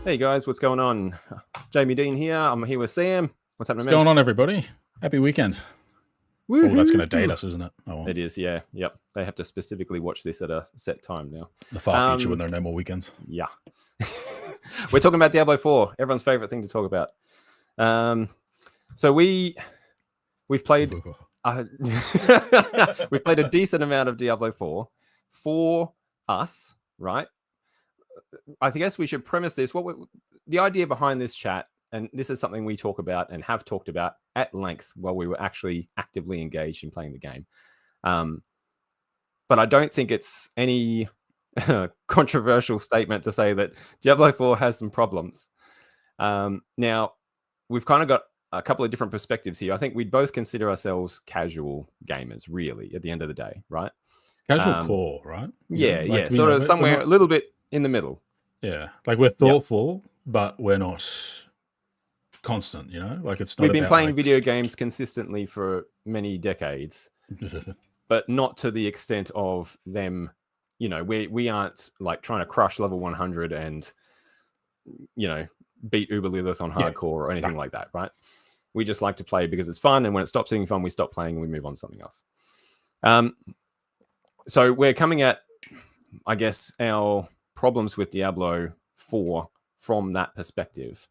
Hey guys, what's going on? Jamie Dean here. I'm here with Sam. What's happening, What's man? going on, everybody? Happy weekend. Oh, that's going to date Woohoo! us, isn't it? Oh, well. It is, yeah. Yep. They have to specifically watch this at a set time now. The far future when there are no more weekends. Yeah. We're talking about Diablo 4, everyone's favorite thing to talk about. So we've played we've played a decent amount of Diablo 4 for us, right? I guess we should premise this. The idea behind this chat, and this is something we talk about and have talked about at length while we were actually actively engaged in playing the game. But I don't think it's any controversial statement to say that Diablo 4 has some problems. Now, we've kind of got a couple of different perspectives here. I think we'd both consider ourselves casual gamers, really, at the end of the day, right? Casual core, right? Yeah. Sort of somewhere a little bit in the middle. Yeah. Like we're thoughtful, but we're not constant, Like it's not. We've been playing video games consistently for many decades, but not to the extent of them. We aren't like trying to crush level 100 and beat Uber Lilith on hardcore or anything like that, right? We just like to play because it's fun, and when it stops being fun, we stop playing and we move on to something else. So we're coming at, I guess, our problems with Diablo 4 from that perspective.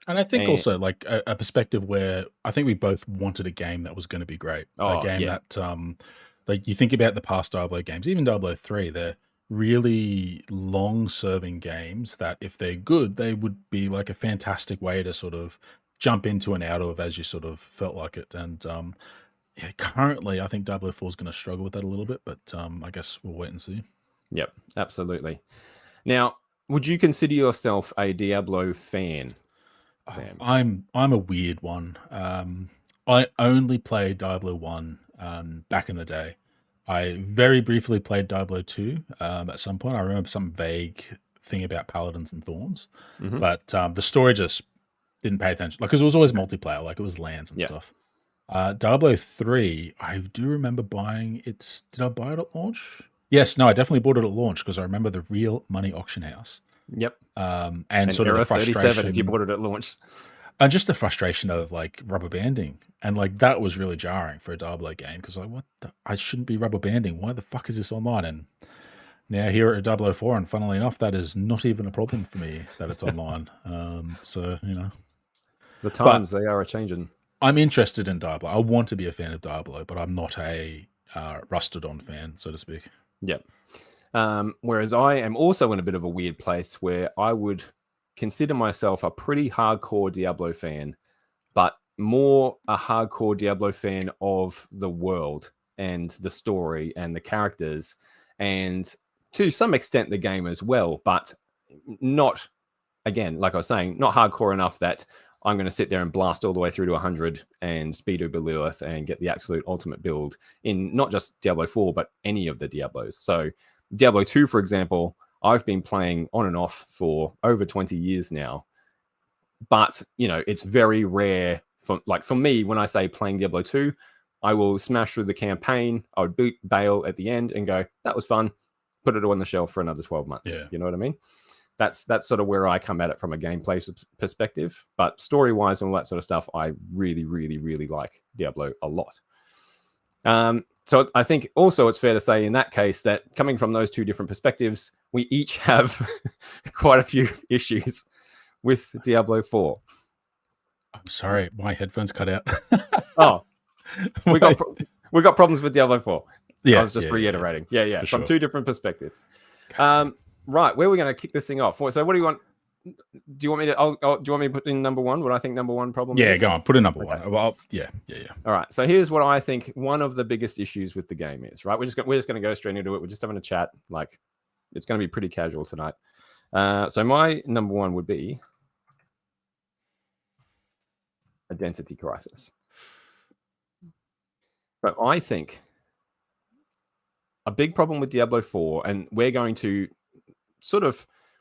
And I think also like a perspective where I think we both wanted a game that was going to be great. A game that, like you think about the past Diablo games, even Diablo 3, they're really long-serving games that if they're good, they would be like a fantastic way to sort of jump into and out of as you sort of felt like it. And currently I think Diablo 4 is going to struggle with that a little bit, but I guess we'll wait and see. Yep, absolutely. Now, would you consider yourself a Diablo fan, Sam? I'm a weird one. I only played Diablo 1 back in the day. I very briefly played Diablo 2 at some point. I remember some vague thing about Paladins and Thorns, but the story just didn't pay attention. Like, because it was always multiplayer, like it was lands and stuff. Diablo 3, I do remember buying it. Did I buy it at launch? Yes, no, I definitely bought it at launch because I remember the Real Money Auction House. Yep. And sort of the frustration 37 if you bought it at launch. And just the frustration of like rubber banding. And like that was really jarring for a Diablo game because like, I shouldn't be rubber banding. Why the fuck is this online? And now here at Diablo 4, and funnily enough, that is not even a problem for me that it's online. So, The times, they are a-changing. I'm interested in Diablo. I want to be a fan of Diablo, but I'm not a rusted-on fan, so to speak. Yep. Whereas I am also in a bit of a weird place where I would consider myself a pretty hardcore Diablo fan, but more a hardcore Diablo fan of the world and the story and the characters, and to some extent the game as well, but not, again, like I was saying, not hardcore enough that I'm going to sit there and blast all the way through to 100 and speed Uber Lilith and get the absolute ultimate build in not just Diablo 4, but any of the Diablos. So Diablo 2, for example, I've been playing on and off for over 20 years now. But, it's very rare. For me, when I say playing Diablo 2, I will smash through the campaign. I would bail at the end and go, that was fun. Put it on the shelf for another 12 months. Yeah. You know what I mean? That's sort of where I come at it from a gameplay perspective. But story-wise and all that sort of stuff, I really, really, really like Diablo a lot. So I think also it's fair to say in that case that coming from those two different perspectives, we each have quite a few issues with Diablo 4. I'm sorry, my headphones cut out. Oh, we got problems with Diablo 4. Yeah, I was just reiterating. Yeah, from two different perspectives. Right, where are we going to kick this thing off? So what do you want? Do you want me to? Do you want me to put in number one? What I think number one problem is? Yeah, go on. Put in number one. Well, yeah. All right. So here's what I think one of the biggest issues with the game is. Right, we're just going to go straight into it. We're just having a chat. Like, it's going to be pretty casual tonight. So my number one would be identity crisis. But I think a big problem with Diablo 4, and we're going to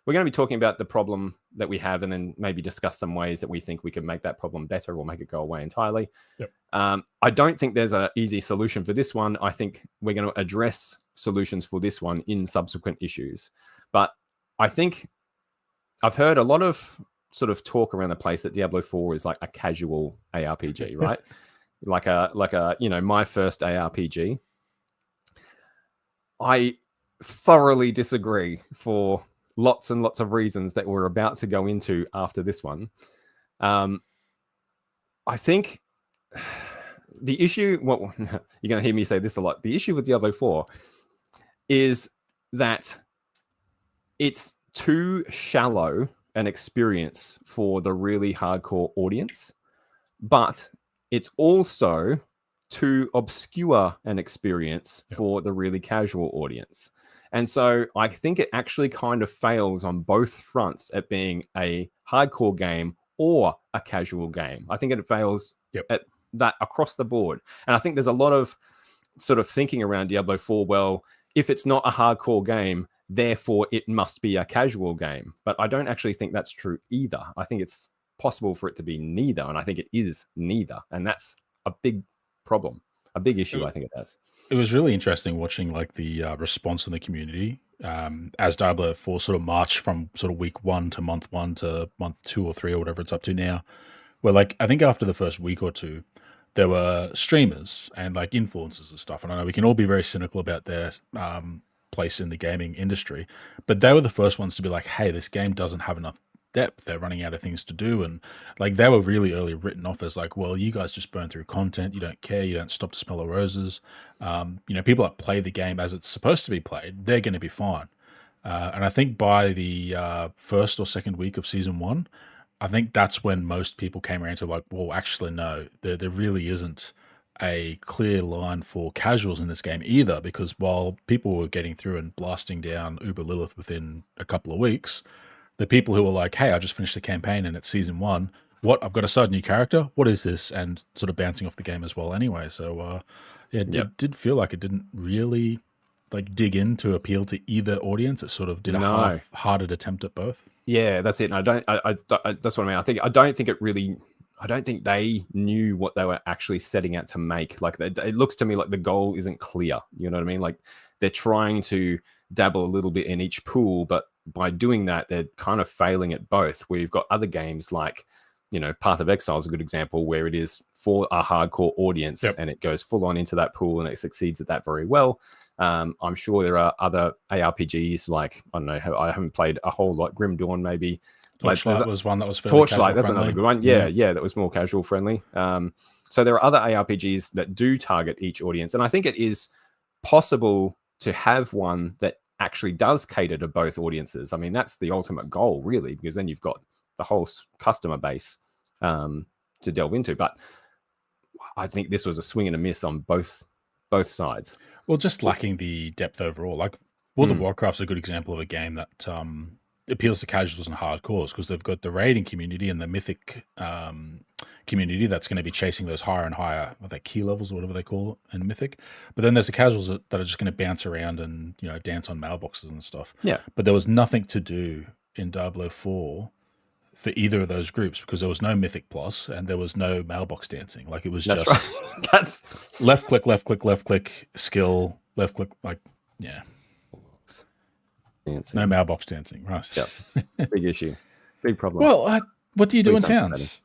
be talking about the problem that we have and then maybe discuss some ways that we think we can make that problem better or make it go away entirely. Yep. I don't think there's an easy solution for this one. I think we're going to address solutions for this one in subsequent issues. But I think I've heard a lot of sort of talk around the place that Diablo 4 is like a casual ARPG, right? like a my first ARPG. I thoroughly disagree for lots and lots of reasons that we're about to go into after this one. I think the issue, well, you're going to hear me say this a lot. The issue with Diablo 4 is that it's too shallow an experience for the really hardcore audience, but it's also too obscure an experience for the really casual audience. And so I think it actually kind of fails on both fronts at being a hardcore game or a casual game. I think it fails at that across the board. And I think there's a lot of sort of thinking around Diablo 4, well, if it's not a hardcore game, therefore it must be a casual game. But I don't actually think that's true either. I think it's possible for it to be neither, and I think it is neither. And that's a big problem, a big issue. I think it has. It was really interesting watching like the response in the community as Diablo 4 sort of marched from sort of week 1 to month 2 or 3 or whatever it's up to now, where like I think after the first week or two there were streamers and like influencers and stuff, and I know we can all be very cynical about their place in the gaming industry, but they were the first ones to be like, hey, this game doesn't have enough depth, they're running out of things to do. And like they were really early written off as like, well, you guys just burn through content, you don't care, you don't stop to smell the roses. People that play the game as it's supposed to be played, they're going to be fine. And I think by the first or second week of season 1, I think that's when most people came around to like, well, actually no, there really isn't a clear line for casuals in this game either, because while people were getting through and blasting down Uber Lilith within a couple of weeks, the people who were like, hey, I just finished the campaign and it's season 1. What? I've got to start a new character? What is this? And sort of bouncing off the game as well anyway. So, it did feel like it didn't really like dig in to appeal to either audience. It sort of did a half-hearted attempt at both. Yeah, that's it. And that's what I mean. I don't think they knew what they were actually setting out to make. Like it looks to me like the goal isn't clear. You know what I mean? Like they're trying to dabble a little bit in each pool, but by doing that, they're kind of failing at both. Where you've got other games like, Path of Exile is a good example where it is for a hardcore audience and it goes full on into that pool and it succeeds at that very well. I'm sure there are other ARPGs like, I don't know, I haven't played a whole lot. Grim Dawn maybe. Torchlight was one that was fairly Torchlight, that's another good one. Yeah, that was more casual friendly. So there are other ARPGs that do target each audience, and I think it is possible to have one that actually does cater to both audiences. I mean, that's the ultimate goal, really, because then you've got the whole customer base to delve into. But I think this was a swing and a miss on both sides. Well, just lacking the depth overall. Like World of Warcraft's a good example of a game that appeals to casuals and hardcores because they've got the raiding community and the mythic community that's going to be chasing those higher and higher, what they key levels or whatever they call it in mythic. But then there's the casuals that are just going to bounce around and dance on mailboxes and stuff. Yeah. But there was nothing to do in Diablo 4 for either of those groups because there was no mythic plus and there was no mailbox dancing. Like it was just right. That's left click, skill, left click, like dancing. No mailbox dancing, right? Yep. Big issue. Big problem. Well, what do you do in towns?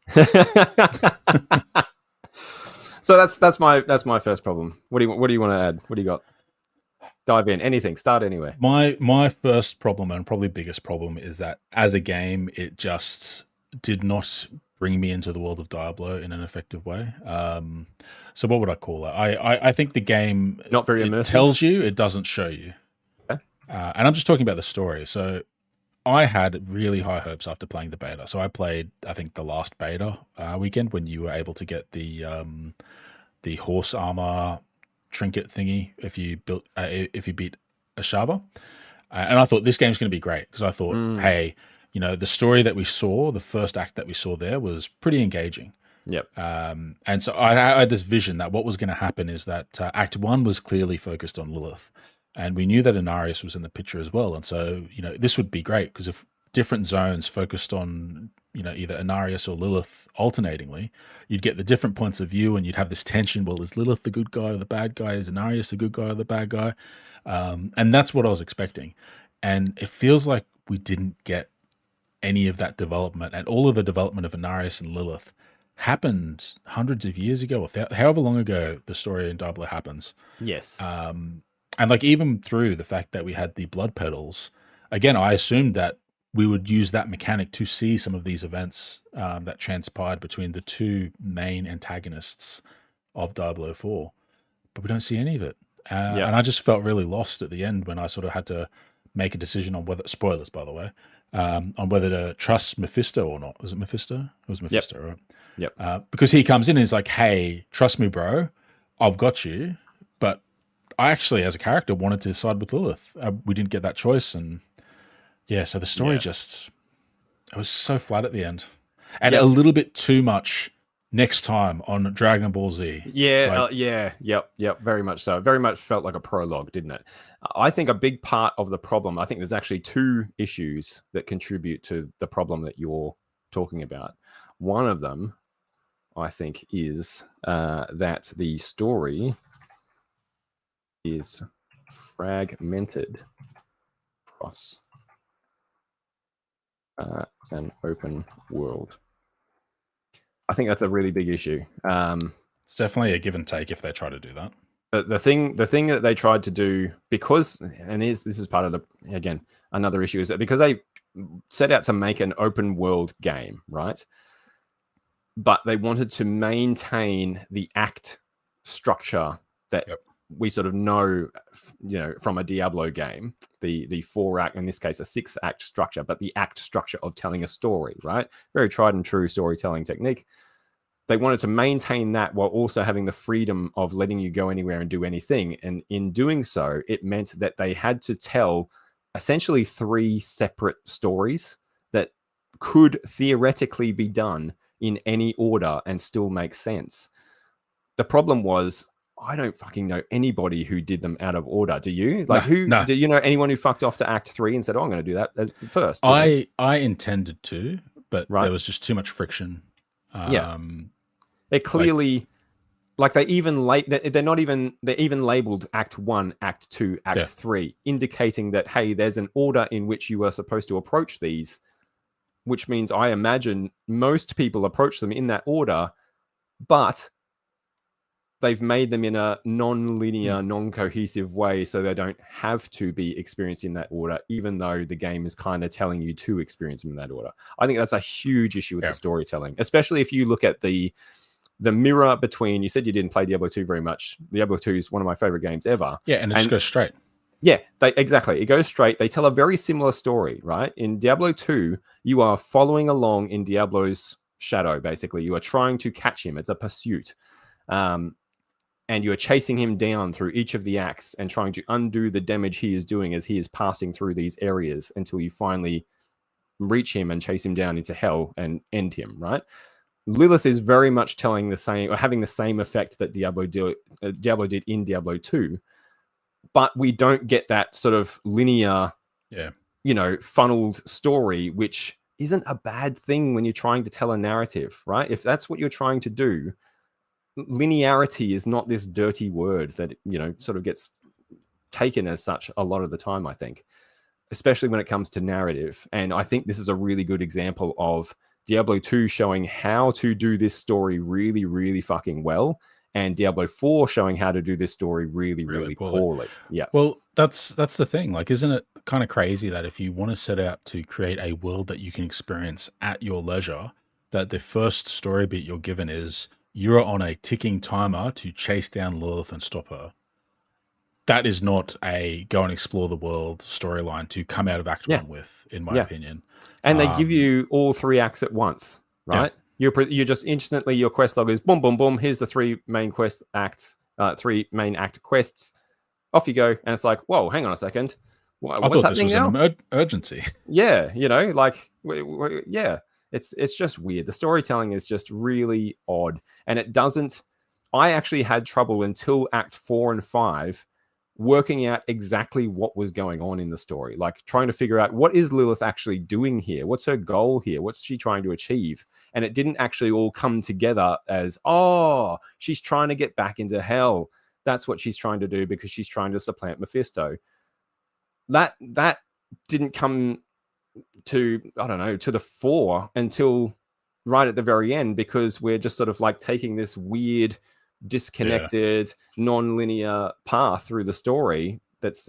So that's my first problem. What do you want to add? What do you got? Dive in. Anything. Start anywhere. My first problem and probably biggest problem is that as a game, it just did not bring me into the world of Diablo in an effective way. So what would I call it? I think the game not very immersive. Tells you, it doesn't show you. Okay. And I'm just talking about the story. So I had really high hopes after playing the beta. So I played, I think, the last beta weekend when you were able to get the horse armor trinket thingy if you beat Ashava. And I thought this game's going to be great because I thought, hey, the story that we saw, the first act that we saw there was pretty engaging. Yep. And so I had this vision that what was going to happen is that Act 1 was clearly focused on Lilith. And we knew that Inarius was in the picture as well. And so, this would be great because if different zones focused on, either Inarius or Lilith alternatingly, you'd get the different points of view and you'd have this tension. Well, is Lilith the good guy or the bad guy? Is Inarius the good guy or the bad guy? And that's what I was expecting. And it feels like we didn't get any of that development, and all of the development of Inarius and Lilith happened hundreds of years ago, or however long ago the story in Diablo happens. Yes. And like even through the fact that we had the blood petals, again, I assumed that we would use that mechanic to see some of these events that transpired between the two main antagonists of Diablo 4, but we don't see any of it. And I just felt really lost at the end when I sort of had to make a decision on whether, spoilers by the way, on whether to trust Mephisto or not. Was it Mephisto? It was Mephisto, right? Yep. Because he comes in and is like, hey, trust me, bro, I've got you. But I actually, as a character, wanted to side with Lilith. We didn't get that choice. And yeah, so the story just, it was so flat at the end. And a little bit too much next time on Dragon Ball Z. Yep, very much so. Very much felt like a prologue, didn't it? I think a big part of the problem, I think there's actually two issues that contribute to the problem that you're talking about. One of them, I think, is that the story is fragmented across an open world. I think that's a really big issue. It's definitely a give and take if they try to do that. The thing that they tried to do, because, and this is part of the, again, another issue, is that because they set out to make an open world game, right? But they wanted to maintain the act structure that we sort of know, from a Diablo game, the 4-act, in this case, a 6-act structure, but the act structure of telling a story, right? Very tried and true storytelling technique. They wanted to maintain that while also having the freedom of letting you go anywhere and do anything. And in doing so, it meant that they had to tell essentially 3 separate stories that could theoretically be done in any order and still make sense. The problem was, I don't fucking know anybody who did them out of order. Do you? Like, No. Do you know anyone who fucked off to Act 3 and said, "Oh, I'm going to do that first"? I intended to, but there was just too much friction. They're clearly like they're even labeled Act 1, Act 2, Act 3, indicating that, hey, there's an order in which you are supposed to approach these, which means I imagine most people approach them in that order, but they've made them in a non-linear, non-cohesive way, so they don't have to be experienced in that order, even though the game is kind of telling you to experience them in that order. I think that's a huge issue with the storytelling, especially if you look at the mirror between, you said you didn't play Diablo 2 very much. Diablo 2 is one of my favorite games ever. Yeah, and it just goes straight. Yeah, exactly. It goes straight. They tell a very similar story, right? In Diablo 2, you are following along in Diablo's shadow, basically. You are trying to catch him. It's a pursuit. And you are chasing him down through each of the acts and trying to undo the damage he is doing as he is passing through these areas until you finally reach him and chase him down into hell and end him, right? Lilith is very much telling the same, or having the same effect that Diablo did in Diablo 2, but we don't get that sort of linear, funneled story, which isn't a bad thing when you're trying to tell a narrative, right? If that's what you're trying to do, linearity is not this dirty word that, sort of gets taken as such a lot of the time, I think, especially when it comes to narrative. And I think this is a really good example of Diablo 2 showing how to do this story really, really fucking well, and Diablo 4 showing how to do this story really, really poorly. Yeah. Well, that's the thing. Like, isn't it kind of crazy that if you want to set out to create a world that you can experience at your leisure, that the first story beat you're given is you're on a ticking timer to chase down Lilith and stop her? That is not a go and explore the world storyline to come out of Act 1 with, in my opinion. And they give you all 3 acts at once, right? You're just instantly, your quest log is boom, boom, boom. Here's the 3 main quest acts, 3 main act quests. Off you go. And it's like, whoa, hang on a second. I thought this was an urgency. Yeah, it's just weird. The storytelling is just really odd. And it doesn't, I actually had trouble until Act 4 and 5 working out exactly what was going on in the story, like trying to figure out, what is Lilith actually doing here? What's her goal here? What's she trying to achieve? And it didn't actually all come together as, oh, she's trying to get back into hell. That's what she's trying to do because she's trying to supplant Mephisto. That didn't come to, I don't know, to the fore until right at the very end, because we're just sort of like taking this weird, disconnected, non-linear path through the story that's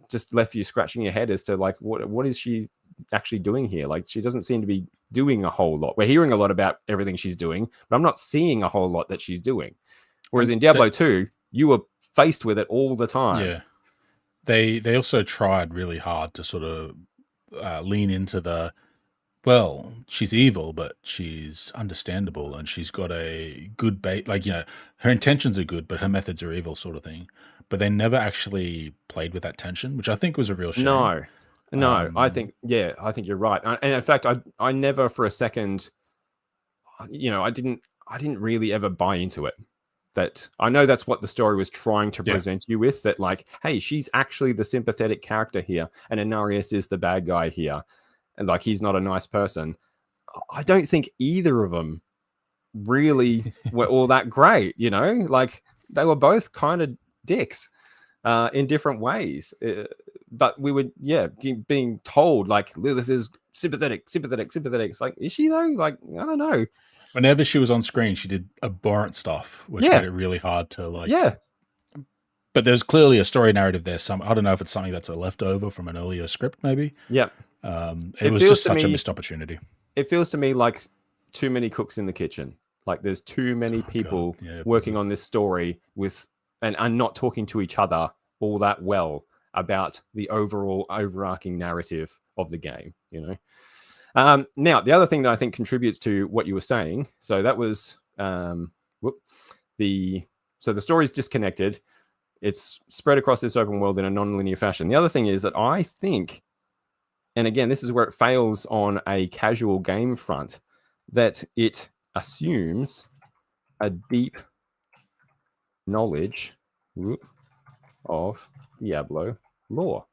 just left you scratching your head as to like what is she actually doing here? Like, she doesn't seem to be doing a whole lot. We're hearing a lot about everything she's doing, but I'm not seeing a whole lot that she's doing. Whereas in Diablo 2, you were faced with it all the time. Yeah. They also tried really hard to sort of lean into the, well, she's evil, but she's understandable, and she's got a good bait. Like, her intentions are good, but her methods are evil, sort of thing. But they never actually played with that tension, which I think was a real shame. No, I think you're right. And in fact, I never for a second, I didn't really ever buy into it. That I know that's what the story was trying to present you with, that like, hey, she's actually the sympathetic character here, and Inarius is the bad guy here, and like, he's not a nice person. I don't think either of them really were all that great, like they were both kind of dicks in different ways. But we would, being told like Lilith is sympathetic. It's like, is she though? Like, I don't know. Whenever she was on screen, she did abhorrent stuff, which made it really hard to like. Yeah. But there's clearly a story narrative there. I don't know if it's something that's a leftover from an earlier script, maybe. Yeah. It was just such a missed opportunity. It feels to me like too many cooks in the kitchen. Like there's too many people working on this story and not talking to each other all that well about the overall overarching narrative of the game, Now, the other thing that I think contributes to what you were saying, so that was the story is disconnected. It's spread across this open world in a non-linear fashion. The other thing is that I think, and again, this is where it fails on a casual game front, that it assumes a deep knowledge of Diablo lore.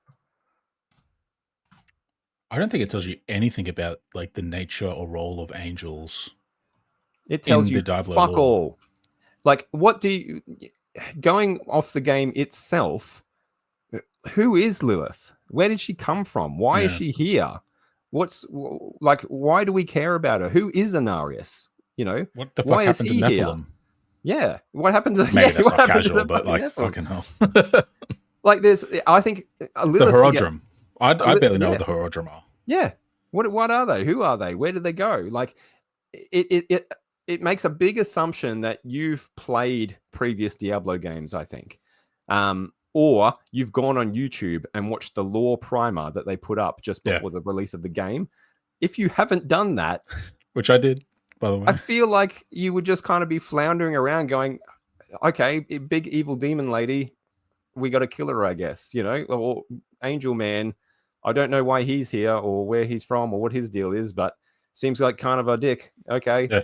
I don't think it tells you anything about like the nature or role of angels. It tells you fuck all. Like, what do you, going off the game itself, who is Lilith? Where did she come from? Why is she here? What's like, why do we care about her? Who is Inarius? What the fuck happened to Nephilim? Yeah, what happened to maybe that's not casual, but like Nephilim? Fucking hell. Like, there's, I think Lilith, the Horodrim. I barely know what the Horodrim are. Yeah, what are they? Who are they? Where did they go? Like, it makes a big assumption that you've played previous Diablo games, I think, or you've gone on YouTube and watched the lore primer that they put up just before the release of the game. If you haven't done that, which I did, by the way, I feel like you would just kind of be floundering around going, okay, big evil demon lady, we got to kill her, I guess, or angel man, I don't know why he's here or where he's from or what his deal is, but seems like kind of a dick. Okay. Yeah.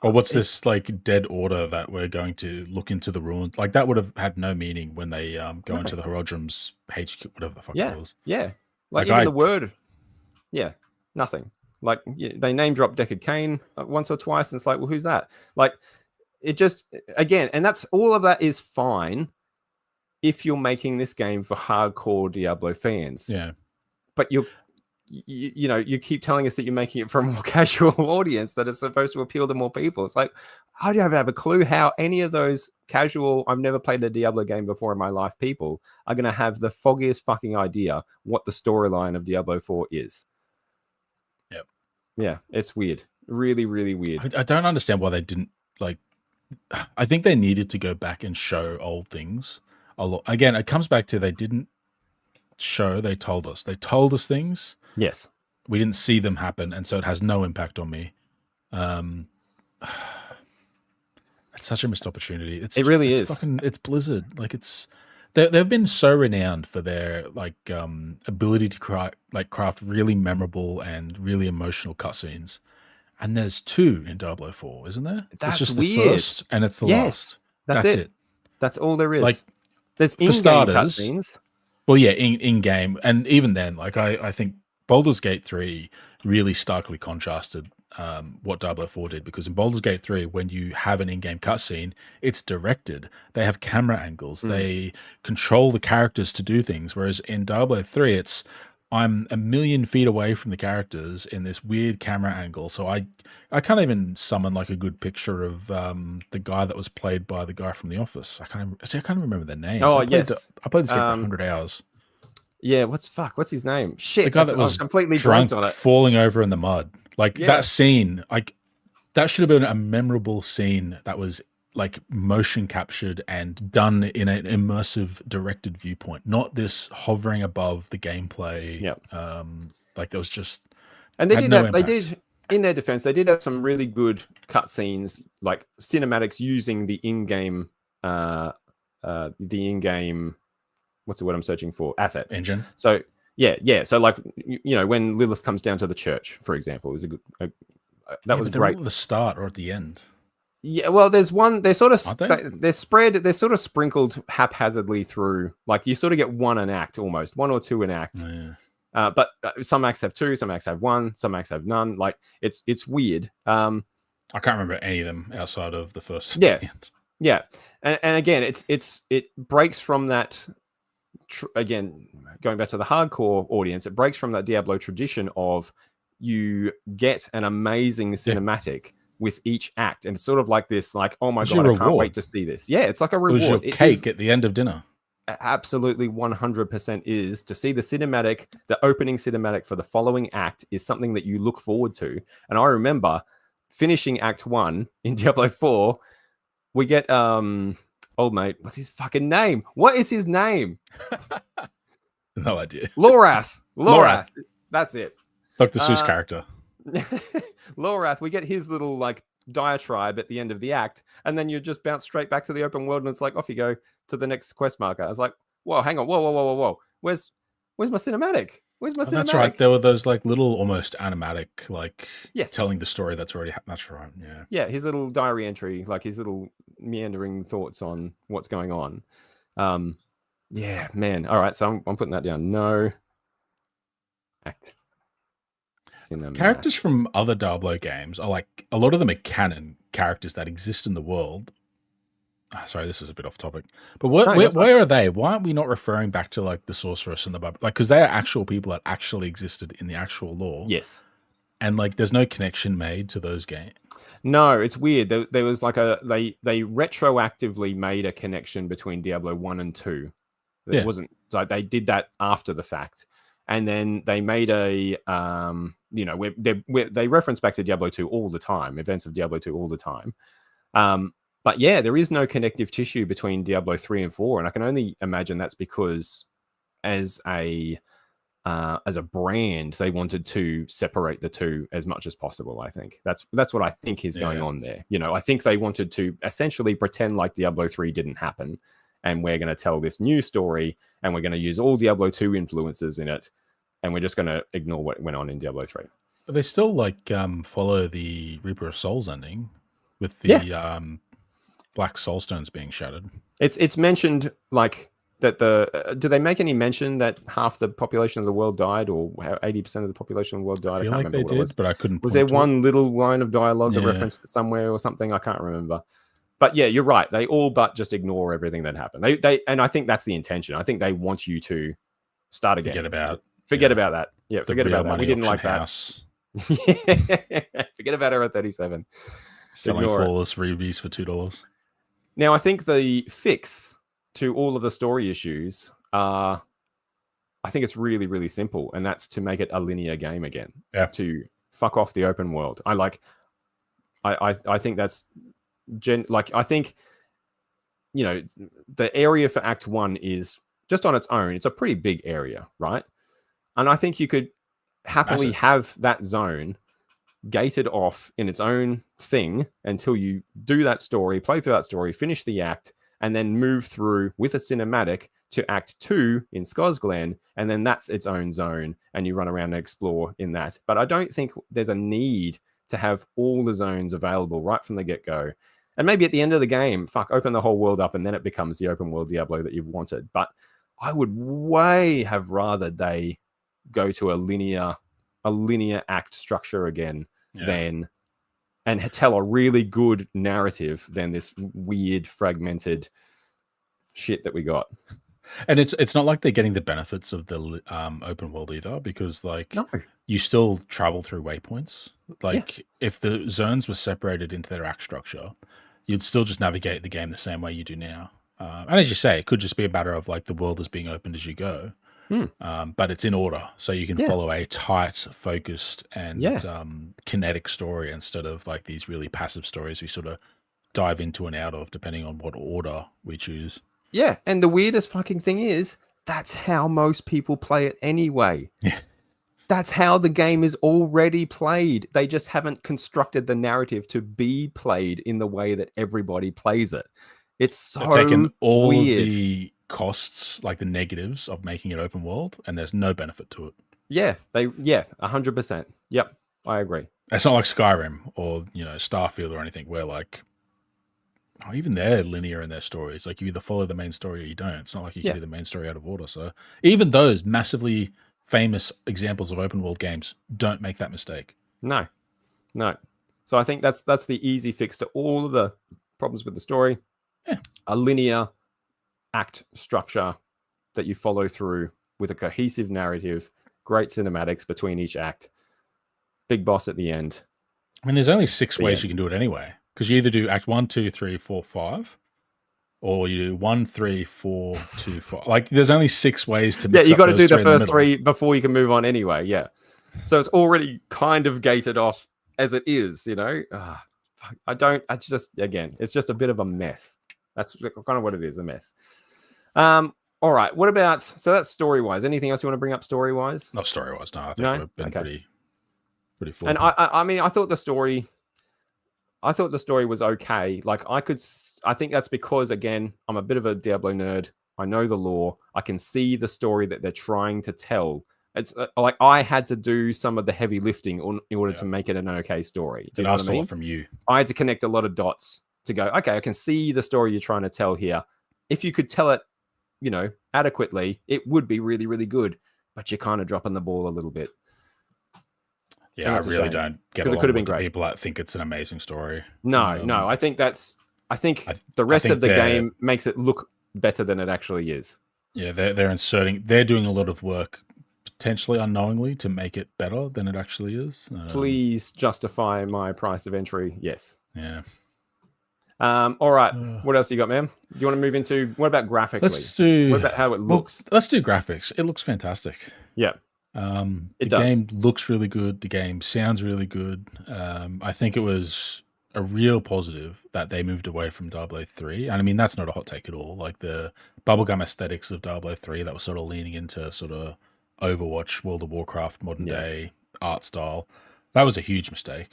Or what's this like dead order that we're going to look into the ruins? Like, that would have had no meaning when they go into the Horodrim's HQ, whatever the fuck it was. Yeah. Like even the word. Yeah. Nothing. Like, they name drop Deckard Cain once or twice, and it's like, well, who's that? Like, it just, again, and that's all of that is fine if you're making this game for hardcore Diablo fans. Yeah. But you keep telling us that you're making it for a more casual audience that is supposed to appeal to more people. It's like, I don't have a clue how any of those casual, I've never played a Diablo game before in my life people are going to have the foggiest fucking idea what the storyline of Diablo 4 is. Yep. Yeah, it's weird. Really, really weird. I don't understand why they didn't, like, I think they needed to go back and show old things a lot. Again, it comes back to they didn't show, they told us. They told us things. Yes. We didn't see them happen, and so it has no impact on me. It's such a missed opportunity. It really is. It's Blizzard. Like, they've been so renowned for their like ability to craft really memorable and really emotional cutscenes. And there's 2 in Diablo 4, isn't there? That's it's just weird. The first, and it's the last. That's it. That's all there is. Like, there's in-game cutscenes. Well, yeah, in game, and even then, like I think Baldur's Gate 3 really starkly contrasted what Diablo 4 did, because in Baldur's Gate 3, when you have an in-game cutscene, it's directed. They have camera angles. They control the characters to do things. Whereas in Diablo 3, it's I'm a million feet away from the characters in this weird camera angle, so I can't even summon like a good picture of the guy that was played by the guy from The Office. I can't remember their names. Oh yes. I played this game for 100 hours. Yeah. What's his name? The Shit. guy that I've was completely blanked on drunk, it. falling over in the mud. Like Yeah. that scene, like that should have been a memorable scene that was like motion captured and done in an immersive directed viewpoint, not this hovering above the gameplay. Yeah. Like there was just, And they had did no have, they impact. did, in their defense, they did have some really good cutscenes, like cinematics using the in-game, what's the word I'm searching for? Assets. Engine. So yeah. So like, when Lilith comes down to the church, for example, is a good, that was they're great. all at the start or at the end. Yeah, well, there's one. They're sort of Aren't they? they're spread. They're sort of sprinkled haphazardly through. Like you sort of get one an act, almost one or two an act. Oh, yeah. But some acts have two, some acts have one, some acts have none. Like it's weird. I can't remember any of them outside of the first. Yeah, yeah, and again, it breaks from that. Again, going back to the hardcore audience, it breaks from that Diablo tradition of you get an amazing cinematic with each act, and it's sort of like this, like, oh my god, I can't wait to see this. Yeah, it's like a reward. It was your cake at the end of dinner. Absolutely 100% is to see the cinematic. The opening cinematic for the following act is something that you look forward to. And I remember finishing Act 1 in Diablo 4. We get old mate, what's his fucking name? What is his name? No idea. Lorath. That's it. Dr. Seuss character. Lorath, we get his little like diatribe at the end of the act, and then you just bounce straight back to the open world, and it's like off you go to the next quest marker. I was like, whoa, hang on, whoa. Where's my cinematic? Where's my cinematic? That's right. There were those like little almost animatic, like yes, telling the story that's already that's right. Yeah. Yeah, his little diary entry, like his little meandering thoughts on what's going on. Yeah, man. All right, so I'm putting that down. No act. Characters from other Diablo games are like, a lot of them are canon characters that exist in the world. Sorry, this is a bit off topic, but where are they? Why aren't we not referring back to like the sorceress and the like? Because they are actual people that actually existed in the actual lore. Yes, and like there's no connection made to those games. No, it's weird. There was like they retroactively made a connection between Diablo 1 and 2. It wasn't like they did that after the fact. And then they made a, they reference back to Diablo 2 all the time, events of Diablo 2 all the time. But yeah, there is no connective tissue between Diablo 3 and 4. And I can only imagine that's because as a brand, they wanted to separate the two as much as possible. I think that's what I think is going on there. I think they wanted to essentially pretend like Diablo 3 didn't happen. And we're going to tell this new story, and we're going to use all Diablo 2 influences in it, and we're just going to ignore what went on in Diablo 3. But they still like follow the Reaper of Souls ending with the black soulstones being shattered. It's mentioned like that. Do they make any mention that half the population of the world died, or 80% of the population of the world died? I feel like they did, but I couldn't. Was there one little line of dialogue that referenced it somewhere or something? I can't remember. But yeah, you're right. They all but just ignore everything that happened. They and I think that's the intention. I think they want you to start again. Forget about that. Yeah, forget about that. We didn't like that. Yeah. Forget about Era 37. Selling flawless freebies for $2. Now, I think the fix to all of the story issues are, I think it's really, really simple, and that's to make it a linear game again. Yeah. To fuck off the open world. I think that's I think, the area for Act 1 is just on its own. It's a pretty big area, right? And I think you could happily have that zone gated off in its own thing until you do that story, play through that story, finish the act, and then move through with a cinematic to Act 2 in Skosglen, and then that's its own zone, and you run around and explore in that. But I don't think there's a need to have all the zones available right from the get-go. And maybe at the end of the game, open the whole world up, and then it becomes the open world Diablo that you've wanted. But I would way have rather they go to a linear act structure again than and tell a really good narrative than this weird fragmented shit that we got. And it's not like they're getting the benefits of the open world either, because like No. you still travel through waypoints. Yeah. Like if the zones were separated into their act structure, you'd still just navigate the game the same way you do now. And as you say, it could just be a matter of like the world is being opened as you go, but it's in order, so you can Yeah. follow a tight, focused, and Yeah. kinetic story instead of like these really passive stories we sort of dive into and out of depending on what order we choose. Yeah. And the weirdest fucking thing is that's how most people play it anyway. Yeah. That's how the game is already played. They just haven't constructed the narrative to be played in the way that everybody plays it. It's so They've taken all weird. of the costs, like the negatives of making it open world, and there's no benefit to it. Yeah, 100%. Yep, I agree. It's not like Skyrim or Starfield or anything where like even they're linear in their stories. Like you either follow the main story or you don't. It's not like you can do the main story out of order. So even those massively famous examples of open world games don't make that mistake. No. So I think that's the easy fix to all of the problems with the story. Yeah. A linear act structure that you follow through with a cohesive narrative, great cinematics between each act, big boss at the end. I mean, there's only 6 ways you can do it anyway, because you either do act 1, 2, 3, 4, 5, or you do 1, 3, 4, 2, 5. Like, there's only 6 ways to mix you got to up do those the three in first the 3 before you can move on anyway. Yeah. So it's already kind of gated off as it is, it's just a bit of a mess. That's kind of what it is, a mess. All right. What about, so that's story-wise. Anything else you want to bring up story-wise? Not story-wise, no. I think we've been pretty full. And I mean, I thought the story was okay. Like I think that's because, again, I'm a bit of a Diablo nerd. I know the lore. I can see the story that they're trying to tell. It's like I had to do some of the heavy lifting in order to make it an okay story. It asked a lot from you. I had to connect a lot of dots to go, okay, I can see the story you're trying to tell here. If you could tell it, adequately, it would be really, really good. But you're kind of dropping the ball a little bit. Yeah, I really don't get along with the people that think it's an amazing story. No. I think the rest of the game makes it look better than it actually is. Yeah, they're doing a lot of work, potentially unknowingly, to make it better than it actually is. Please justify my price of entry. Yes. Yeah. All right. What else you got, man? Do you want to move into, what about graphically? What about how it looks? Let's do graphics. It looks fantastic. Yeah. The game looks really good. The game sounds really good. I think it was a real positive that they moved away from Diablo 3. And I mean, that's not a hot take at all. Like the bubblegum aesthetics of Diablo 3 that was sort of leaning into sort of Overwatch, World of Warcraft, modern day art style. That was a huge mistake.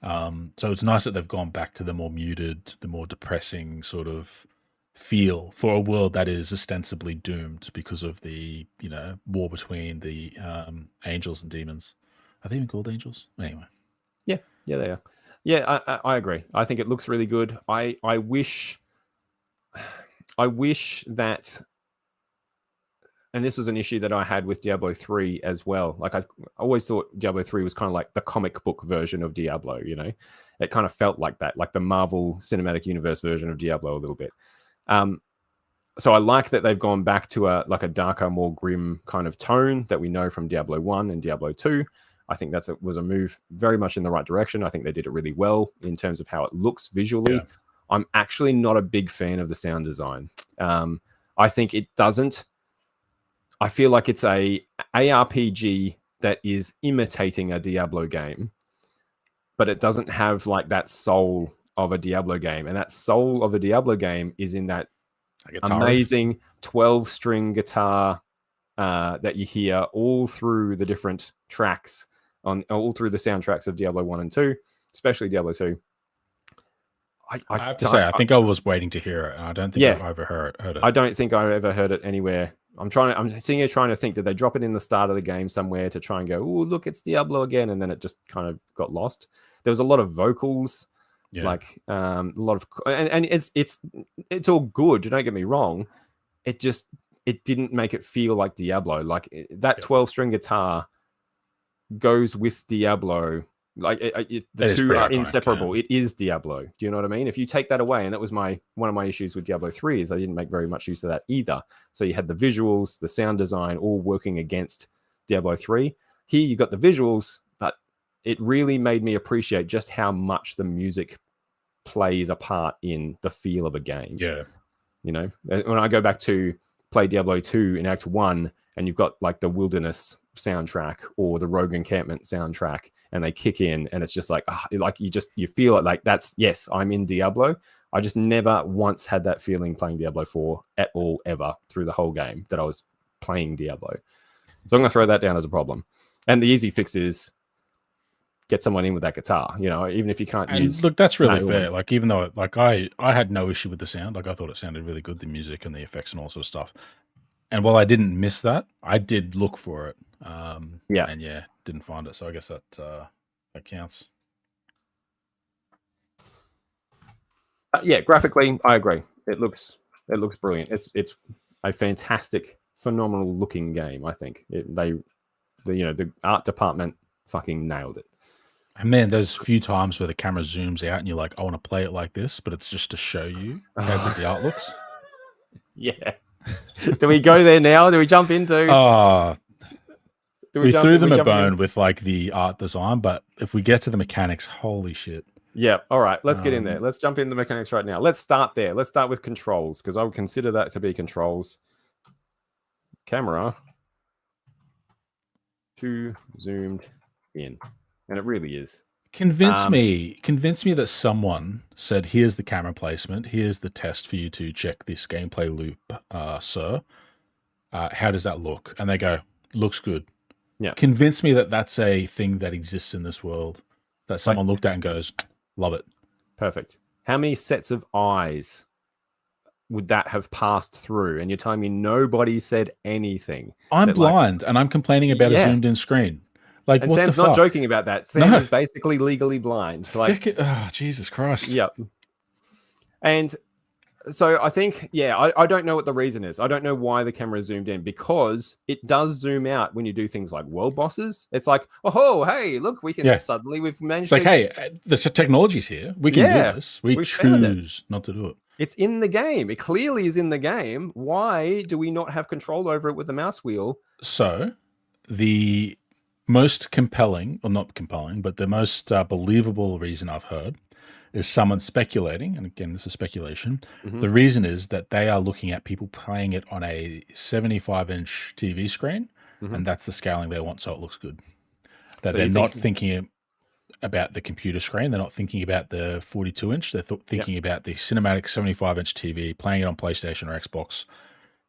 So it's nice that they've gone back to the more muted, the more depressing sort of feel for a world that is ostensibly doomed because of the war between the angels and demons. Are they even called angels? Anyway. Yeah, they are. Yeah, I agree. I think it looks really good. I wish that, and this was an issue that I had with Diablo 3 as well. Like I always thought Diablo 3 was kind of like the comic book version of Diablo, It kind of felt like that, like the Marvel Cinematic Universe version of Diablo a little bit. So I like that they've gone back to a darker, more grim kind of tone that we know from Diablo 1 and Diablo 2. I think was a move very much in the right direction. I think they did it really well in terms of how it looks visually. Yeah. I'm actually not a big fan of the sound design. I think it doesn't. I feel like it's a ARPG that is imitating a Diablo game, but it doesn't have like that soul of a Diablo game. And that soul of a Diablo game is in that amazing 12-string guitar that you hear all through the different tracks, all through the soundtracks of Diablo 1 and 2, especially Diablo 2. I have to say, I think I was waiting to hear it, and I don't think I've ever heard it. I don't think I ever heard it anywhere. I'm sitting here trying to think, did they drop it in the start of the game somewhere to try and go, oh, look, it's Diablo again, and then it just kind of got lost. There was a lot of vocals, a lot of, and it's all good. Don't get me wrong. It didn't make it feel like Diablo. Like that 12-string guitar goes with Diablo Like the It is two pretty are iconic, inseparable. yeah. It is Diablo. Do you know what I mean? If you take that away, and that was one of my issues with Diablo 3 is I didn't make very much use of that either. So you had the visuals, the sound design, all working against Diablo 3. Here you got the visuals, but it really made me appreciate just how much the music plays a part in the feel of a game. Yeah. You know, when I go back to play Diablo 2 in Act 1, and you've got like the Wilderness soundtrack or the Rogue Encampment soundtrack, and they kick in, and it's just like, like you feel it, like that's, yes, I'm in Diablo. I just never once had that feeling playing Diablo 4 at all, ever, through the whole game that I was playing Diablo. So I'm going to throw that down as a problem. And the easy fix is get someone in with that guitar, you know, even if you can't use... Look, that's really fair. Like, even though, like, I had no issue with the sound. Like, I thought it sounded really good, the music and the effects and all sorts of stuff. And while I didn't miss that, I did look for it. And didn't find it. So I guess that counts. Graphically, I agree. It looks brilliant. It's a fantastic, phenomenal looking game. I think the art department fucking nailed it. And man, those few times where the camera zooms out and you're like, I want to play it like this, but it's just to show you how good the art looks. Yeah. Do we go there now? Do we jump into? We threw them a bone with like the art design, but if we get to the mechanics, holy shit. Yeah. All right. Let's get in there. Let's jump into the mechanics right now. Let's start there. Let's start with controls, because I would consider that to be controls. Camera too zoomed in, and it really is. Convince me that someone said, here's the camera placement, here's the test for you to check this gameplay loop, sir. How does that look? And they go, looks good. Yeah. Convince me that that's a thing that exists in this world, that someone looked at and goes, love it. Perfect. How many sets of eyes would that have passed through? And you're telling me nobody said anything. I'm blind, and I'm complaining about a zoomed in screen. Like, and what Sam's the fuck? not joking about that. Sam is basically legally blind. Like, oh, Jesus Christ. Yep. And so I think, I don't know what the reason is. I don't know why the camera is zoomed in, because it does zoom out when you do things like world bosses. It's like, oh, hey, look, we can suddenly, we've managed to... It's like, hey, the technology's here. We can do this. We choose not to do it. It's in the game. It clearly is in the game. Why do we not have control over it with the mouse wheel? So the most compelling, or not compelling, but the most believable reason I've heard is someone speculating, and again, this is speculation. The reason is that they are looking at people playing it on a 75-inch TV screen, and that's the scaling they want, so it looks good. That they're not thinking about the computer screen. They're not thinking about the 42-inch. They're thinking about the cinematic 75-inch TV, playing it on PlayStation or Xbox.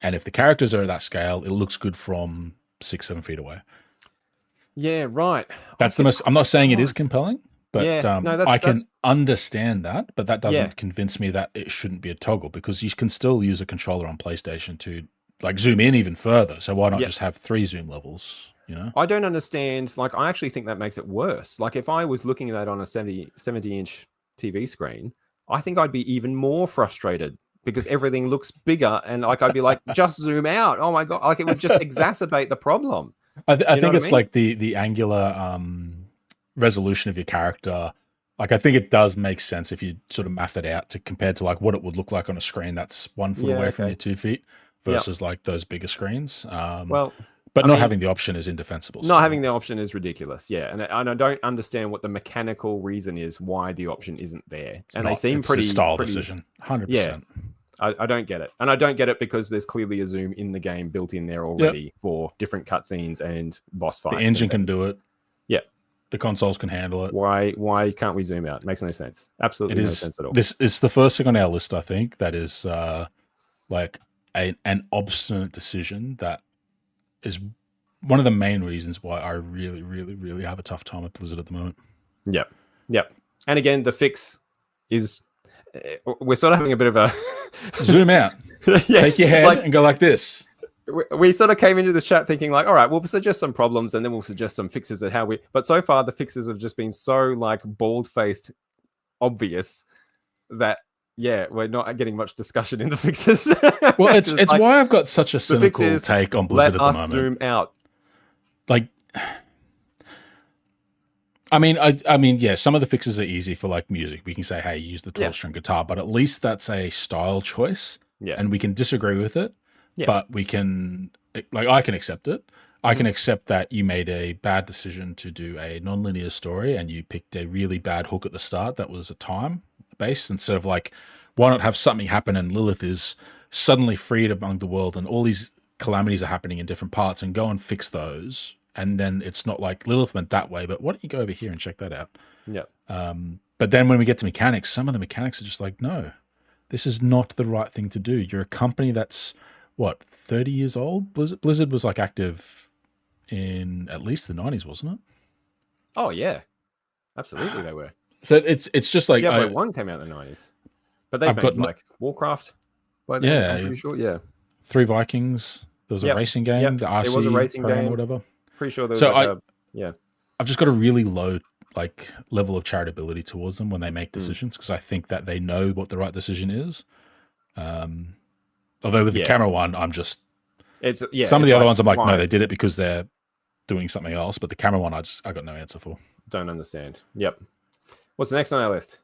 And if the characters are at that scale, it looks good from 6-7 feet away. Yeah, right. That's the most... I'm not saying it is compelling, but I can understand that, but that doesn't convince me that it shouldn't be a toggle, because you can still use a controller on PlayStation to like zoom in even further. So why not just have 3 zoom levels? You know? I don't understand. Like, I actually think that makes it worse. Like, if I was looking at that on a 70-inch TV screen, I think I'd be even more frustrated, because everything looks bigger, and like I'd be like, just zoom out. Oh my God. Like, it would just exacerbate the problem. I think it's like the angular resolution of your character. Like, I think it does make sense if you sort of math it out compared to like what it would look like on a screen that's 1 foot away from you, 2 feet, versus like those bigger screens. But not having the option is indefensible. Not having the option is ridiculous. Yeah. And I don't understand what the mechanical reason is why the option isn't there. And they seem pretty... It's a style decision. 100%. Yeah. I don't get it. And I don't get it because there's clearly a zoom in the game built in there already for different cutscenes and boss fights. The engine can do it. Yeah. The consoles can handle it. Why can't we zoom out? It makes no sense. Absolutely no sense at all. This is the first thing on our list, I think, that is like an obstinate decision that is one of the main reasons why I really, really, really have a tough time with Blizzard at the moment. Yep. And again, the fix is... we're sort of having a bit of a... zoom out. Take your head and go like this. We sort of came into this chat thinking like, all right, we'll suggest some problems and then we'll suggest some fixes at how we... But so far, the fixes have just been so like bald-faced obvious that, we're not getting much discussion in the fixes. Well, it's like, why I've got such a cynical take on Blizzard at the moment. Let us zoom out. Like... I mean, yeah, some of the fixes are easy for like music. We can say, hey, use the 12 Yeah. string guitar, but at least that's a style choice, Yeah. and we can disagree with it, Yeah. but we can, like, I can accept it. I can Mhm. accept that you made a bad decision to do a non-linear story and you picked a really bad hook at the start that was a time based instead of like, why not have something happen and Lilith is suddenly freed among the world and all these calamities are happening in different parts, and go and fix those. And then it's not like Lilith went that way, but why don't you go over here and check that out? Yeah. But then when we get to mechanics, some of the mechanics are just like, no, this is not the right thing to do. You're a company that's what, 30 years old? Blizzard was like active in at least the 90s, wasn't it? Oh yeah, absolutely they were. So it's just like Diablo 1 came out in the 90s, but they've I've made got like Warcraft by then. I'm pretty sure. Yeah. 3 Vikings. There was a racing game, the RC it was a racing program game or whatever. Pretty sure there was So like yeah. I've just got a really low like level of charitability towards them when they make decisions, because I think that they know what the right decision is. Although with the camera one, I'm just some of the other ones I'm like, no, they did it because they're doing something else. But the camera one, I got no answer for. Don't understand. Yep. What's the next on our list?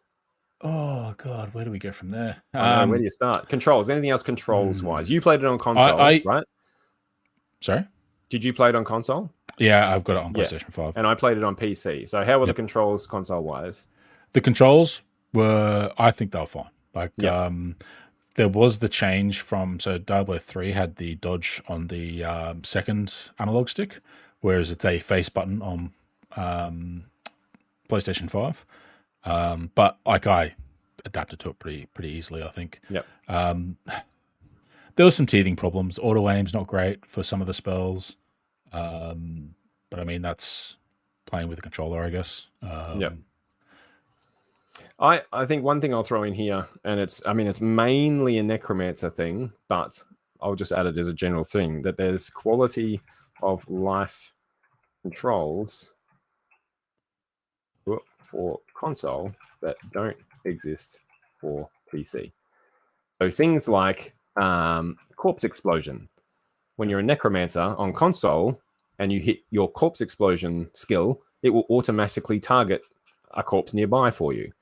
Oh God, where do we go from there? Where do you start? Controls. Anything else controls wise? You played it on console, right? Sorry? Did you play it on console? Yeah, I've got it on PlayStation 5. And I played it on PC. So how were the controls console wise? The controls were, I think they were fine. Like, there was the change from, so Diablo 3 had the dodge on the second analog stick, whereas it's a face button on PlayStation 5. But like I adapted to it pretty easily, I think. Yep. There was some teething problems. Auto aim's not great for some of the spells. But I mean, that's playing with a controller, I guess. I think one thing I'll throw in here, and it's mainly a Necromancer thing, but I'll just add it as a general thing, that there's quality of life controls for console that don't exist for PC. So things like corpse explosion. When you're a Necromancer on console and you hit your corpse explosion skill, it will automatically target a corpse nearby for you.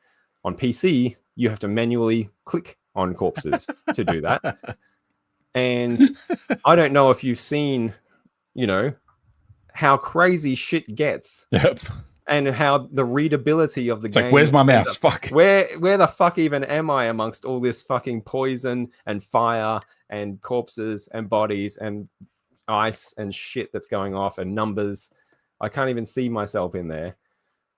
On PC, you have to manually click on corpses to do that. And I don't know if you've seen, how crazy shit gets. Yep. And how the readability of the game. Like, where's my mouse? Fuck. Where the fuck even am I amongst all this fucking poison and fire and corpses and bodies and ice and shit that's going off and numbers? I can't even see myself in there.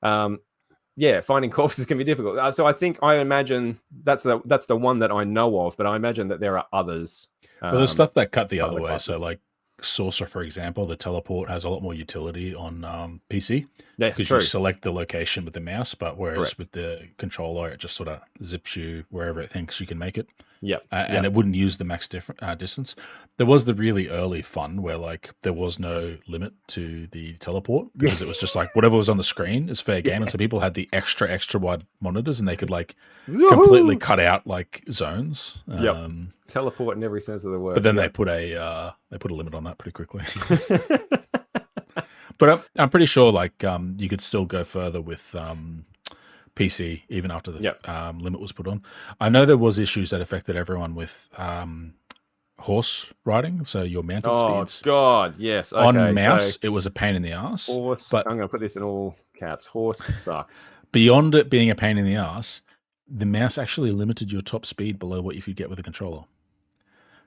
Finding corpses can be difficult. So I imagine that's the one that I know of, but I imagine that there are others. Well, there's stuff that cut the other way. So like Sorcerer, for example, the teleport has a lot more utility on PC. That's because true. You select the location with the mouse, but whereas with the controller, it just sort of zips you wherever it thinks you can make it. And it wouldn't use the max distance. There was the really early fun where like there was no limit to the teleport, because it was just like whatever was on the screen is fair game. And so people had the extra wide monitors and they could like completely cut out like zones. Teleport in every sense of the word. But then they put a limit on that pretty quickly. But I'm pretty sure like you could still go further with PC even after the limit was put on. I know there was issues that affected everyone with horse riding, so your mounted speeds. Oh God, yes. Okay, on mouse, it was a pain in the ass. Horse. But I'm going to put this in all caps. Horse sucks. Beyond it being a pain in the ass, the mouse actually limited your top speed below what you could get with a controller.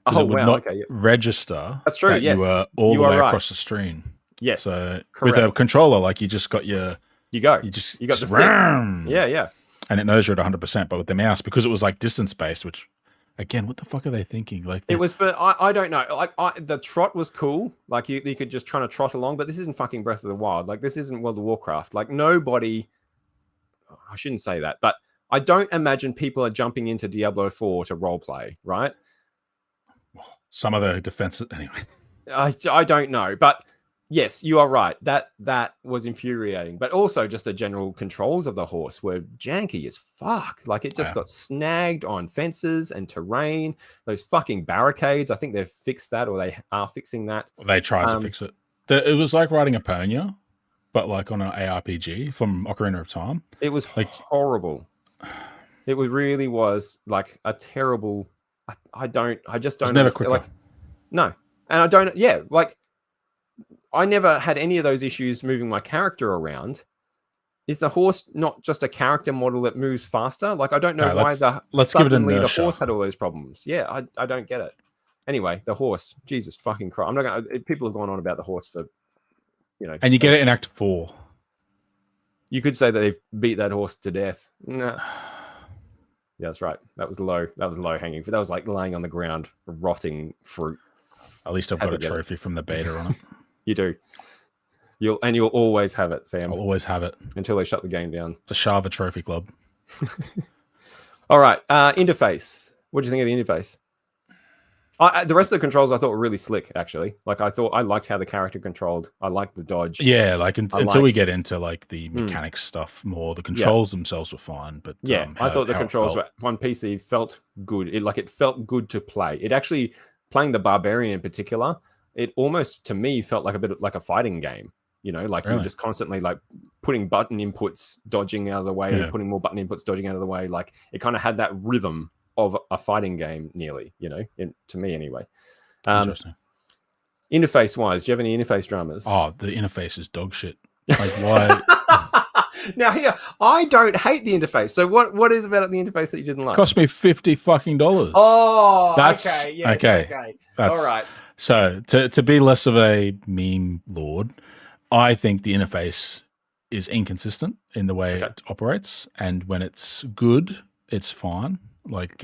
Because it would not register. That's true. That you were all the way across the screen. Yes. So correct. With a controller, like you just got your. You got the stick. Yeah. And it knows you're at 100%. But with the mouse, because it was like distance based, which, again, what the fuck are they thinking? Like it was for I don't know. Like the trot was cool. Like you could just try to trot along, but this isn't fucking Breath of the Wild. Like this isn't World of Warcraft. Like nobody. I shouldn't say that, but I don't imagine people are jumping into Diablo 4 to roleplay, right? Some of the defenses, anyway. I don't know, but. Yes, you are right. That was infuriating. But also just the general controls of the horse were janky as fuck. Like it just got snagged on fences and terrain. Those fucking barricades. I think they've fixed that, or they are fixing that. They tried to fix it. It was like riding a Ponya. but like on an ARPG from Ocarina of Time. It was Like, horrible. It really was like a terrible. I just it's don't never understand. quicker. Like, no, and I don't. Yeah, like I never had any of those issues moving my character around. Is the horse not just a character model that moves faster? Like, I don't know No, why let's give it a suddenly the inertia. horse had all those problems. Yeah, I don't get it. Anyway, the horse, Jesus fucking Christ! I'm not gonna. People have gone on about the horse for, And you get it in Act 4. You could say that they've beat that horse to death. Nah. Yeah, that's right. That was low. That was low hanging. That was like lying on the ground, rotting fruit. At least I've got a trophy from the beta on it. You do. You'll always have it, Sam. I'll always have it until they shut the game down. A Shava Trophy Club. All right, interface. What do you think of the interface? The rest of the controls I thought were really slick, actually. Like, I liked how the character controlled. I liked the dodge. Yeah, like until we get into like the mechanics stuff more, the controls themselves were fine. But yeah, I thought the controls on PC felt good. It felt good to play. It actually, playing the Barbarian in particular, it almost to me felt like a bit like a fighting game. Like really? You're just constantly like putting button inputs, dodging out of the way, putting more button inputs, dodging out of the way. Like it kind of had that rhythm of a fighting game nearly, to me anyway. Interesting. Interface wise, do you have any interface dramas? Oh, the interface is dog shit. Like why? Now here, I don't hate the interface. So what is about the interface that you didn't like? Cost me $50 fucking. Oh, that's okay. Yes, okay. All right. So to be less of a meme lord, I think the interface is inconsistent in the way it operates, and when it's good, it's fine. Like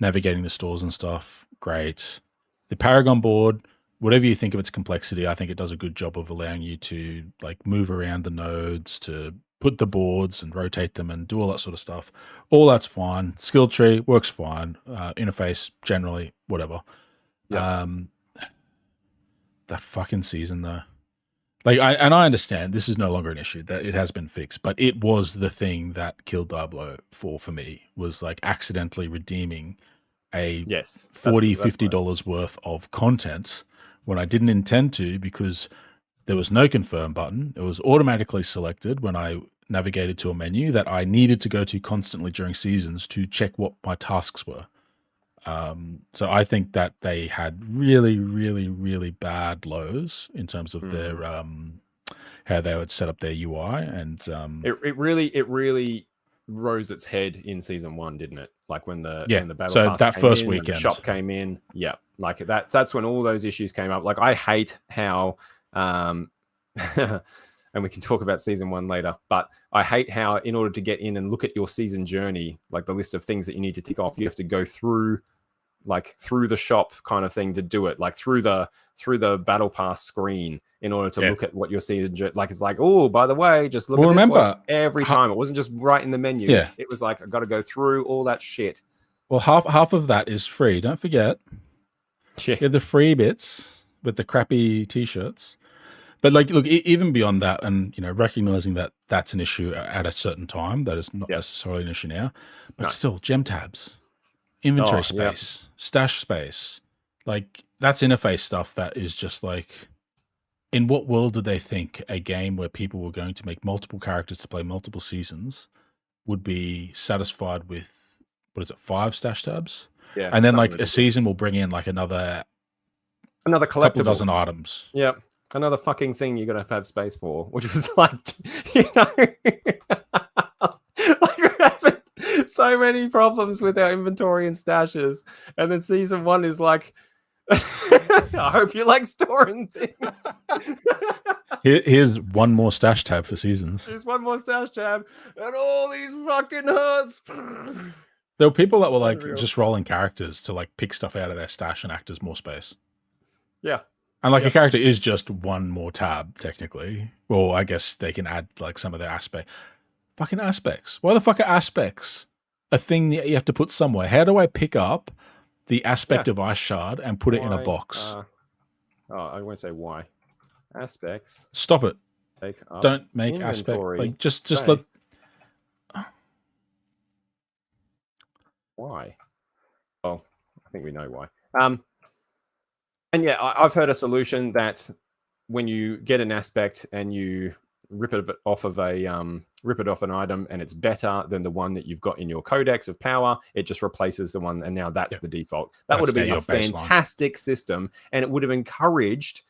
navigating the stores and stuff, great. The Paragon board, whatever you think of its complexity, I think it does a good job of allowing you to like move around the nodes, to put the boards and rotate them and do all that sort of stuff. All that's fine. Skill tree works fine. Interface generally, whatever. Yep. That fucking season though. Like, I understand this is no longer an issue, that it has been fixed, but it was the thing that killed Diablo 4 for me, was like accidentally redeeming a $40-$50 worth of content when I didn't intend to, because there was no confirm button. It was automatically selected when I navigated to a menu that I needed to go to constantly during seasons to check what my tasks were. So I think that they had really, really, really bad lows in terms of their how they would set up their UI, and it really rose its head in season 1, didn't it? Like when the battle pass that first weekend, weekend, the shop came in, like that's when all those issues came up. Like I hate how and we can talk about season 1 later, but I hate how in order to get in and look at your season journey, like the list of things that you need to tick off, you have to go through the shop kind of thing to do it, like through the battle pass screen in order to look at what your season like. It's like, oh, by the way, just look at this one every time. It wasn't just right in the menu. It was like I got to go through all that shit. Well, half of that is free. Don't forget. Yeah, the free bits with the crappy t-shirts. But like, look, even beyond that, and recognizing that that's an issue at a certain time, that is not necessarily an issue now, but still, gem tabs, inventory space, stash space, like that's interface stuff that is just like, in what world did they think a game where people were going to make multiple characters to play multiple seasons would be satisfied with, 5 stash tabs? Yeah, and then like a season will bring in like another collectible, couple dozen items. Yep. Another fucking thing you're gonna have space for, which was like, like we're having so many problems with our inventory and stashes, and then season 1 is like, I hope you like storing things. Here's one more stash tab for seasons. Here's one more stash tab, and all these fucking hurts. There were people that were like just rolling characters to like pick stuff out of their stash and act as more space. Yeah. And like a character is just one more tab, technically. Well, I guess they can add like some of their fucking aspects. Why the fuck are aspects a thing that you have to put somewhere? How do I pick up the aspect of Ice Shard and put it in a box? I won't say why. Aspects. Stop it. Take up Don't make aspect. Like just let. Why? Oh, I think we know why. And yeah, I've heard a solution that when you get an aspect and you rip it off an item and it's better than the one that you've got in your codex of power, it just replaces the one, and now that's the default. That would have been a fantastic system, and it would have encouraged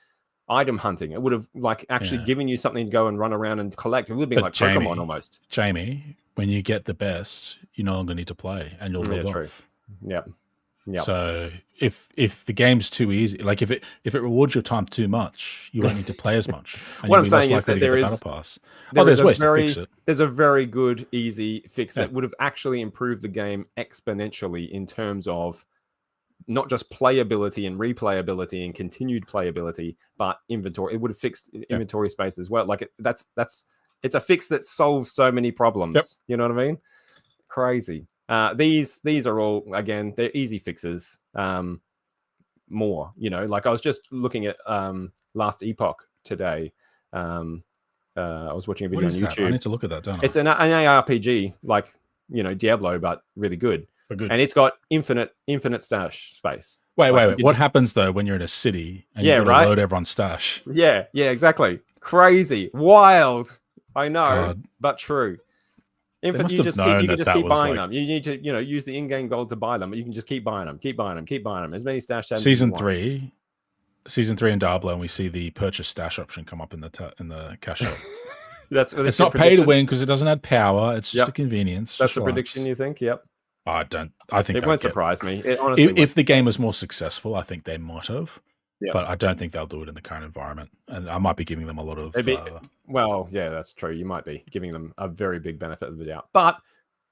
item hunting. It would have like actually given you something to go and run around and collect. It would have been like Jamie, Pokemon almost. Jamie, when you get the best, you no longer need to play, and you'll log off. Yep. So if the game's too easy, like if it rewards your time too much, you won't need to play as much. And what I'm saying is that there's a very good easy fix that would have actually improved the game exponentially in terms of not just playability and replayability and continued playability, but inventory. It would have fixed inventory space as well. Like it's a fix that solves so many problems. Yep. You know what I mean? Crazy. These are all, again, they're easy fixes. More, like I was just looking at Last Epoch today. I was watching a video on YouTube. I need to look at that, don't I? It's an ARPG, like Diablo, but really good. And it's got infinite stash space. Wait. What happens though when you're in a city and you gotta load everyone's stash? Yeah, exactly. Crazy, wild. I know, but true. You can just keep buying them. You need to, use the in-game gold to buy them, but you can just keep buying them. As many stash tabs. Season 3 in Diablo, and we see the purchase stash option come up in the cash shop. It's not pay to win because it doesn't add power. It's just a convenience. That's a prediction, you think? Yep. I think it won't surprise me. It honestly, if the game was more successful, I think they might have. Yeah. But I don't think they'll do it in the current environment. And I might be giving them a lot of... well, yeah, that's true. You might be giving them a very big benefit of the doubt. But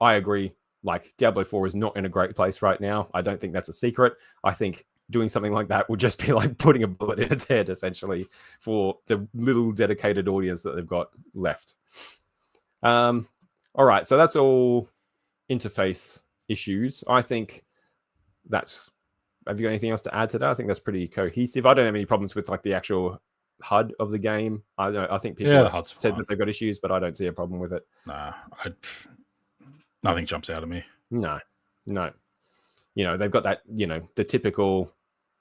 I agree. Like, Diablo 4 is not in a great place right now. I don't think that's a secret. I think doing something like that would just be like putting a bullet in its head, essentially, for the little dedicated audience that they've got left. All right, so that's all interface issues. I think that's... Have you got anything else to add to that? I think that's pretty cohesive. I don't have any problems with like the actual HUD of the game. I think people have said that they've got issues, but I don't see a problem with it. Nah, nothing jumps out at me. No. They've got that, the typical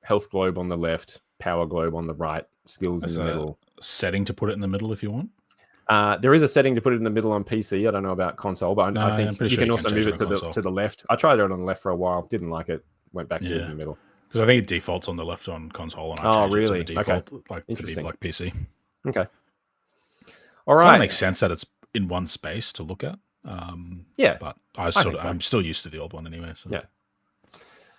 health globe on the left, power globe on the right, skills in the middle. Setting to put it in the middle if you want. There is a setting to put it in the middle on PC. I don't know about console, but I think you can also move it to the left. I tried it on the left for a while, didn't like it. Went back to it in the middle because I think it defaults on the left on console. And I really? It to the default, like to be like PC. Okay. All right. It makes sense that it's in one space to look at. But I'm still used to the old one anyway. So. Yeah.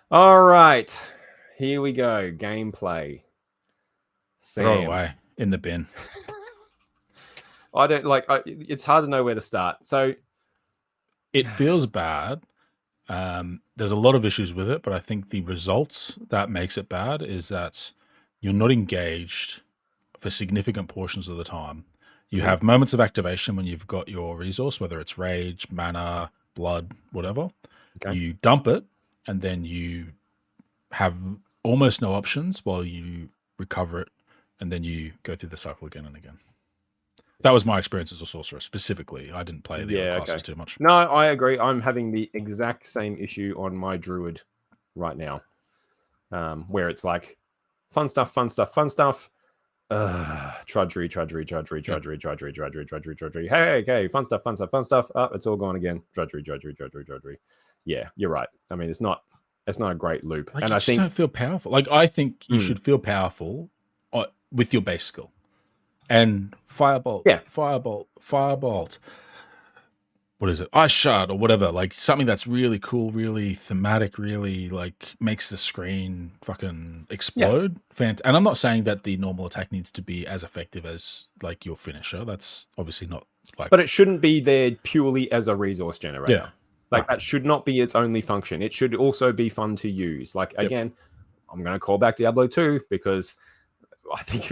All right. Here we go. Gameplay. Throw away in the bin. I don't like. It's hard to know where to start. So it feels bad. There's a lot of issues with it, but I think the results that makes it bad is that you're not engaged for significant portions of the time. You have moments of activation when you've got your resource, whether it's rage, mana, blood, whatever. Okay. You dump it, and then you have almost no options while you recover it, and then you go through the cycle again and again. That was my experience as a sorcerer specifically. I didn't play the other classes too much. No, I agree. I'm having the exact same issue on my druid right now, where it's like fun stuff. Drudgery. Hey, okay, fun stuff. Oh, it's all gone again. Drudgery. Yeah, you're right. I mean, it's not a great loop. Like, and I think don't feel powerful. Like, I think you should feel powerful with your base skill. And firebolt, firebolt. What is it? Ice shard or whatever. Like something that's really cool, really thematic, really like makes the screen fucking explode. And I'm not saying that the normal attack needs to be as effective as like your finisher. That's obviously not like. But it shouldn't be there purely as a resource generator. Yeah. Like that should not be its only function. It should also be fun to use. Like again, I'm going to call back Diablo 2 because I think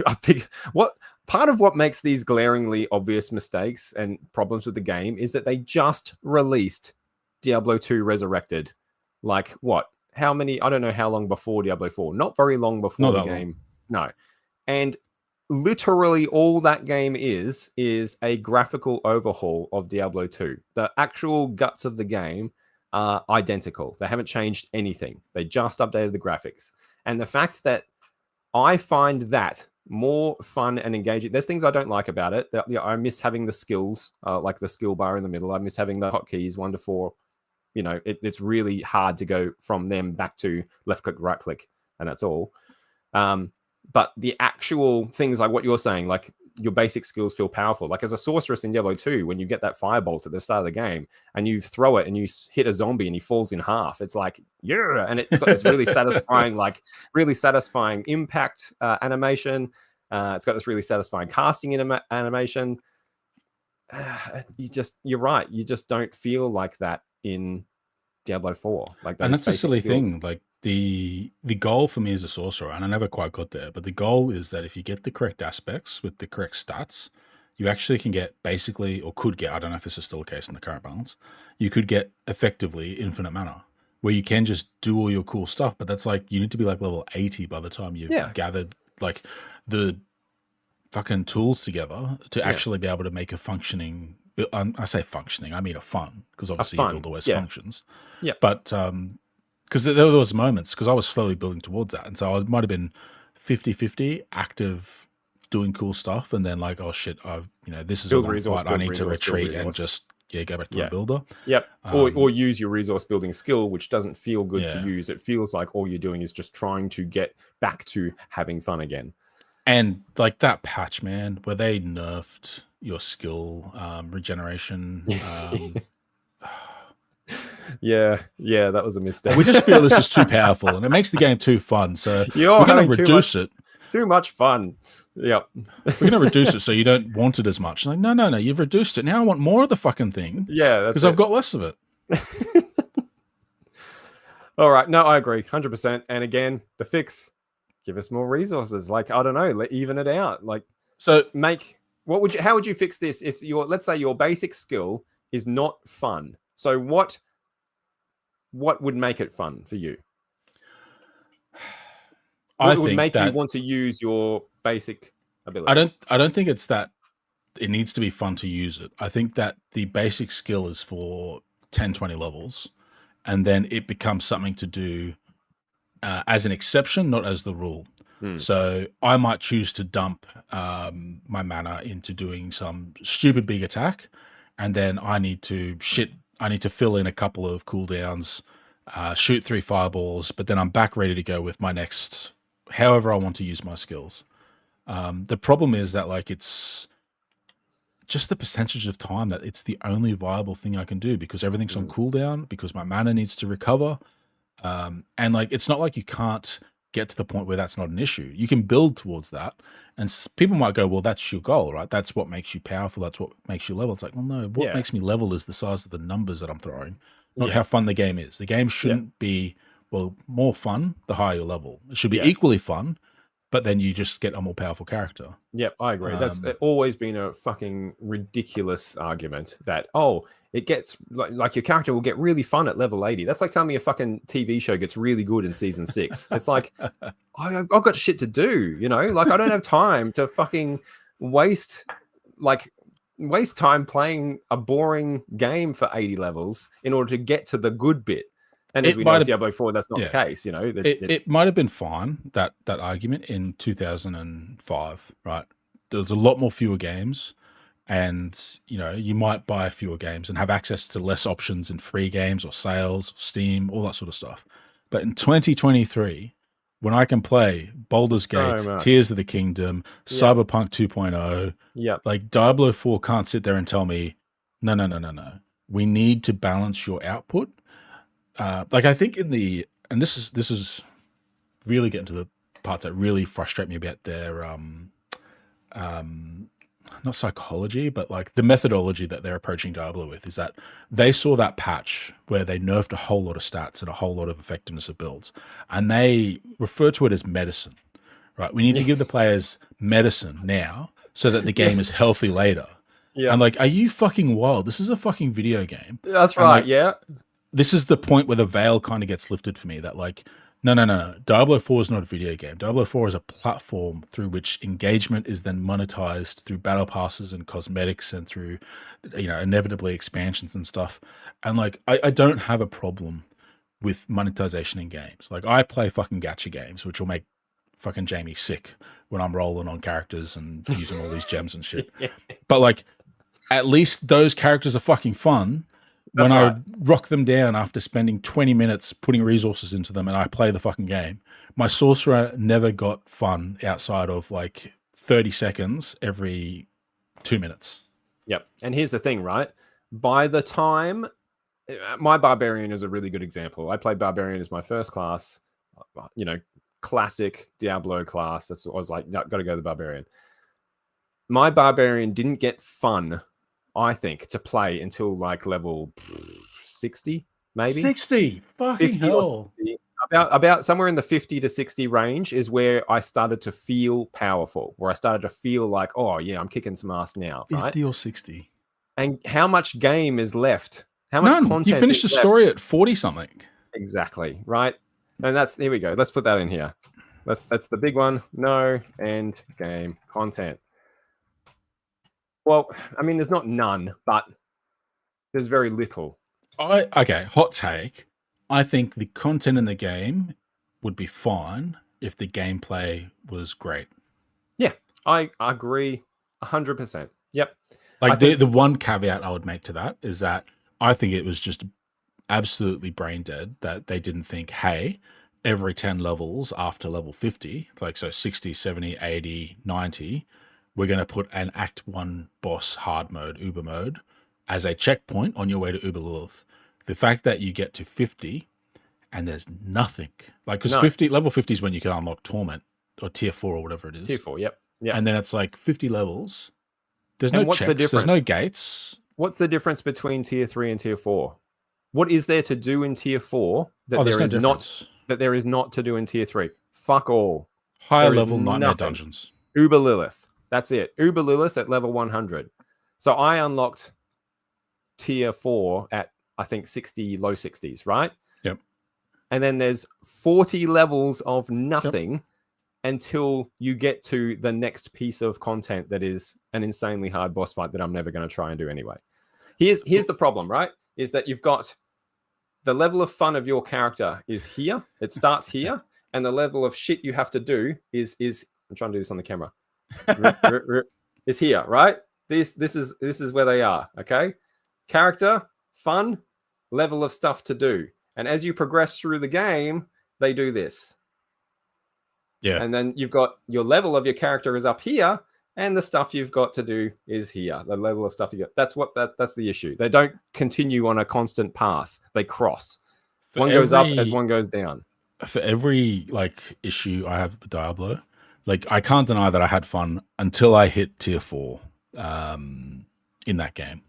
what part of what makes these glaringly obvious mistakes and problems with the game is that they just released Diablo 2 Resurrected. Like what? How many? I don't know how long before Diablo 4. Not very long before the game. No. And literally all that game is a graphical overhaul of Diablo 2. The actual guts of the game are identical. They haven't changed anything. They just updated the graphics. And the fact that I find that more fun and engaging. There's things I don't like about it. I miss having the skills, like the skill bar in the middle. I miss having the hotkeys 1 to 4. It's really hard to go from them back to left click, right click, and that's all. But the actual things like what you're saying, like your basic skills feel powerful. Like as a sorceress in Diablo 2, when you get that firebolt at the start of the game and you throw it and you hit a zombie and he falls in half, it's like, yeah. And it's got this really satisfying impact animation. It's got this really satisfying casting animation. You're right. You just don't feel like that in Diablo 4. And that's a silly thing. Like the goal for me as a sorcerer, and I never quite got there, but the goal is that if you get the correct aspects with the correct stats, you actually can get basically, or could get, I don't know if this is still the case in the current balance, you could get effectively infinite mana, where you can just do all your cool stuff. But that's like, you need to be like level 80 by the time you've gathered like the fucking tools together to actually be able to make a functioning, I say functioning, I mean a fun, because obviously your build always functions. Yeah. But because there was moments, because I was slowly building towards that. And so I might have been 50-50 active, doing cool stuff. And then like, oh shit, this is a long fight. I need to retreat and just go back to my builder. Yep. Or use your resource building skill, which doesn't feel good to use. It feels like all you're doing is just trying to get back to having fun again. And like that patch, man, where they nerfed your skill regeneration. Yeah, that was a mistake. We just feel this is too powerful, and it makes the game too fun. So we're going to reduce it. Too much fun. Yep. We're going to reduce it so you don't want it as much. Like, no, you've reduced it. Now I want more of the fucking thing. Yeah, because I've got less of it. All right. No, I agree, 100%. And again, the fix: give us more resources. Like, I don't know, even it out. Like, so how would you fix this if let's say your basic skill is not fun? So what would make it fun for you? What would make you want to use your basic ability? I don't think it's that it needs to be fun to use it. I think that the basic skill is for 10, 20 levels, and then it becomes something to do as an exception, not as the rule. So I might choose to dump my mana into doing some stupid big attack, and then I need to fill in a couple of cooldowns, shoot 3 fireballs, but then I'm back ready to go with my next, however I want to use my skills. The problem is that like it's just the percentage of time that it's the only viable thing I can do, because everything's on cooldown, because my mana needs to recover. And like, it's not like you can't get to the point where that's not an issue. You can build towards that, and people might go, well, that's your goal, right? That's what makes you powerful. That's what makes you level. It's like, well, no, what makes me level is the size of the numbers that I'm throwing, not how fun the game is. The game shouldn't be, well, more fun the higher your level. It should be equally fun, but then you just get a more powerful character. Yep, I agree. That's always been a fucking ridiculous argument that, it gets like your character will get really fun at level 80. That's like telling me a fucking TV show gets really good in season 6. It's like, I've got shit to do, like I don't have time to fucking waste time playing a boring game for 80 levels in order to get to the good bit. And as we know, Diablo 4, that's not the case, It might have been fine, that argument in 2005, right? There was a lot more fewer games, and, you might buy fewer games and have access to less options in free games or sales, Steam, all that sort of stuff. But in 2023, when I can play Baldur's Gate, Tears of the Kingdom, Cyberpunk 2.0, like Diablo 4 can't sit there and tell me, no. We need to balance your output. Like I think and this is really getting to the parts that really frustrate me about their not psychology, but like the methodology that they're approaching Diablo with, is that they saw that patch where they nerfed a whole lot of stats and a whole lot of effectiveness of builds, and they refer to it as medicine, right? We need to give the players medicine now so that the game is healthy later. Yeah. And like, are you fucking wild? This is a fucking video game. That's right. Like, this is the point where the veil kind of gets lifted for me, that like, no. Diablo 4 is not a video game. Diablo 4 is a platform through which engagement is then monetized through battle passes and cosmetics and through, inevitably expansions and stuff. And like, I don't have a problem with monetization in games. Like I play fucking gacha games, which will make fucking Jamie sick when I'm rolling on characters and using all these gems and shit. But like, at least those characters are fucking fun. When I rock them down after spending 20 minutes putting resources into them and I play the fucking game, my sorcerer never got fun outside of like 30 seconds every 2 minutes. Yep. And here's the thing, right? By the time my barbarian is a really good example. I played barbarian as my first class, classic Diablo class. That's what I was like, no, got to go to the barbarian. My barbarian didn't get fun, I think, to play until like level 60, maybe 60. Fucking hell. 60. About somewhere in the 50 to 60 range is where I started to feel powerful, where I started to feel like, oh yeah, I'm kicking some ass now. 50 or 60. And how much game is left? How much content? You finished the story at 40 something. Exactly, right? And here we go. Let's put that in here. That's the big one. No end game content. Well, I mean, there's not none, but there's very little. Okay, hot take. I think the content in the game would be fine if the gameplay was great. Yeah, I agree 100%. Yep. Like the one caveat I would make to that is that I think it was just absolutely brain dead that they didn't think, hey, every 10 levels after level 50, like so 60, 70, 80, 90, we're going to put an Act 1 boss hard mode, Uber mode, as a checkpoint on your way to Uber Lilith. The fact that you get to 50 and there's nothing, like, because level 50 is when you can unlock Torment or Tier 4 or whatever it is. Tier 4, yep. And then it's like 50 levels. There's no checks, there's no gates. What's the difference between Tier 3 and Tier 4? What is there to do in Tier 4 that there is not to do in Tier 3? Fuck all. Higher level nightmare dungeons. Uber Lilith. That's it. Uber Lilith at level 100. So I unlocked Tier 4 at, I think, 60, low 60s, right? Yep. And then there's 40 levels of nothing until you get to the next piece of content that is an insanely hard boss fight that I'm never going to try and do anyway. Here's the problem, right? Is that you've got the level of fun of your character is here. It starts here. And the level of shit you have to do is I'm trying to do this on the camera. Is here, right? This is where they are, okay? Character, fun, level of stuff to do. And as you progress through the game, they do this. Yeah. And then you've got your level of your character is up here, and the stuff you've got to do is here. The level of stuff you got. That's the issue. They don't continue on a constant path. They cross. One goes up as one goes down. For every issue I have with Diablo, I can't deny that I had fun until I hit Tier 4 in that game.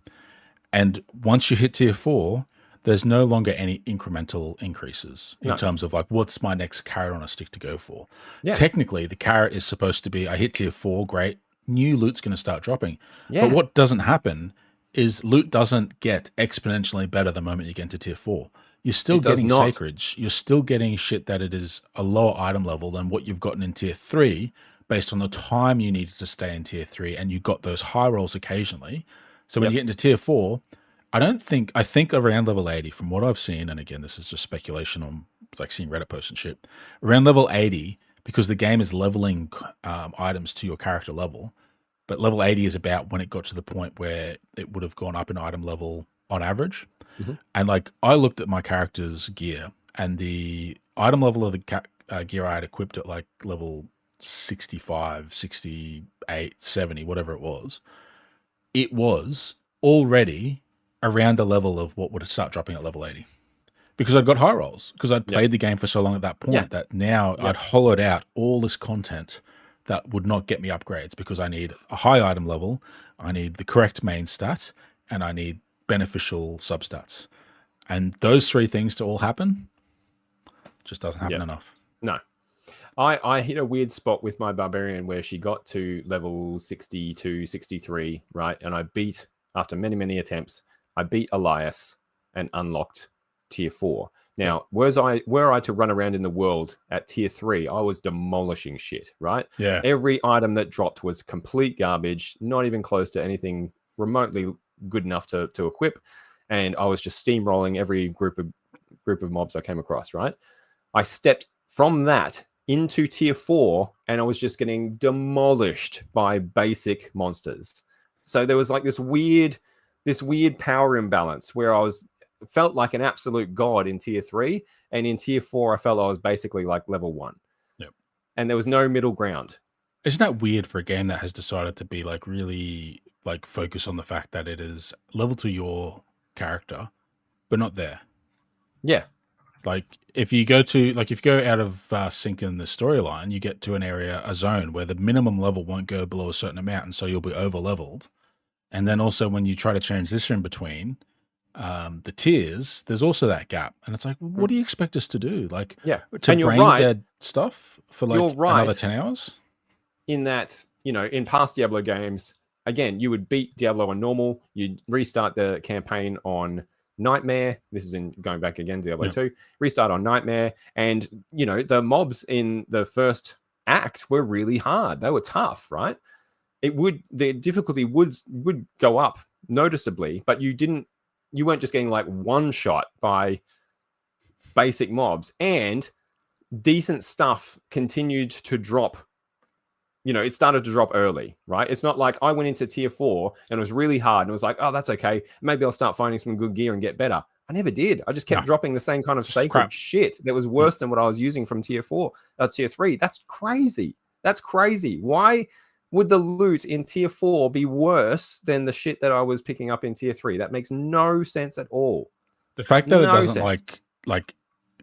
And once you hit Tier 4, there's no longer any incremental increases in terms of what's my next carrot on a stick to go for. Yeah. Technically, the carrot is supposed to be, I hit Tier 4, great, new loot's going to start dropping. Yeah. But what doesn't happen is loot doesn't get exponentially better the moment you get into Tier 4. You're still getting sacred. You're still getting shit that it is a lower item level than what you've gotten in Tier 3 based on the time you needed to stay in Tier 3, and you got those high rolls occasionally. So when you get into Tier 4, I think around level 80, from what I've seen, and again, this is just speculation on seeing Reddit posts and shit, around level 80, because the game is leveling items to your character level, but level 80 is about when it got to the point where it would have gone up in item level on average. Mm-hmm. And I looked at my character's gear, and the item level of the gear I had equipped at level 65, 68, 70, whatever it was already around the level of what would start dropping at level 80. Because I'd got high rolls, because I'd played the game for so long at that point that now I'd hollowed out all this content that would not get me upgrades, because I need a high item level, I need the correct main stat, and I need beneficial substats. And those three things to all happen just doesn't happen enough. No. I hit a weird spot with my barbarian where she got to level 62, 63, right? And I beat, after many, many attempts, I beat Elias and unlocked Tier 4. Now, were I to run around in the world at Tier 3, I was demolishing shit, right? Yeah. Every item that dropped was complete garbage, not even close to anything remotely good enough to equip. And I was just steamrolling every group of mobs I came across, right? I stepped from that into tier 4 and I was just getting demolished by basic monsters. So there was like this weird power imbalance where I felt like an absolute god in tier 3, and in tier 4 I felt I was basically like level 1. Yep. And there was no middle ground. Isn't that weird for a game that has decided to be like really like focus on the fact that it is level to your character, but not there? Yeah. Like if you go out of sync in the storyline, you get to an area, a zone where the minimum level won't go below a certain amount, and so you'll be over leveled. And then also when you try to transition between the tiers, there's also that gap, and it's like, what do you expect us to do? Like, to brain dead stuff for like another 10 hours? In that, in past Diablo games, again, you would beat Diablo on normal, you'd restart the campaign on Nightmare. This is in going back again, Diablo 2. Restart on Nightmare, and the mobs in the first act were really hard. They were tough, right? The difficulty would go up noticeably, but you weren't just getting like one shot by basic mobs, and decent stuff continued to drop. It started to drop early, right? It's not like I went into tier 4 and it was really hard and it was like, oh, that's okay. Maybe I'll start finding some good gear and get better. I never did. I just kept dropping the same kind of sacred shit that was worse than what I was using from tier 3. That's crazy. Why would the loot in tier 4 be worse than the shit that I was picking up in tier 3? That makes no sense at all. The fact that it doesn't like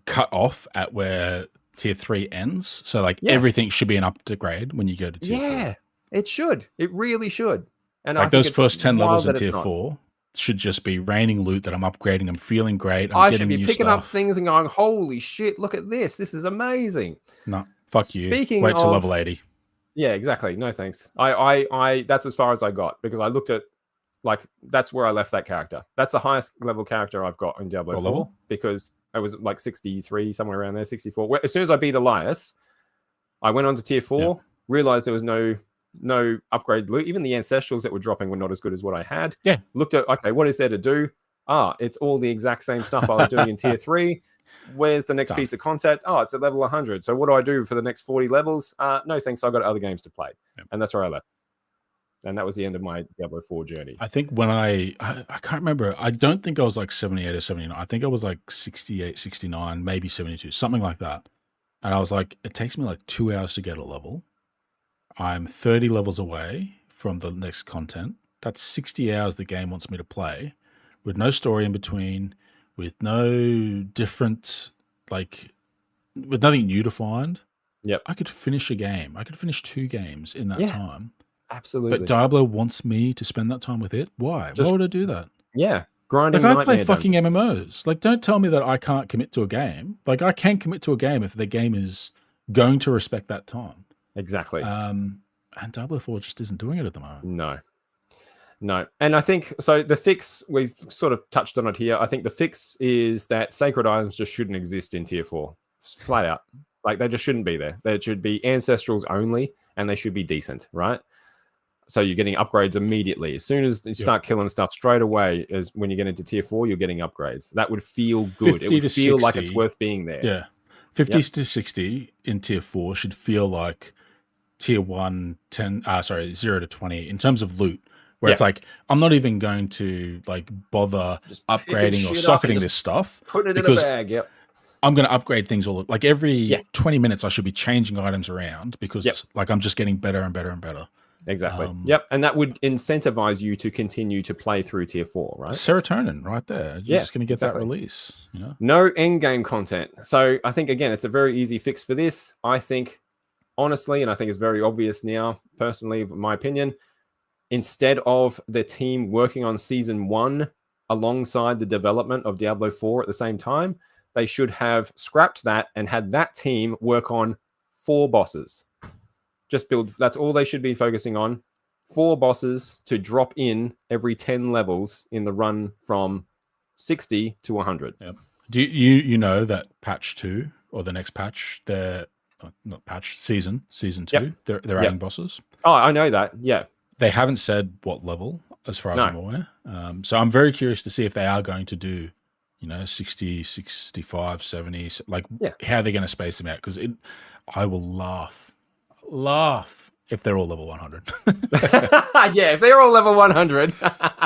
cut off at where tier 3 ends, so like everything should be an upgrade when you go to tier 4. It should. It really should. And like those first 10 levels in tier 4 should just be raining loot that I'm upgrading. I'm feeling great. I should be picking up things and going, holy shit, look at this. This is amazing. No, fuck you. Wait till level 80. Yeah, exactly. No thanks. I that's as far as I got, because I looked at that's where I left that character. That's the highest level character I've got in Diablo 4 level? Because I was like 63, somewhere around there, 64. As soon as I beat Elias, I went on to tier 4, realized there was no upgrade loot. Even the ancestrals that were dropping were not as good as what I had. Yeah. Looked at, okay, what is there to do? It's all the exact same stuff I was doing in tier 3. Where's the next piece of content? Oh, it's at level 100. So what do I do for the next 40 levels? No, thanks. I've got other games to play. Yep. And that's where I left. And that was the end of my Diablo 4 journey. I think when I can't remember. I don't think I was like 78 or 79. I think I was like 68, 69, maybe 72, something like that. And I was like, it takes me like 2 hours to get a level. I'm 30 levels away from the next content. That's 60 hours the game wants me to play, with no story in between, with no different, with nothing new to find. Yep. I could finish a game. I could finish 2 games in that time. Absolutely. But Diablo wants me to spend that time with it. Why? Why would I do that? Yeah. Grinding. I play fucking MMOs. Don't tell me that I can't commit to a game. I can commit to a game if the game is going to respect that time. Exactly. And Diablo 4 just isn't doing it at the moment. No. And I think, so the fix, we've sort of touched on it here. I think the fix is that sacred items just shouldn't exist in tier 4. Just flat out. They just shouldn't be there. They should be ancestrals only, and they should be decent, right? So you're getting upgrades immediately. As soon as you start killing stuff straight away, as when you get into tier 4, you're getting upgrades. That would feel good. It would feel 60, like it's worth being there. Yeah. 50 to 60 in tier 4 should feel like tier 1, 0 to 20 in terms of loot. Where it's like, I'm not even going to bother just upgrading or socketing this stuff. Put it in a bag, I'm going to upgrade things all every 20 minutes. I should be changing items around because I'm just getting better and better and better. Exactly. And that would incentivize you to continue to play through tier 4, right? Serotonin right there. You're just going to get that release. No end game content. So I think, again, it's a very easy fix for this. I think, honestly, and I think it's very obvious now, personally, in my opinion, instead of the team working on season 1 alongside the development of Diablo 4 at the same time, they should have scrapped that and had that team work on 4 bosses. Just build, that's all they should be focusing on. 4 bosses to drop in every 10 levels in the run from 60 to 100. Yep. Do you know that patch 2 or the next patch, not patch, season 2, they're adding bosses? Oh, I know that. Yeah. They haven't said what level, as far as I'm aware. So I'm very curious to see if they are going to do 60, 65, 70, like Yeah. how they're going to space them out. Because I will laugh if they're all level 100. Yeah, if they're all level 100.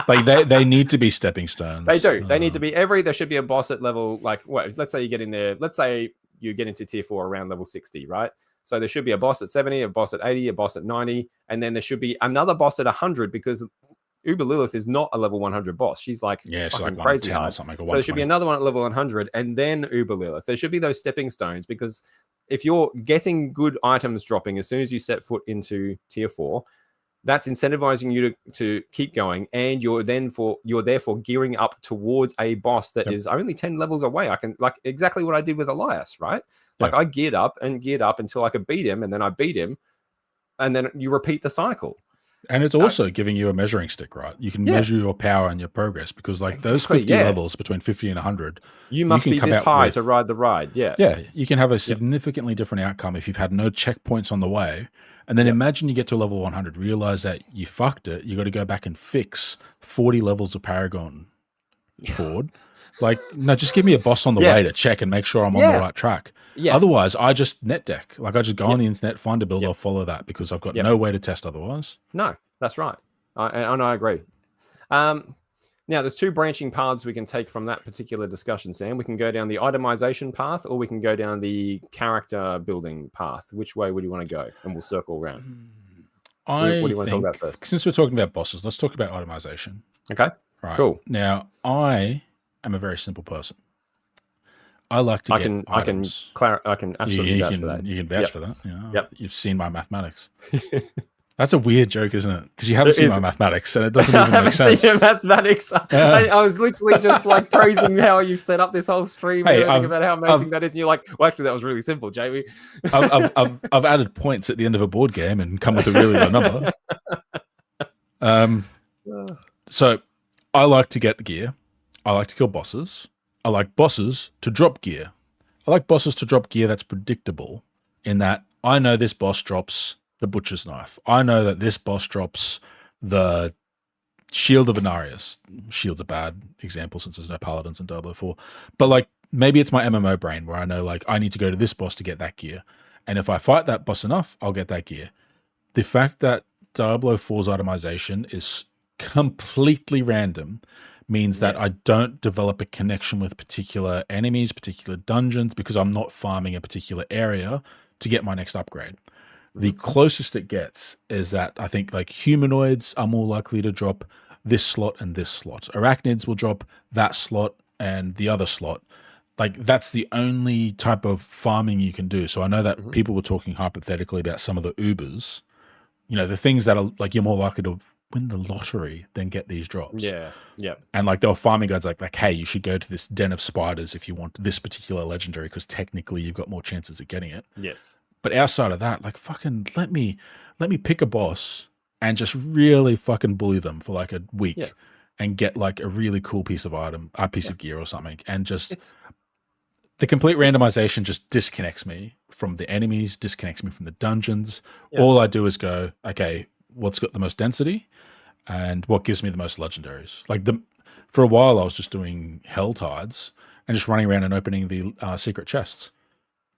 Like they need to be stepping stones. They do. They need to be there should be a boss at level, like, what, let's say you get in there, let's say you get into tier 4 around level 60, right? So there should be a boss at 70, a boss at 80, a boss at 90, and then there should be another boss at 100, because Uber Lilith is not a level 100 boss. She's like, she's like crazy hard. Or something, like so there should be another one at level 100, and then Uber Lilith. There should be those stepping stones, because if you're getting good items dropping as soon as you set foot into tier 4, that's incentivizing you to keep going, and you're therefore gearing up towards a boss that is only 10 levels away. I can, like, exactly what I did with Elias, right? Like, I geared up until I could beat him, and then I beat him, and then you repeat the cycle. And it's also giving you a measuring stick, right? You can measure your power and your progress, because like those 50 levels between 50 and 100, you must be this high to ride the ride. Yeah, you can have a significantly different outcome if you've had no checkpoints on the way. And then imagine you get to level 100, realize that you fucked it. You got to go back and fix 40 levels of Paragon board. Like, no, just give me a boss on the way to check and make sure I'm on the right track. Yes. Otherwise, I just net deck. Like, I just go on the internet, find a build, I'll follow that, because I've got no way to test otherwise. No, that's right. And I agree. Now, there's two branching paths we can take from that particular discussion, Sam. We can go down the itemization path, or we can go down the character building path. Which way would you want to go? And we'll circle around. What do you want to talk about first? Since we're talking about bosses, let's talk about itemization. Okay. Right. Cool. Now, I am a very simple person. I like to get items. I can absolutely vouch for that. You can vouch for that. You've seen my mathematics. That's a weird joke, isn't it? Because you haven't seen my mathematics, and it doesn't even make sense. I haven't seen your mathematics. I was literally just like praising how you've set up this whole stream and everything about how amazing that is. And you're like, well, actually, that was really simple, Jamie. I've added points at the end of a board game and come with a really low number. So I like to get gear. I like to kill bosses. I like bosses to drop gear. I like bosses to drop gear that's predictable, in that I know this boss drops the butcher's knife. I know that this boss drops the shield of Venarius. Shield's a bad example since there's no paladins in Diablo 4. But like, maybe it's my MMO brain where I know, like, I need to go to this boss to get that gear. And if I fight that boss enough, I'll get that gear. The fact that Diablo 4's itemization is completely random means that I don't develop a connection with particular enemies, particular dungeons, because I'm not farming a particular area to get my next upgrade. The closest it gets is that I think, like, humanoids are more likely to drop this slot and this slot. Arachnids will drop that slot and the other slot. Like, that's the only type of farming you can do. So I know that people were talking hypothetically about some of the Ubers, the things that are, like, you're more likely to win the lottery than get these drops. Yeah. And like, there were farming guides like, hey, you should go to this den of spiders if you want this particular legendary, because technically you've got more chances of getting it. Yes. But outside of that, like, fucking let me pick a boss and just really fucking bully them for like a week and get like a really cool piece of of gear or something. And just the complete randomization just disconnects me from the enemies, disconnects me from the dungeons. All I do is go, okay, what's got the most density and what gives me the most legendaries? Like, for a while I was just doing Hell Tides and just running around and opening the secret chests.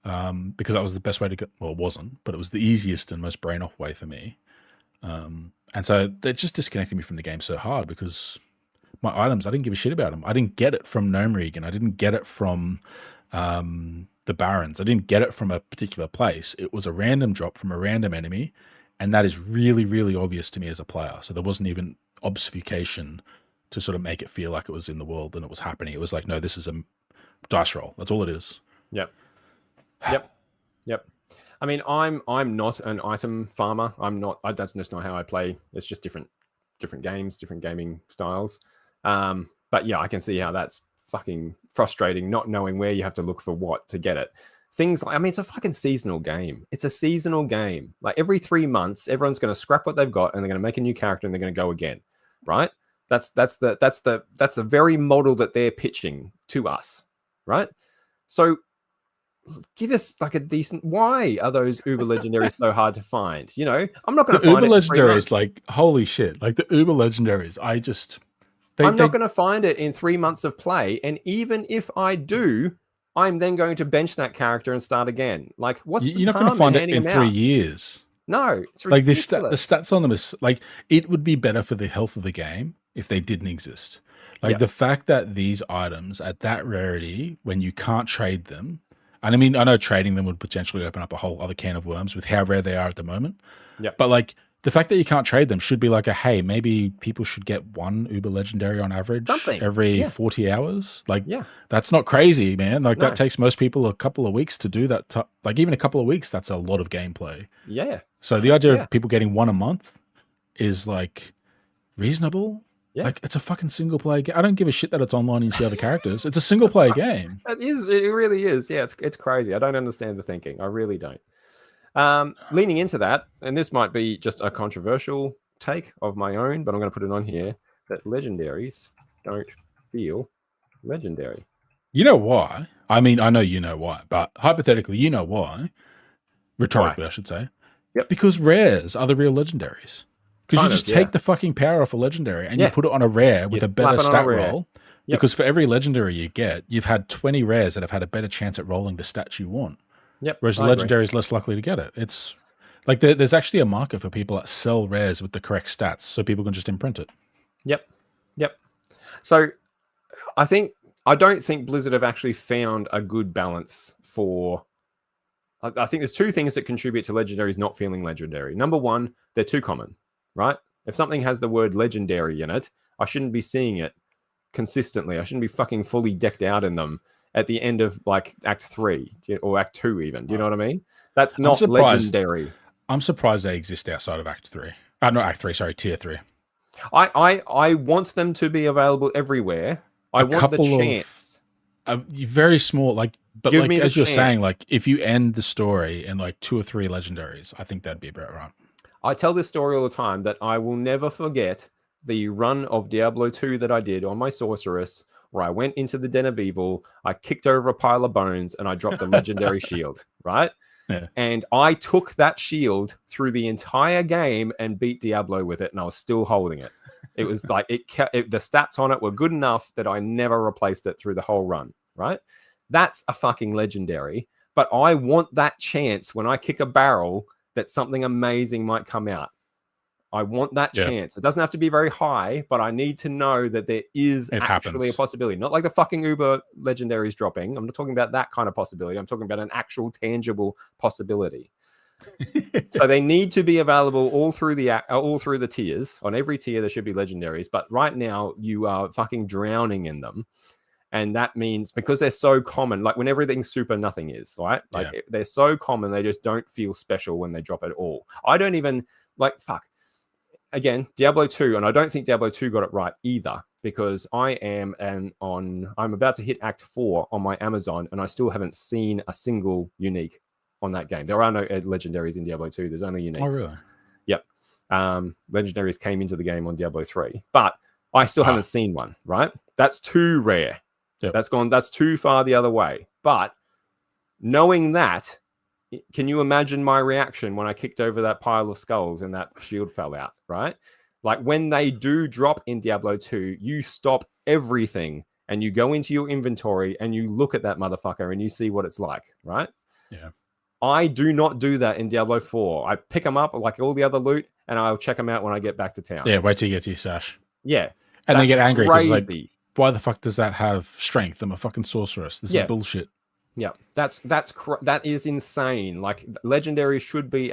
Because that was the best way to go. Well, it wasn't, but it was the easiest and most brain off way for me. And so they just disconnected me from the game so hard, because my items, I didn't give a shit about them. I didn't get it from Gnome Regan. I didn't get it from the Barons. I didn't get it from a particular place. It was a random drop from a random enemy. And that is really, really obvious to me as a player. So there wasn't even obfuscation to sort of make it feel like it was in the world and it was happening. It was like, no, this is a dice roll. That's all it is. Yep. I mean, I'm not an item farmer. That's just not how I play. It's just different games, different gaming styles. But yeah, I can see how that's fucking frustrating, not knowing where you have to look for what to get it. Things like, I mean, it's a fucking seasonal game. It's a seasonal game. Like, every 3 months, everyone's going to scrap what they've got and they're going to make a new character and they're going to go again, right? That's the very model that they're pitching to us, right? So give us like a decent. Why are those Uber legendaries so hard to find? I'm not going to find Uber legendaries. Like, holy shit! Like, the Uber legendaries, I'm not going to find it in 3 months of play. And even if I do, I'm then going to bench that character and start again. Like, what's You're the not going to harm in find it handing in them 3 out? years. No, it's Like ridiculous. the stats on them is like, it would be better for the health of the game if they didn't exist. Like the fact that these items at that rarity, when you can't trade them, and I mean, I know trading them would potentially open up a whole other can of worms with how rare they are at the moment. Yeah. But like the fact that you can't trade them should be like hey, maybe people should get one Uber Legendary on average every 40 hours. Like that's not crazy, man. Like that takes most people a couple of weeks to do that. Like even a couple of weeks, that's a lot of gameplay. Yeah. So the idea of people getting one a month is like reasonable. Yeah. Like it's a fucking single player game. I don't give a shit that it's online and you see other characters. It's a single player game. It really is. Yeah, it's crazy. I don't understand the thinking. I really don't. Leaning into that, and this might be just a controversial take of my own, but I'm going to put it on here, that legendaries don't feel legendary. You know why? I mean, I know you know why, but hypothetically, you know why. Rhetorically, I should say. Yep. Because rares are the real legendaries. Because you just take the fucking power off a legendary and you put it on a rare with a better stat roll. Yep. Because for every legendary you get, you've had 20 rares that have had a better chance at rolling the stats you want. Yep. Whereas the legendary is less likely to get it. It's like there's actually a market for people that sell rares with the correct stats so people can just imprint it. Yep. So I don't think Blizzard have actually found a good balance for... I think there's two things that contribute to legendaries not feeling legendary. Number one, they're too common, right? If something has the word legendary in it, I shouldn't be seeing it consistently. I shouldn't be fucking fully decked out in them at the end of like Act 3 or Act 2 even. Do you know what I mean? That's not legendary. I'm surprised they exist outside of Act 3. Not Act 3, sorry, Tier 3. I want them to be available everywhere. I want the chance. Very small, like, but like as you're saying, like if you end the story in like 2 or 3 legendaries, I think that'd be about right. I tell this story all the time that I will never forget the run of Diablo 2 that I did on my sorceress, where I went into the Den of Evil, I kicked over a pile of bones, and I dropped a legendary shield, right? Yeah. And I took that shield through the entire game and beat Diablo with it, and I was still holding it. It was like the stats on it were good enough that I never replaced it through the whole run, right? That's a fucking legendary. But I want that chance when I kick a barrel that something amazing might come out. I want that chance. It doesn't have to be very high, but I need to know that there is actually a possibility. Not like the fucking Uber legendaries dropping. I'm not talking about that kind of possibility. I'm talking about an actual tangible possibility. So they need to be available all through the tiers. On every tier, there should be legendaries. But right now, you are fucking drowning in them. And that means because they're so common, like when everything's super, nothing is, right? Like they're so common, they just don't feel special when they drop at all. I don't even Again, Diablo 2, and I don't think Diablo 2 got it right either, because I'm about to hit Act 4 on my Amazon, and I still haven't seen a single unique on that game. There are no legendaries in Diablo 2. There's only uniques. Oh, really? Yep. Legendaries came into the game on Diablo 3, but I still haven't seen one, right? That's too rare. Yep. That's too far the other way. But knowing that, can you imagine my reaction when I kicked over that pile of skulls and that shield fell out, right? Like when they do drop in Diablo 2, you stop everything and you go into your inventory and you look at that motherfucker and you see what it's like, right? Yeah. I do not do that in Diablo 4. I pick them up like all the other loot and I'll check them out when I get back to town. Yeah, wait till you get to your sash. Yeah. And they get angry because like, why the fuck does that have strength? I'm a fucking sorceress. This is bullshit. Yeah, that is insane. Like legendary should be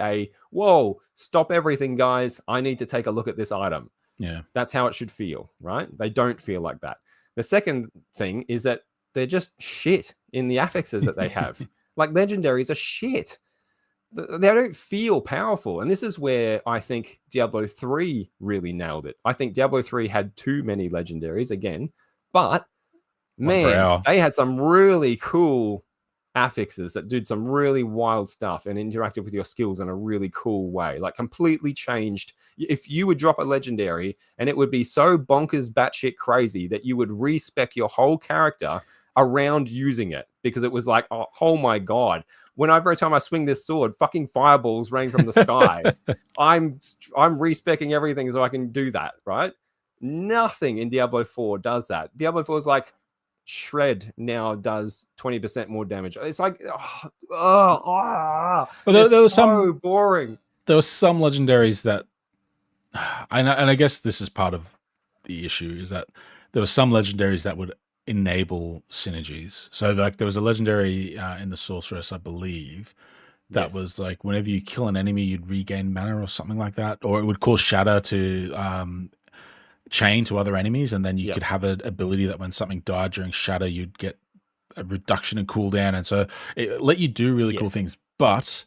whoa, stop everything, guys. I need to take a look at this item. Yeah. That's how it should feel, right? They don't feel like that. The second thing is that they're just shit in the affixes that they have. Like legendaries are shit. They don't feel powerful. And this is where I think Diablo 3 really nailed it. I think Diablo 3 had too many legendaries again, but man, they had some really cool affixes that did some really wild stuff and interacted with your skills in a really cool way, like completely changed. If you would drop a legendary and it would be so bonkers batshit crazy that you would respec your whole character around using it, because it was like, oh my god, every time I swing this sword, fucking fireballs rain from the sky. I'm respecing everything so I can do that, right? Nothing in Diablo 4 does that. Diablo 4 is like shred now does 20% more damage. It's like, Well, there was so boring. There were some legendaries that, and I guess this is part of the issue, is that there were some legendaries that would enable synergies. So like there was a legendary in the Sorceress, I believe, that was like whenever you kill an enemy, you'd regain mana or something like that, or it would cause Shatter to chain to other enemies, and then you could have an ability that when something died during Shatter, you'd get a reduction in cooldown, and so it let you do really cool things. But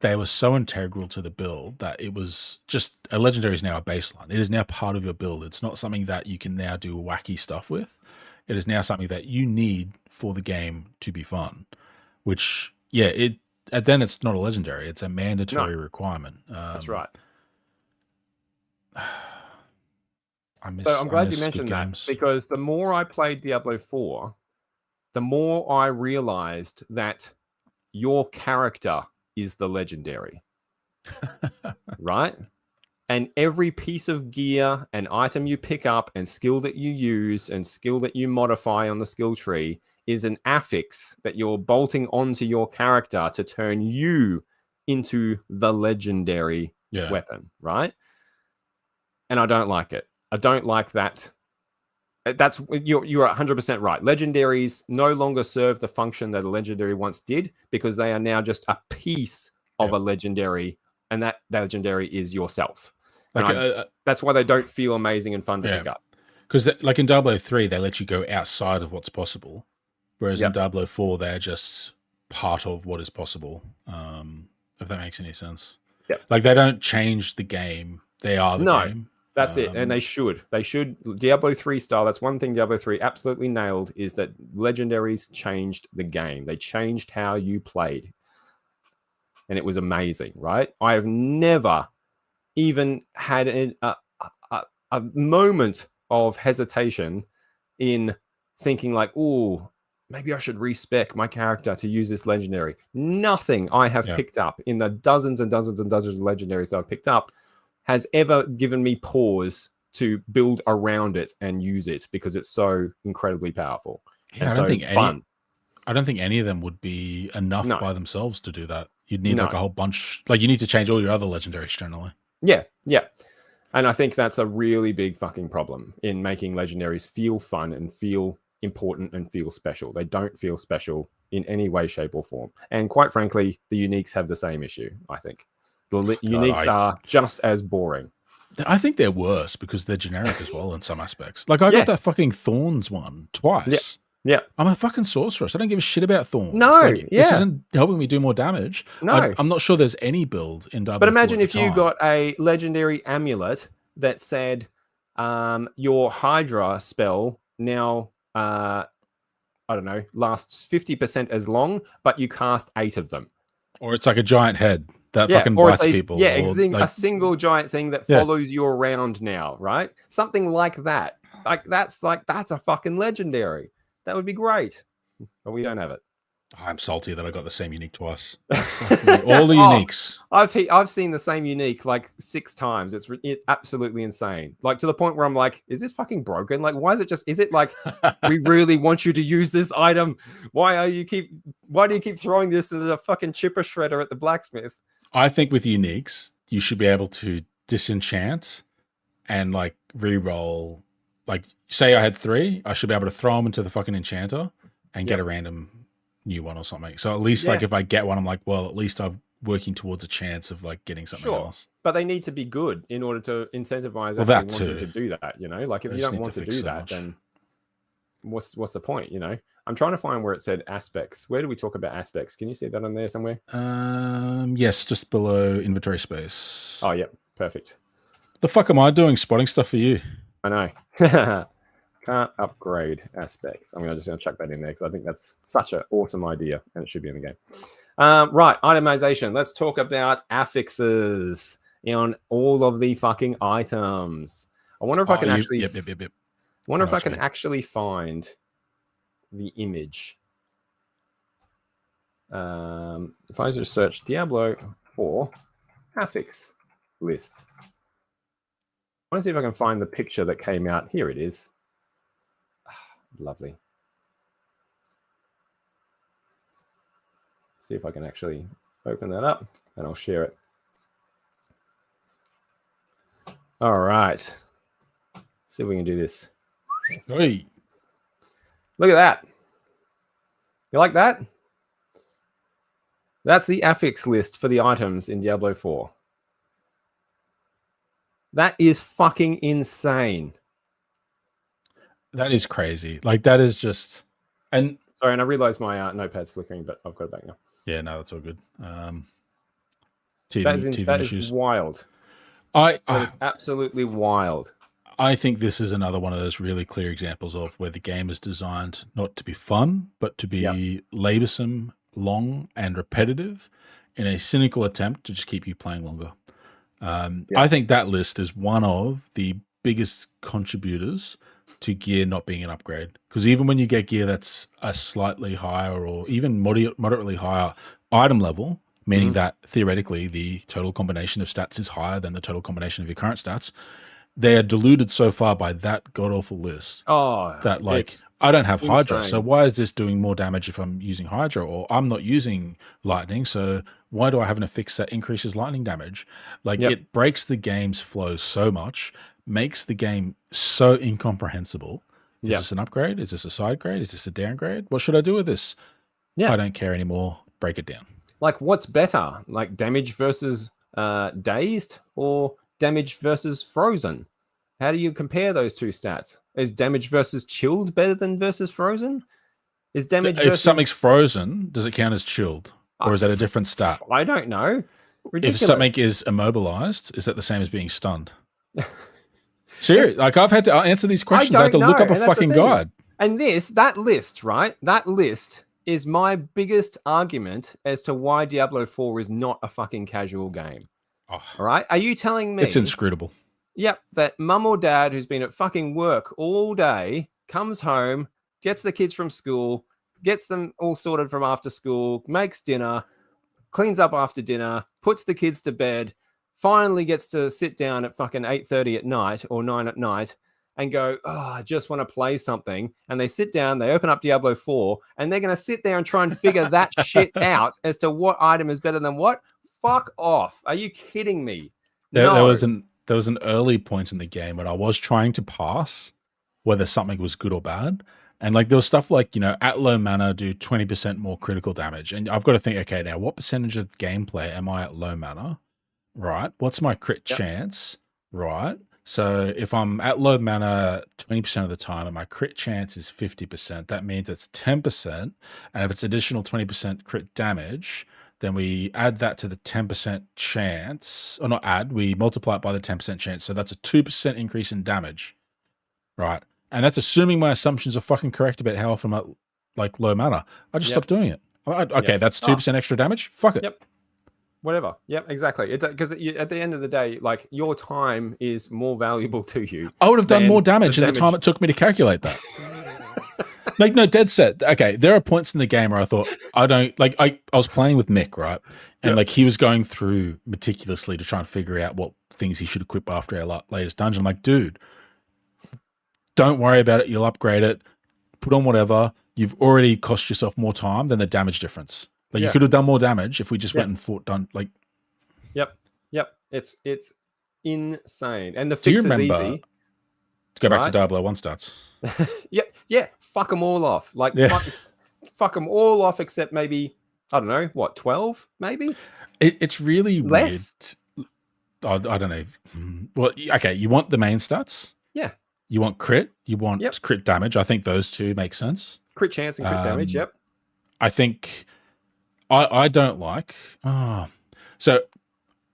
they were so integral to the build that it was just a legendary is now a baseline. It is now part of your build. It's not something that you can now do wacky stuff with. It is now something that you need for the game to be fun. Which, then it's not a legendary. It's a mandatory requirement. That's right. I'm glad you mentioned that, because the more I played Diablo 4, the more I realized that your character is the legendary. Right? And every piece of gear and item you pick up and skill that you use and skill that you modify on the skill tree is an affix that you're bolting onto your character to turn you into the legendary weapon, right? And I don't like it. I don't like that. That's you're 100% right. Legendaries no longer serve the function that a legendary once did, because they are now just a piece of a legendary, and that legendary is yourself. Like that's why they don't feel amazing and fun to pick up. Because like in Diablo 3, they let you go outside of what's possible, whereas in Diablo 4, they're just part of what is possible. If that makes any sense. Yeah. Like they don't change the game; they are the game. That's it, and they should. They should. Diablo 3 style, that's one thing Diablo 3 absolutely nailed, is that legendaries changed the game. They changed how you played. And it was amazing, right? I have never even had a moment of hesitation in thinking like, oh, maybe I should respec my character to use this legendary. Nothing I have picked up in the dozens and dozens and dozens of legendaries that I've picked up has ever given me pause to build around it and use it, because it's so incredibly powerful and so fun. I don't think any of them would be enough by themselves to do that. You'd need like a whole bunch. Like you need to change all your other legendaries generally. Yeah. And I think that's a really big fucking problem in making legendaries feel fun and feel important and feel special. They don't feel special in any way, shape, or form. And quite frankly, the uniques have the same issue, I think. The uniques are just as boring. I think they're worse because they're generic as well in some aspects. Like I got that fucking Thorns one twice. Yeah. I'm a fucking sorceress. I don't give a shit about Thorns. No, This isn't helping me do more damage. No. I'm not sure there's any build in Diablo. But imagine if you got a legendary amulet that said your Hydra spell now, I don't know, lasts 50% as long, but you cast 8 of them. Or it's like a giant head that fucking bites people. Yeah, a single giant thing that follows you around now, right? Something like that. That's a fucking legendary. That would be great. But we don't have it. I'm salty that I got the same unique twice. All the uniques. I've seen the same unique like 6 times. It's absolutely insane. Like to the point where I'm like, is this fucking broken? Like, why is it is it like we really want you to use this item? Why do you keep throwing this into the fucking chipper shredder at the blacksmith? I think with uniques, you should be able to disenchant and like re-roll. Like, say I had 3, I should be able to throw them into the fucking enchanter and get a random new one or something. So at least like if I get one, I'm like, well, at least I'm working towards a chance of like getting something else. But they need to be good in order to incentivize wanting to do that. You know, like if you don't want to do that, then what's the point? You know, I'm trying to find where it said aspects. Where do we talk about aspects? Can you see that on there somewhere? Yes, just below inventory space. Oh yeah, perfect. The fuck am I doing spotting stuff for you? I know. Can't upgrade aspects. I'm just going to chuck that in there because I think that's such an awesome idea and it should be in the game. Right, itemization. Let's talk about affixes on all of the fucking items. I wonder if I can actually. Yep. Wonder if I can actually find the image. If I just search Diablo 4 affix list. I trying to see if I can find the picture that came out. Here it is. Lovely. See if I can actually open that up and I'll share it. All right. See if we can do this. Hey. Look at that. You like that? That's the affix list for the items in Diablo 4. That is fucking insane. That is crazy. Like, that is just... And sorry, and I realize my notepad's flickering, but I've got it back now. Yeah, no, that's all good. That is wild. That is absolutely wild. I think this is another one of those really clear examples of where the game is designed not to be fun, but to be laborsome, long, and repetitive in a cynical attempt to just keep you playing longer. I think that list is one of the biggest contributors to gear not being an upgrade. Because even when you get gear that's a slightly higher or even moderately higher item level, meaning that theoretically the total combination of stats is higher than the total combination of your current stats, they are diluted so far by that god-awful list that, like, I don't have Hydra, so why is this doing more damage if I'm using Hydra? Or I'm not using Lightning, so why do I have an affix that increases Lightning damage? Like, it breaks the game's flow so much, makes the game so incomprehensible. Is this an upgrade? Is this a side grade? Is this a downgrade? What should I do with this? I don't care anymore. Break it down. Like, what's better? Like, damage versus dazed or damage versus frozen? How do you compare those two stats? Is damage versus chilled better than versus frozen? Is damage if something's frozen, does it count as chilled? Or is that a different stat? I don't know. Ridiculous. If something is immobilized, is that the same as being stunned? Seriously, like, I've had to answer these questions. I had to look up a fucking guide. And that list, right? That list is my biggest argument as to why Diablo 4 is not a fucking casual game. All right? Are you telling me... It's inscrutable. Yep, that mum or dad who's been at fucking work all day, comes home, gets the kids from school, gets them all sorted from after school, makes dinner, cleans up after dinner, puts the kids to bed, finally gets to sit down at fucking 8:30 at night or 9 at night and go, I just want to play something. And they sit down, they open up Diablo 4, and they're going to sit there and try and figure that shit out as to what item is better than what? Fuck off. Are you kidding me? There was an early point in the game when I was trying to pass whether something was good or bad. And, like, there was stuff like, at low mana, do 20% more critical damage. And I've got to think, okay, now what percentage of gameplay am I at low mana? Right. What's my crit chance? Right. So if I'm at low mana 20% of the time and my crit chance is 50%, that means it's 10%. And if it's additional 20% crit damage, then we add that to the 10% chance, or not add, we multiply it by the 10% chance. So that's a 2% increase in damage, right? And that's assuming my assumptions are fucking correct about how often I'm at, like, low mana. I just stopped doing it. Okay, that's 2% extra damage. Fuck it. Yep. Whatever. Yep, exactly. It's because at the end of the day, like, your time is more valuable to you. I would have done more damage in the time it took me to calculate that. Like, no, dead set. Okay, there are points in the game where I thought, I was playing with Mick, right? And like, he was going through meticulously to try and figure out what things he should equip after our latest dungeon. I'm like, dude, don't worry about it. You'll upgrade it. Put on whatever. You've already cost yourself more time than the damage difference. Like, you could have done more damage if we just went and fought done. Like, Yep. It's insane. And the fix is easy. To go back to Diablo 1 stats. Yeah. Fuck them all off. Like, fuck them all off except maybe, I don't know, what, 12 maybe? It's really less. Weird. I don't know. Well, okay, you want the main stats. Yeah. You want crit. You want crit damage. I think those two make sense. Crit chance and crit damage, yep. I think I don't like... So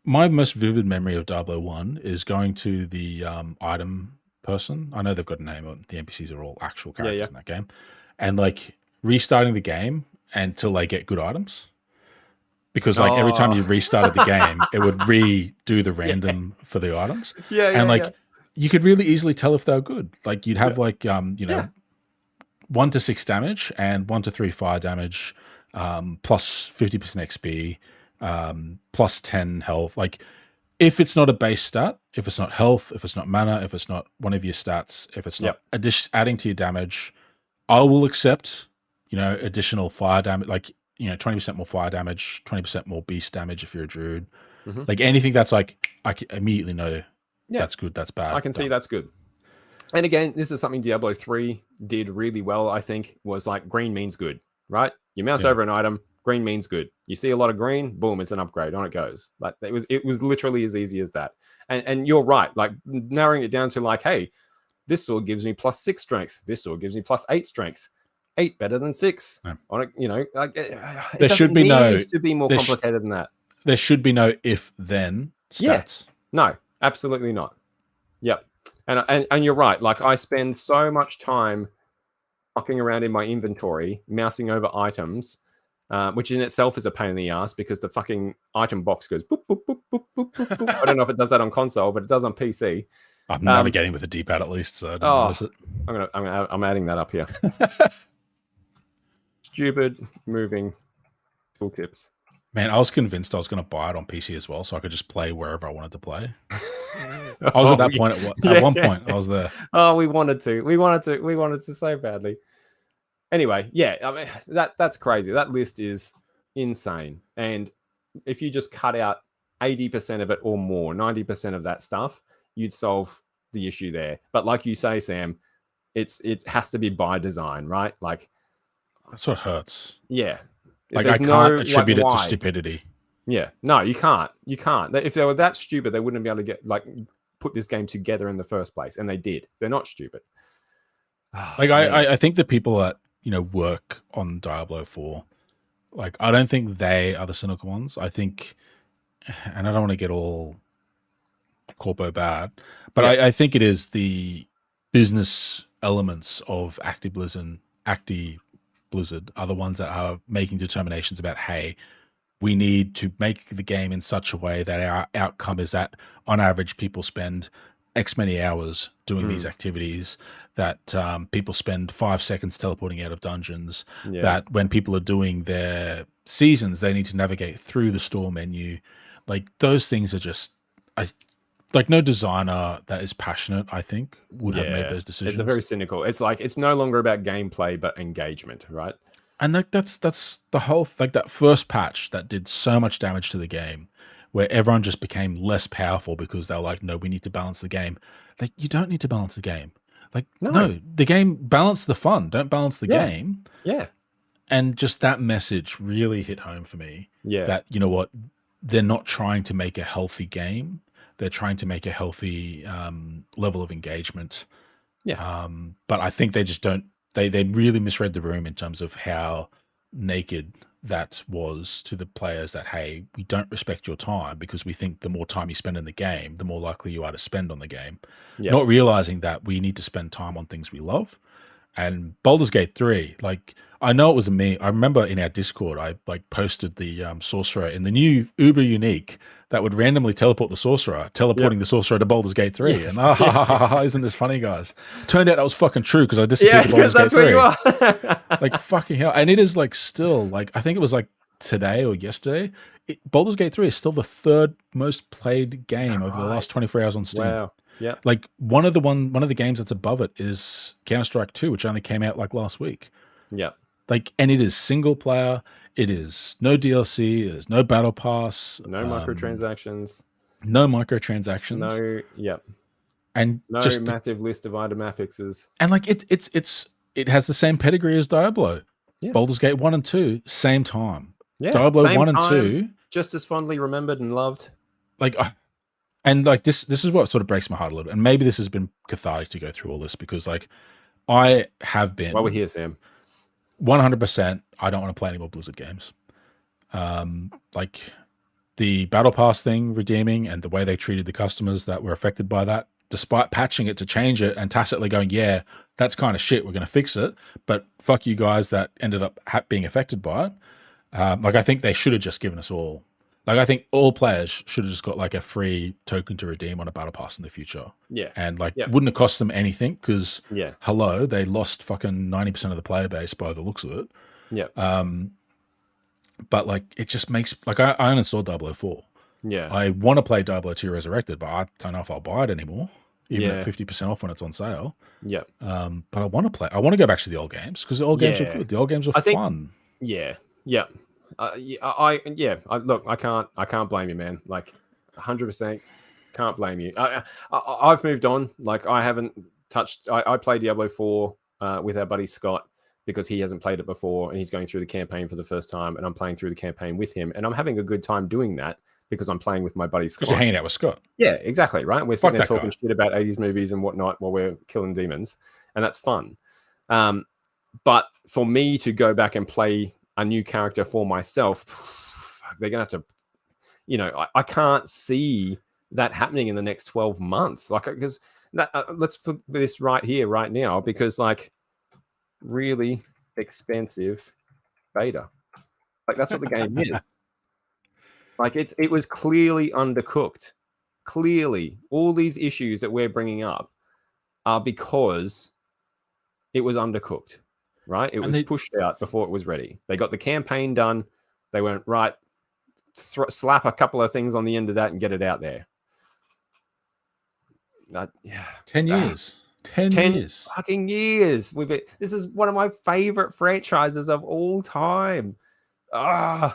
my most vivid memory of Diablo 1 is going to the item person. I know they've got a name. The NPCs are all actual characters in that game. And, like, restarting the game until they get good items. Because, like, every time you restarted the game, it would redo the random for the items. You could really easily tell if they were good. Like, you'd have, 1 to 6 damage and 1 to 3 fire damage, plus 50% XP, plus 10 health. Like, if it's not a base stat, if it's not health, if it's not mana, if it's not one of your stats, if it's not adding to your damage, I will accept, additional fire damage, like, 20% more fire damage, 20% more beast damage if you're a druid. Like anything that's like, I can immediately know that's good, that's bad. I can see that's good. And again, this is something Diablo 3 did really well, I think, was like green means good, right? You mouse over an item, green means good. You see a lot of green, boom, it's an upgrade, on it goes. Like it was literally as easy as that. And you're right, like narrowing it down to like, hey, this sword gives me +6 strength. This sword gives me +8 strength. 8 better than 6. Yeah. On it, like there should be to be more complicated than that. There should be no if-then stats. No, absolutely not. Yep. And you're right. Like I spend so much time fucking around in my inventory, mousing over items, which in itself is a pain in the ass because the fucking item box goes boop, boop, boop, boop, boop, boop, boop. I don't know if it does that on console, but it does on PC. I'm navigating with a D-pad at least, so I don't notice it. I'm adding that up here. Stupid moving tooltips. Man, I was convinced I was going to buy it on PC as well, so I could just play wherever I wanted to play. I was at that point. At one point, I was there. Oh, we wanted to so badly. Anyway, I mean that's crazy. That list is insane. And if you just cut out 80% of it or more, 90% of that stuff, you'd solve the issue there. But like you say, Sam, it has to be by design, right? Like that's what hurts. Yeah. Like I can't attribute it to stupidity. Yeah. No, you can't. You can't. If they were that stupid, they wouldn't be able to put this game together in the first place. And they did. They're not stupid. Like I think the people that, work on Diablo 4, like I don't think they are the cynical ones. I think, and I don't want to get all corpo bad, but I think it is the business elements of Activision Blizzard are the ones that are making determinations about, hey, we need to make the game in such a way that our outcome is that on average people spend X many hours doing these activities, that people spend 5 seconds teleporting out of dungeons, that when people are doing their seasons, they need to navigate through the store menu. Like those things are just, like no designer that is passionate, I think, would have made those decisions. It's a very cynical. It's like it's no longer about gameplay but engagement, right? And like that's the whole like that first patch that did so much damage to the game, where everyone just became less powerful because they were like, no, we need to balance the game. Like you don't need to balance the game. Like no the game balance the fun, don't balance the game. Yeah. And just that message really hit home for me. Yeah. That you know what, they're not trying to make a healthy game. They're trying to make a healthy level of engagement. Yeah. But I think they just don't, they really misread the room in terms of how naked that was to the players that, hey, we don't respect your time because we think the more time you spend in the game, the more likely you are to spend on the game. Yeah. Not realizing that we need to spend time on things we love. And Baldur's Gate 3, like, I know it was me. I remember in our Discord, I like posted the sorcerer in the new Uber Unique that would randomly teleport the sorcerer, teleporting the sorcerer to Baldur's Gate 3. And isn't this funny, guys? Turned out that was fucking true because I disappeared to Baldur's Gate 3. Where you are. Like, fucking hell. And it is like still, like, I think it was like today or yesterday, Baldur's Gate 3 is still the third most played game over the last 24 hours on Steam. Wow. Yeah. Like one of the games that's above it is Counter-Strike 2, which only came out like last week. Yeah. Like, and it is single player. It is no DLC. It is no battle pass. No microtransactions. No microtransactions. No. Yep. And no just massive list of item affixes. And like it has the same pedigree as Diablo. Yeah. Baldur's Gate 1 and 2, same time. Yeah. Diablo same 1 and time, 2, just as fondly remembered and loved. Like. And like this is what sort of breaks my heart a little bit. And maybe this has been cathartic to go through all this because like I have been. While we're here, Sam. 100%. I don't want to play any more Blizzard games. Like the Battle Pass thing redeeming and the way they treated the customers that were affected by that, despite patching it to change it and tacitly going, yeah, that's kind of shit. We're going to fix it. But fuck you guys that ended up being affected by it. Like I think they should have just given us all. Like, I think all players should have just got, like, a free token to redeem on a Battle Pass in the future. Yeah. And, like, it wouldn't have cost them anything because, hello, they lost fucking 90% of the player base by the looks of it. Yeah. But, like, it just makes... Like, I uninstalled 004. Yeah. I want to play Diablo 2 Resurrected, but I don't know if I'll buy it anymore, even at Yeah. 50% off when it's on sale. Yeah. But I want to play. I want to go back to the old games because the old games are Yeah. good. The old games are I think. fun. Yeah. Yeah. Look, I can't blame you, man. Like, 100% can't blame you. I've moved on. Like, I haven't touched. I played Diablo 4 with our buddy Scott because he hasn't played it before and he's going through the campaign for the first time, and I'm playing through the campaign with him, and I'm having a good time doing that because I'm playing with my buddy Scott. Because you're hanging out with Scott. Yeah, exactly. Right. We're sitting there talking guy. shit about 80s movies and whatnot while we're killing demons, and that's fun. But for me to go back and play a new character for myself, they're gonna have to, I can't see that happening in the next 12 months. Like, because that let's put this right here, right now, because like really expensive beta. Like, that's what the game is. Like, it was clearly undercooked. Clearly, all these issues that we're bringing up are because it was undercooked. Right? It was pushed out before it was ready. They got the campaign done. They went, right, slap a couple of things on the end of that and get it out there. 10 years. 10 years. Fucking years. This is one of my favorite franchises of all time. And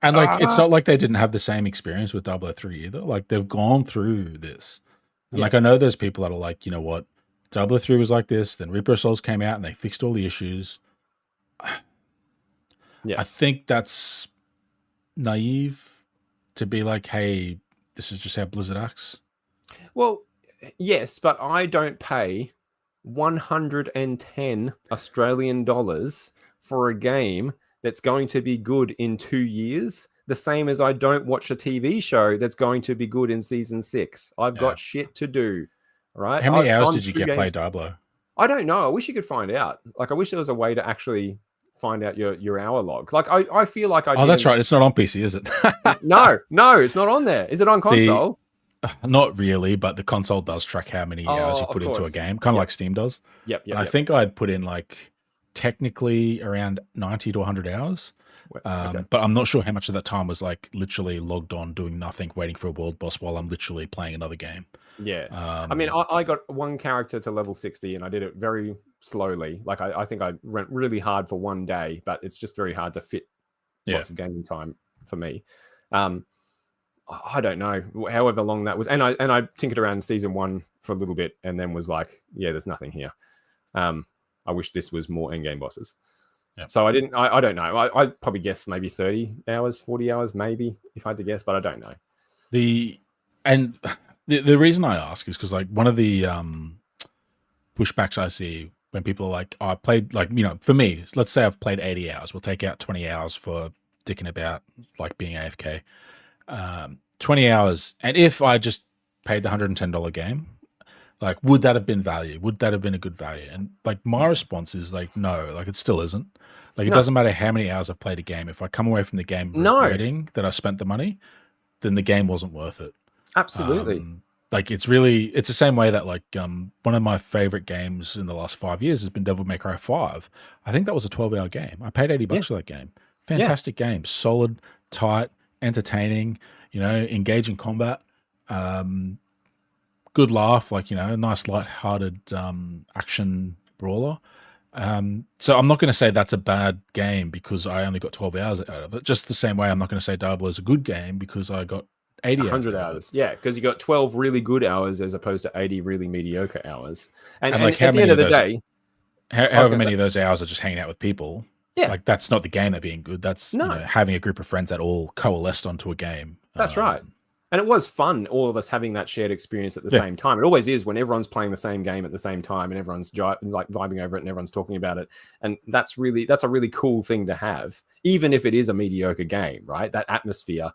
like, it's not like they didn't have the same experience with 003 either. Like, they've gone through this. And like, I know there's people that are like, you know what? 003 was like this, then Reaper of Souls came out and they fixed all the issues. Yeah. I think that's naive to be like, hey, this is just how Blizzard acts. Well, yes, but I don't pay 110 Australian dollars for a game that's going to be good in 2 years, the same as I don't watch a TV show that's going to be good in season 6. I've got shit to do. Right? How many hours did you get play Diablo? I don't know. I wish you could find out. Like, I wish there was a way to actually find out your hour log. Like, I feel like I. Oh, that's right. It's not on PC, is it? No, it's not on there. Is it on console? Not really, but the console does track how many hours you put into a game, kind of like Steam does. Yep. I think I'd put in like technically around 90 to 100 hours. But I'm not sure how much of that time was like literally logged on doing nothing, waiting for a world boss while I'm literally playing another game. Yeah. I mean, I got one character to level 60 and I did it very slowly. Like, I think I went really hard for one day, but it's just very hard to fit lots of gaming time for me. I don't know, however long that was. And I tinkered around season 1 for a little bit and then was like, yeah, there's nothing here. I wish this was more endgame bosses. Yep. So I don't know. I probably guess maybe 30 hours, 40 hours, maybe, if I had to guess, but I don't know. The reason I ask is because, like, one of the pushbacks I see when people are like, oh, I played, like, for me, let's say I've played 80 hours. We'll take out 20 hours for dicking about, like, being AFK. 20 hours. And if I just paid the $110 game, like, would that have been value? Would that have been a good value? And, like, my response is, like, no, like, it still isn't. Like, it doesn't matter how many hours I've played a game. If I come away from the game regretting that I spent the money, then the game wasn't worth it. Absolutely. Like, it's the same way that, like, one of my favorite games in the last 5 years has been Devil May Cry 5. I think that was a 12-hour game. I paid $80 for that game. Fantastic game. Solid, tight, entertaining, engaging combat. Good laugh, like, nice light-hearted action brawler. So I'm not going to say that's a bad game because I only got 12 hours out of it. Just the same way I'm not going to say Diablo is a good game because I got 80 100 hours. Yeah, because you got 12 really good hours as opposed to 80 really mediocre hours. And like, at the end of the day, however many of those hours are just hanging out with people. Yeah, like, that's not the game that being good. That's having a group of friends that all coalesced onto a game. That's right. And it was fun, all of us having that shared experience at the same time. It always is when everyone's playing the same game at the same time and everyone's like vibing over it and everyone's talking about it. And that's a really cool thing to have, even if it is a mediocre game, right? That atmosphere,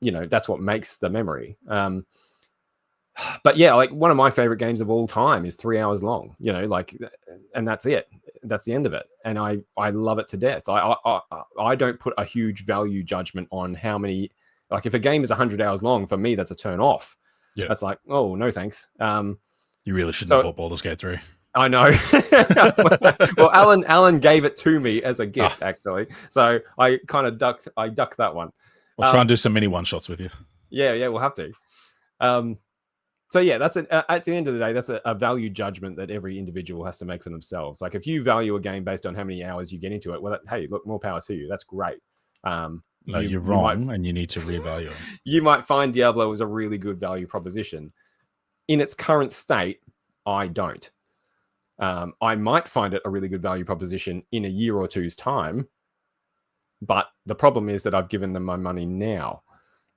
that's what makes the memory. But yeah, like, one of my favorite games of all time is 3 hours long, and that's it. That's the end of it. And I love it to death. I don't put a huge value judgment on how many. Like, if a game is 100 hours long, for me, that's a turn off. Yeah. That's like, oh, no, thanks. You really shouldn't have bought Baldur's Gate 3. I know. Well, Alan gave it to me as a gift, actually. So I kind of ducked that one. I'll try and do some mini one-shots with you. Yeah, we'll have to. So yeah, that's at the end of the day, that's a value judgment that every individual has to make for themselves. Like if you value a game based on how many hours you get into it, well, hey, look, more power to you. That's great. No, you're wrong, and you need to reevaluate. You might find Diablo is a really good value proposition. In its current state, I don't. I might find it a really good value proposition in a year or two's time, but the problem is that I've given them my money now.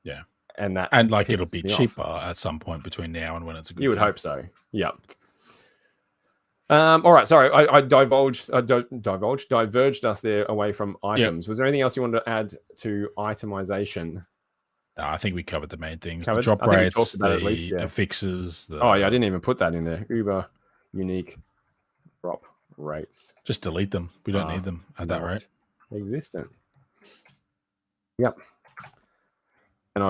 Yeah. And like it'll be cheaper at some point between now and when it's a good You would hope so. Yeah. All right. Sorry, I diverged us there away from items. Yep. Was there anything else you wanted to add to itemization? No, I think we covered the main things. The drop rates, the fixes. Oh yeah, I didn't even put that in there. Uber unique drop rates. Just delete them. We don't need them at that rate. Existent. Yep. And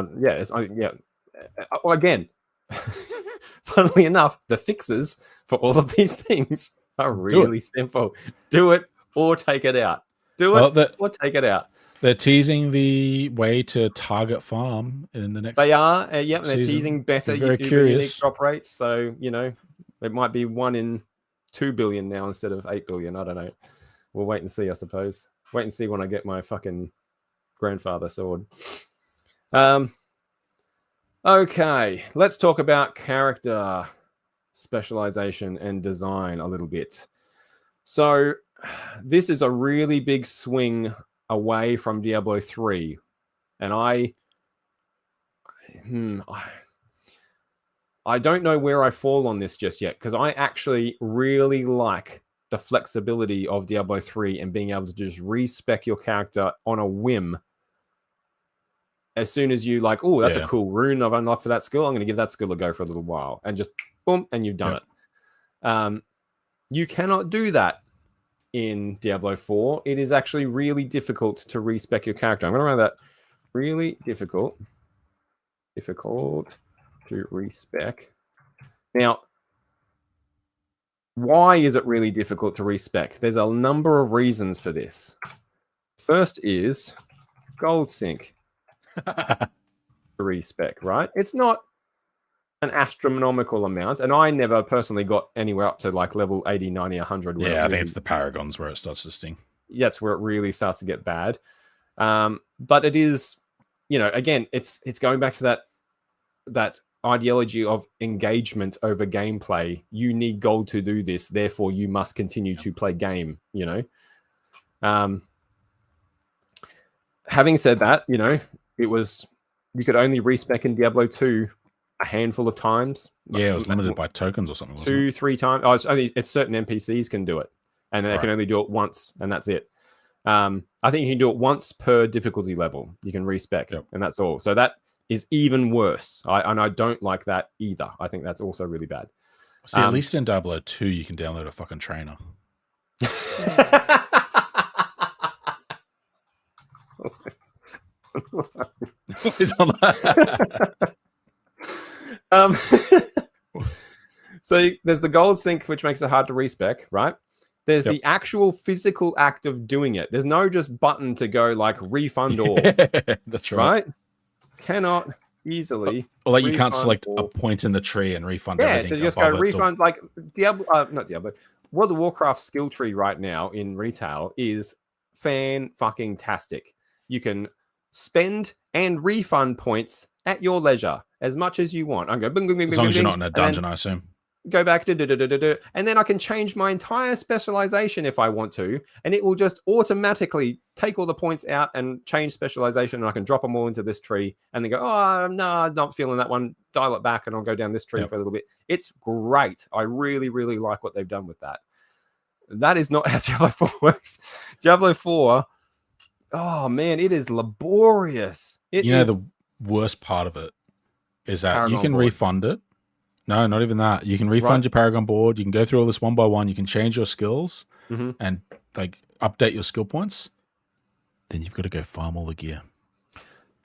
well, again, funnily enough, the fixes for all of these things are really simple. Do it or take it out. Or take it out. They're teasing the way to target farm in the next. They are. They're teasing better unique drop rates. So, it might be 1 in 2 billion now instead of 8 billion. I don't know. We'll wait and see, I suppose. Wait and see when I get my fucking grandfather sword. Okay, let's talk about character specialization and design a little bit. So this is a really big swing away from Diablo 3, and I don't know where I fall on this just yet, because I actually really like the flexibility of Diablo 3 and being able to just respec your character on a whim. As soon as you like, oh, that's a cool rune I've unlocked for that skill, I'm going to give that skill a go for a little while, and just boom, and you've done it. You cannot do that in Diablo 4. It is actually really difficult to respec your character. I'm going to run that. Really difficult to respec. Now, why is it really difficult to respec? There's a number of reasons for this. First is gold sync. Respec, right? It's not an astronomical amount, and I never personally got anywhere up to like level 80, 90, 100. I think it's the paragons where it starts to sting. That's where it really starts to get bad. But it is, again, it's going back to that ideology of engagement over gameplay. You need gold to do this, therefore you must continue to play game. Having said that, you could only respec in Diablo 2 a handful of times. Yeah, it was limited by tokens or something. 2-3 times. Oh, it's certain NPCs can do it, and they can only do it once, and that's it. I think you can do it once per difficulty level. You can respec, and that's all. So that is even worse. I don't like that either. I think that's also really bad. See, at least in Diablo 2, you can download a fucking trainer. So there's the gold sync, which makes it hard to respec, right? There's the actual physical act of doing it. There's no just button to go like refund all. That's right. Cannot easily. Or like you can't select a point in the tree and refund everything. Yeah, to just go refund like not Diablo. World of Warcraft skill tree right now in retail is fan-fucking-tastic. You can spend and refund points at your leisure as much as you want. I go bing, bing, bing, as long as you're not in a dungeon, I assume. Go back to and then I can change my entire specialization if I want to, and it will just automatically take all the points out and change specialization, and I can drop them all into this tree, and then go, oh no, I'm not feeling that one. Dial it back, and I'll go down this tree for a little bit. It's great. I really, really like what they've done with that. That is not how Diablo 4 works. Diablo 4. Oh man, it is laborious. The worst part of it is that Paragon you can refund it. No, not even that. You can refund your Paragon board. You can go through all this one by one. You can change your skills and like update your skill points. Then you've got to go farm all the gear.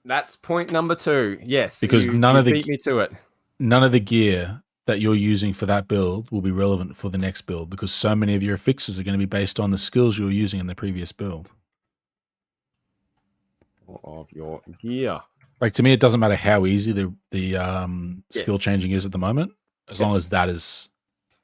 That's point number 2. Yes, because none of the gear that you're using for that build will be relevant for the next build, because so many of your fixes are going to be based on the skills you were using in the previous build. Of your gear. Like, to me, it doesn't matter how easy the skill Yes. changing is at the moment, as long as that is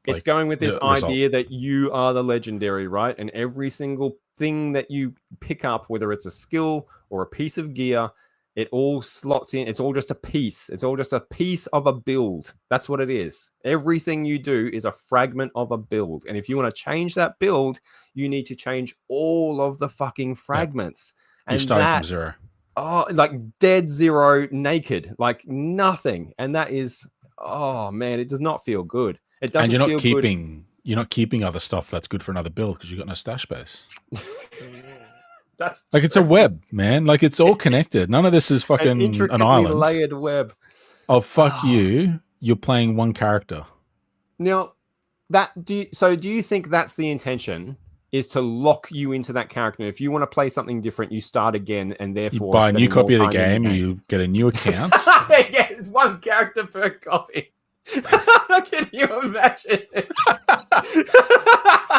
It's like going with this the result. idea that you are the legendary, right? And every single thing that you pick up, whether it's a skill or a piece of gear, it all slots in. It's all just a piece. It's all just a piece of a build. That's what it is. Everything you do is a fragment of a build. And if you want to change that build, you need to change all of the fucking fragments. You're And starting that, from zero. oh, like dead zero naked, like nothing. And that is, oh man, it does not feel good. It doesn't And feel good. you're not keeping other stuff that's good for another build because you've got no stash space. That's Like, it's a web, man. Like, it's all connected. None of this is an fucking an intricately island. layered web. Oh, fuck you. You're playing one character. Now, do you think that's the intention? Is to lock you into that character? And if you want to play something different, you start again, and You therefore buy a new spending more copy of the time in game, you get a new account. Yeah, it's one character per copy. Can you imagine?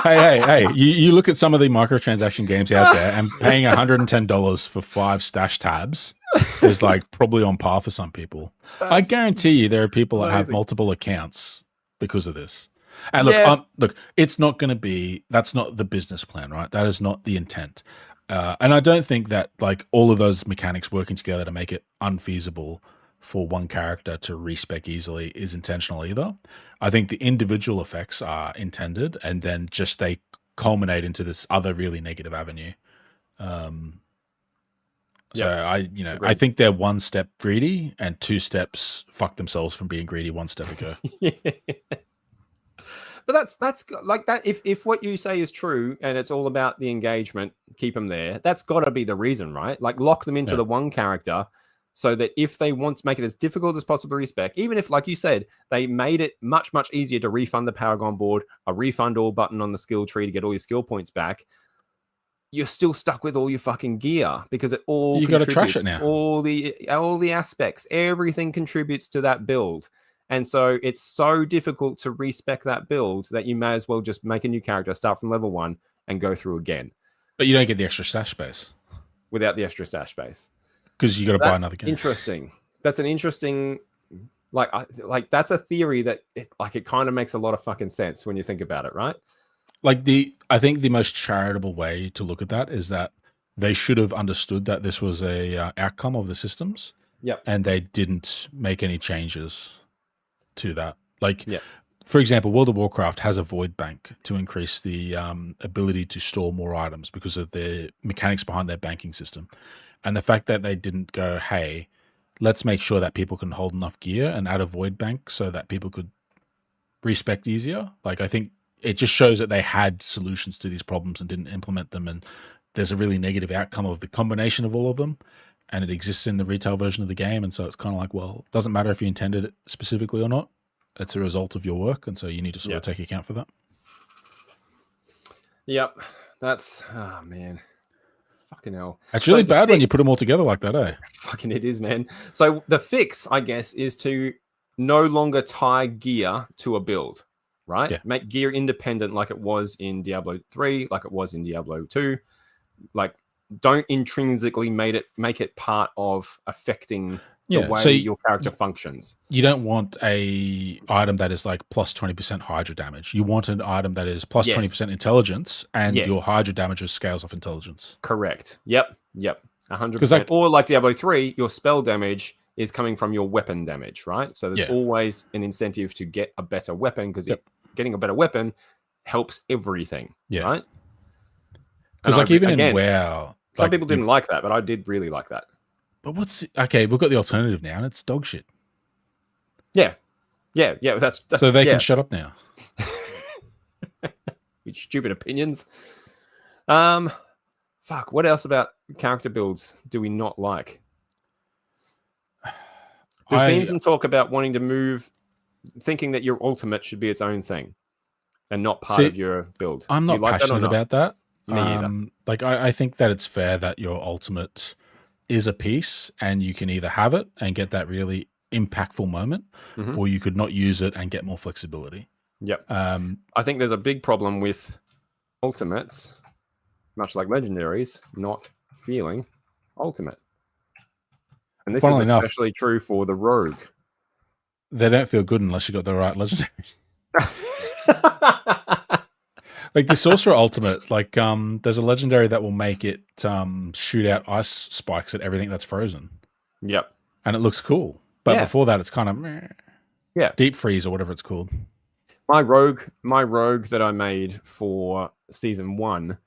Hey, you look at some of the microtransaction games out there, and paying $110 for 5 stash tabs is like probably on par for some people. I guarantee you there are people that have multiple accounts because of this. And look, look, it's not going to be, that's not the business plan, right? That is not the intent. And I don't think that like all of those mechanics working together to make it unfeasible for one character to respec easily is intentional either. I think the individual effects are intended, and then just they culminate into this other really negative avenue. So I think they're one step greedy and 2 steps fuck themselves from being greedy 1 step ago. But that's like that. If what you say is true and it's all about the engagement, keep them there. That's got to be the reason, right? Like lock them into the one character, so that if they want to make it as difficult as possible to respec, even if, like you said, they made it much easier to refund the Paragon board, a refund all button on the skill tree to get all your skill points back, you're still stuck with all your fucking gear because it all you got to trash it now. All the aspects, everything contributes to that build. And so it's so difficult to respec that build that you may as well just make a new character, start from level 1, and go through again. But you don't get the extra stash space. Without the extra stash space. Because you got to buy another game. Interesting. That's an interesting, like that's a theory that it kind of makes a lot of fucking sense when you think about it, right? Like I think the most charitable way to look at that is that they should have understood that this was a outcome of the systems. Yep. And they didn't make any changes to that. Like, for example, World of Warcraft has a void bank to increase the ability to store more items because of the mechanics behind their banking system. And the fact that they didn't go, hey, let's make sure that people can hold enough gear and add a void bank so that people could respec easier. Like, I think it just shows that they had solutions to these problems and didn't implement them. And there's a really negative outcome of the combination of all of them. And it exists in the retail version of the game. And so it's kind of like, well, it doesn't matter if you intended it specifically or not. It's a result of your work. And so you need to sort of take account for that. Yep. That's, oh man. Fucking hell. It's really bad when you put them all together like that, eh? Fucking it is, man. So the fix, I guess, is to no longer tie gear to a build, right? Yeah. Make gear independent like it was in Diablo 3, like it was in Diablo 2. Like, don't intrinsically make it part of affecting the way your character functions. You don't want a item that is like plus 20% Hydra damage. You want an item that is plus 20% intelligence, and your Hydra damage scales off intelligence. Correct. Yep. 100%. Or like Diablo 3, your spell damage is coming from your weapon damage, right? So there's always an incentive to get a better weapon, because getting a better weapon helps everything, right? Because like even in WoW, some people didn't like that, but I did really like that. But we've got the alternative now, and it's dog shit. Yeah. That's so they can shut up now. Stupid opinions. Fuck. What else about character builds do we not like? There's been some talk about wanting to move, thinking that your ultimate should be its own thing and not part of your build. I'm not passionate about that. Me either. Like I think that it's fair that your ultimate is a piece, and you can either have it and get that really impactful moment, or you could not use it and get more flexibility. Yep. I think there's a big problem with ultimates, much like legendaries, not feeling ultimate. And this Funnily is enough, especially true for the rogue. they don't feel good unless you got the right legendary. Like the sorcerer ultimate, like there's a legendary that will make it shoot out ice spikes at everything that's frozen. Yep. And it looks cool. But Yeah. before that, it's kind of deep freeze or whatever it's called. My rogue that I made for season 1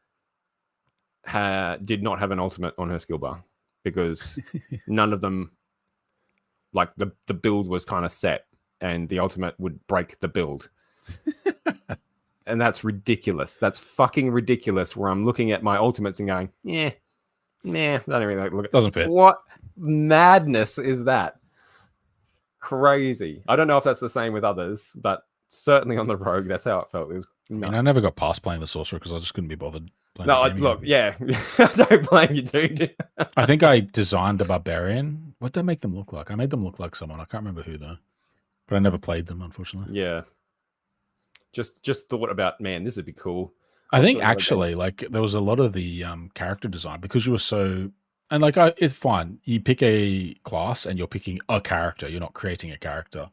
did not have an ultimate on her skill bar because none of them, like the build was kind of set, and the ultimate would break the build. And that's ridiculous. That's fucking ridiculous. Where I'm looking at my ultimates and going, I don't really look at. Doesn't fit. What madness is that? Crazy. I don't know if that's the same with others, but certainly on the rogue, that's how it felt. It was nuts. I mean, I never got past playing the sorcerer because I just couldn't be bothered playing No, the game look, again. yeah. I don't blame you, dude. I think I designed a barbarian. What did I make them look like? I made them look like someone. I can't remember who though. But I never played them, unfortunately. Yeah. Just thought about, man, this would be cool. I think actually, like, there was a lot of the character design because you were so, and like, it's fine. You pick a class and you're picking a character. You're not creating a character.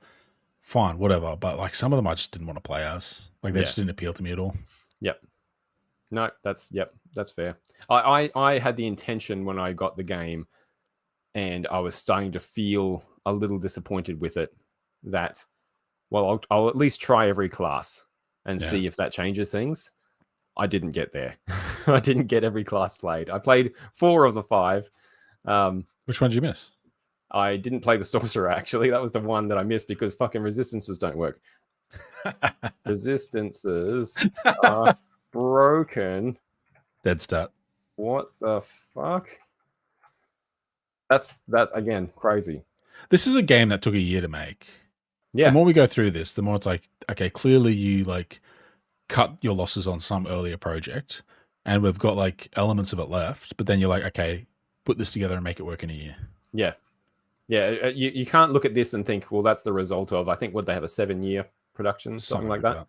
Fine, whatever. But like, some of them I just didn't want to play as. Like, they just didn't appeal to me at all. Yep. No, that's fair. I had the intention when I got the game, and I was starting to feel a little disappointed with it. That, well, I'll at least try every class and see if that changes things. I didn't get there. I didn't get every class played. I played 4 of the 5. Which one did you miss? I didn't play the sorcerer, actually. That was the one that I missed because fucking resistances don't work. Resistances are broken. Dead stat. What the fuck? That again, crazy. This is a game that took a year to make. Yeah. The more we go through this, the more it's like, okay, clearly you like cut your losses on some earlier project, and we've got like elements of it left, but then you're like, okay, put this together and make it work in a year. Yeah. Yeah. You can't look at this and think, well, that's the result of, I think, would they have a 7-year production, something like that.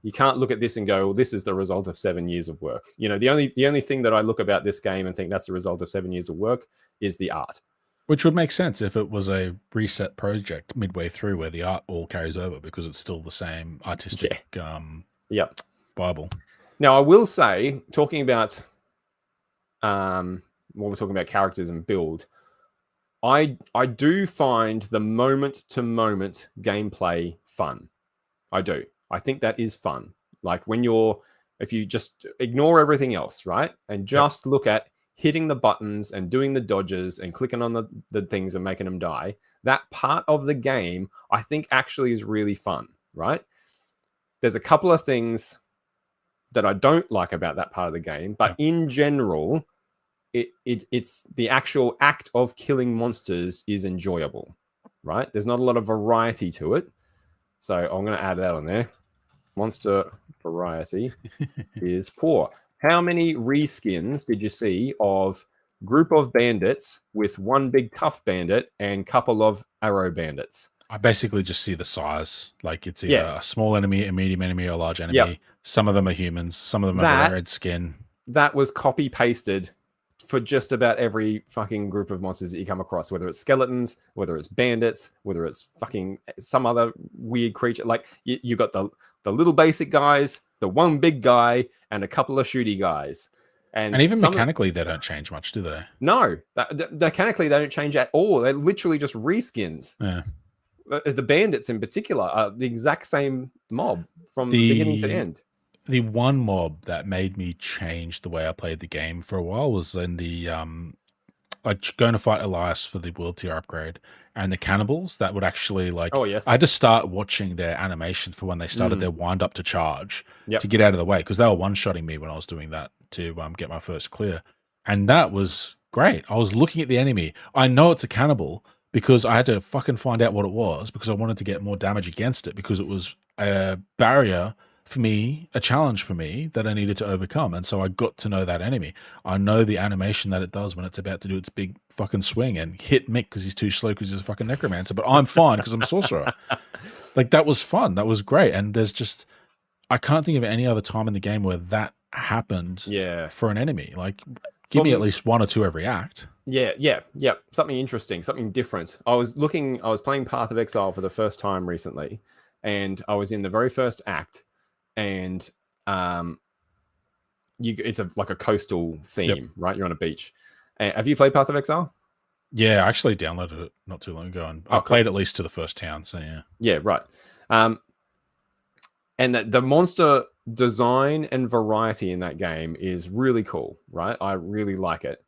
You can't look at this and go, well, this is the result of 7 years of work. You know, the only thing that I look about this game and think that's the result of 7 years of work is the art. Which would make sense if it was a reset project midway through where the art all carries over because it's still the same artistic Bible. Now, I will say, talking about when we're talking about characters and build, I do find the moment-to-moment gameplay fun. I do. I think that is fun. Like if you just ignore everything else, right? And just look at hitting the buttons and doing the dodges and clicking on the things and making them die, that part of the game, I think actually is really fun, right? There's a couple of things that I don't like about that part of the game, but in general, it's the actual act of killing monsters is enjoyable, right? There's not a lot of variety to it. So I'm going to add that on there. Monster variety is poor. How many reskins did you see of group of bandits with one big tough bandit and couple of arrow bandits? I basically just see the size. Like it's either a small enemy, a medium enemy, or a large enemy. Yep. Some of them are humans. Some of them have red skin. That was copy pasted for just about every fucking group of monsters that you come across, whether it's skeletons, whether it's bandits, whether it's fucking some other weird creature. Like you got the little basic guys, the one big guy, and a couple of shooty guys. And even mechanically, they don't change much, do they? No, mechanically, they don't change at all. They're literally just reskins. Yeah. The bandits in particular are the exact same mob from beginning to end. The one mob that made me change the way I played the game for a while was in the like going to fight Elias for the world tier upgrade, and the cannibals that would actually like. Oh yes. I had to start watching their animation for when they started their wind up to charge to get out of the way because they were one shotting me when I was doing that to get my first clear, and that was great. I was looking at the enemy. I know it's a cannibal because I had to fucking find out what it was because I wanted to get more damage against it because it was a barrier for me, a challenge for me that I needed to overcome. And so I got to know that enemy. I know the animation that it does when it's about to do its big fucking swing and hit Mick because he's too slow because he's a fucking necromancer, but I'm fine because I'm a sorcerer. Like that was fun. That was great. And there's just, I can't think of any other time in the game where that happened for an enemy. Like Give me at least 1 or 2 every act. Yeah. Something interesting, something different. I was playing Path of Exile for the first time recently, and I was in the very first act, and it's like a coastal theme, right? You're on a beach. Have you played Path of Exile? Yeah, I actually downloaded it not too long ago, and I played at least to the first town. So yeah. Yeah, right. And the monster design and variety in that game is really cool, right? I really like it.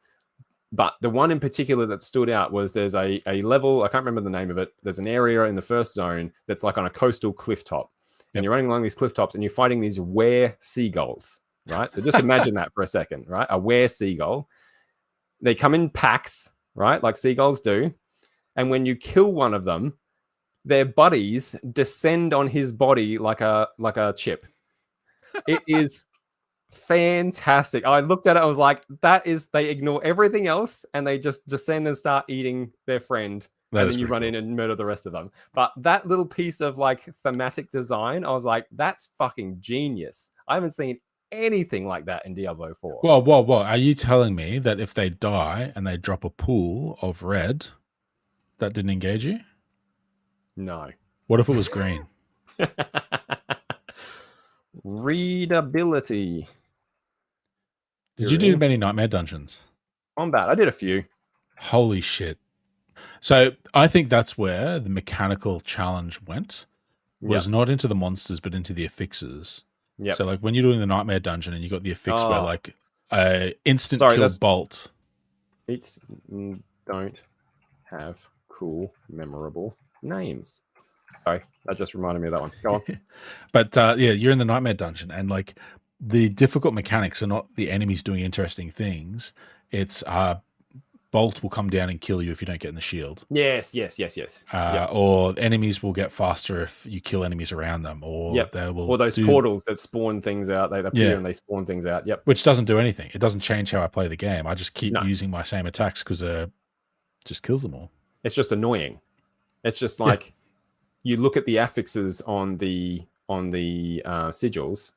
But the one in particular that stood out was there's a level, I can't remember the name of it. There's an area in the first zone that's like on a coastal cliff top. And you're running along these cliff tops and you're fighting these were seagulls, right? So just imagine that for a second, right? A were seagull. They come in packs, right? Like seagulls do. And when you kill one of them, their buddies descend on his body like a chip. It is fantastic. I looked at it, I was like, they ignore everything else and they just descend and start eating their friend. And then you run in and murder the rest of them. But that little piece of like thematic design, I was like, that's fucking genius. I haven't seen anything like that in Diablo 4. Well, are you telling me that if they die and they drop a pool of red, that didn't engage you? No. What if it was green? Readability. Did you do many nightmare dungeons? Combat. I did a few. Holy shit. So I think that's where the mechanical challenge went. Was not into the monsters, but into the affixes. Yeah. So like when you're doing the nightmare dungeon and you got the affix where like instant kill bolt. It's don't have cool, memorable names. Sorry, that just reminded me of that one. Go on. But yeah, you're in the nightmare dungeon and like the difficult mechanics are not the enemies doing interesting things. It's bolt will come down and kill you if you don't get in the shield. Yes. Or enemies will get faster if you kill enemies around them. Or they will. Or those portals that spawn things out. They appear and they spawn things out. Yep. Which doesn't do anything. It doesn't change how I play the game. I just keep using my same attacks because just kills them all. It's just annoying. It's just like you look at the affixes on the sigils,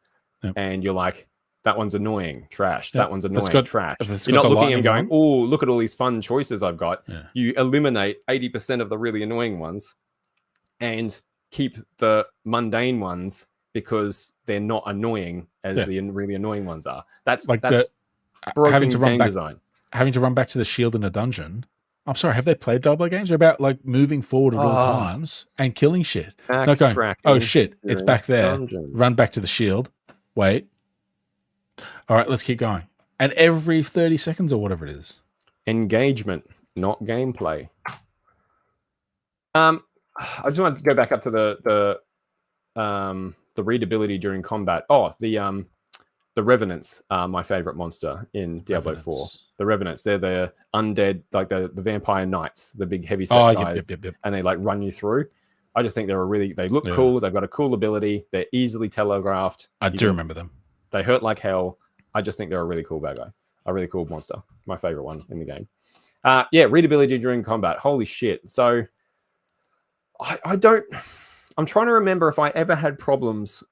and you're like, that one's annoying, trash. That one's annoying, trash. You're not looking and going, oh, look at all these fun choices I've got. Yeah. You eliminate 80% of the really annoying ones and keep the mundane ones because they're not annoying as the really annoying ones are. That's broken game design. Having to run back to the shield in a dungeon. I'm sorry, have they played Diablo games? They're about like moving forward at all times and killing shit. Not going, oh shit, it's back there. Dungeons. Run back to the shield. Wait. All right, let's keep going. And every 30 seconds or whatever it is. Engagement, not gameplay. I just want to go back up to the readability during combat. The Revenants are my favorite monster in Diablo 4. The Revenants, they're the undead, like the vampire knights, the big heavy set guys, and they like run you through. I just think they look cool. They've got a cool ability. They're easily telegraphed. I do remember them. They hurt like hell. I just think they're a really cool bad guy. A really cool monster. My favorite one in the game. Readability during combat. Holy shit. So I'm trying to remember if I ever had problems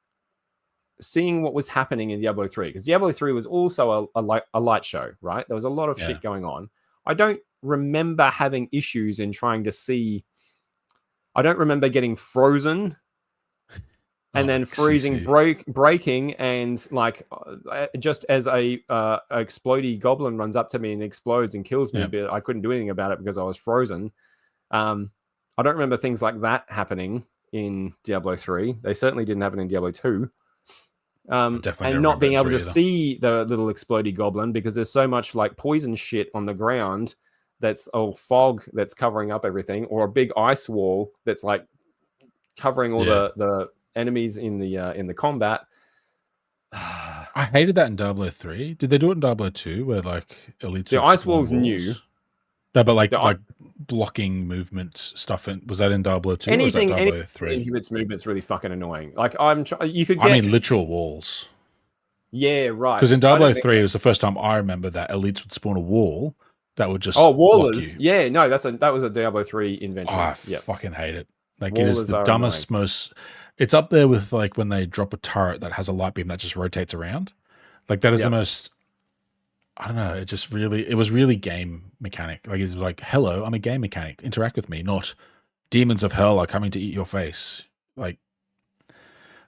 seeing what was happening in Diablo 3. Because Diablo 3 was also a light show, right? There was a lot of shit going on. I don't remember having issues in trying to see. I don't remember getting frozen and then freezing, breaking, and like just as a explodey goblin runs up to me and explodes and kills me, but I couldn't do anything about it because I was frozen. I don't remember things like that happening in Diablo 3. They certainly didn't happen in Diablo 2. And not being able to see the little explodey goblin because there's so much like poison shit on the ground that's fog that's covering up everything, or a big ice wall that's like covering all the enemies in the combat. I hated that in Diablo 3. Did they do it in Diablo 2 where like elites? The ice wall's new. No, but like blocking movement stuff. Was that in Diablo 2 or was that Diablo 3? Inhibits movement's really fucking annoying. Like literal walls. Yeah, right. Because in Diablo 3 it was the first time I remember that elites would spawn a wall that would just wallers. Yeah, no, that was a Diablo 3 invention. I fucking hate it. Like wallers, it is the dumbest, annoying. It's up there with like when they drop a turret that has a light beam that just rotates around. Like that is the most I don't know. It was really game mechanic. Like it was like, hello, I'm a game mechanic. Interact with me, not demons of hell are coming to eat your face. Like,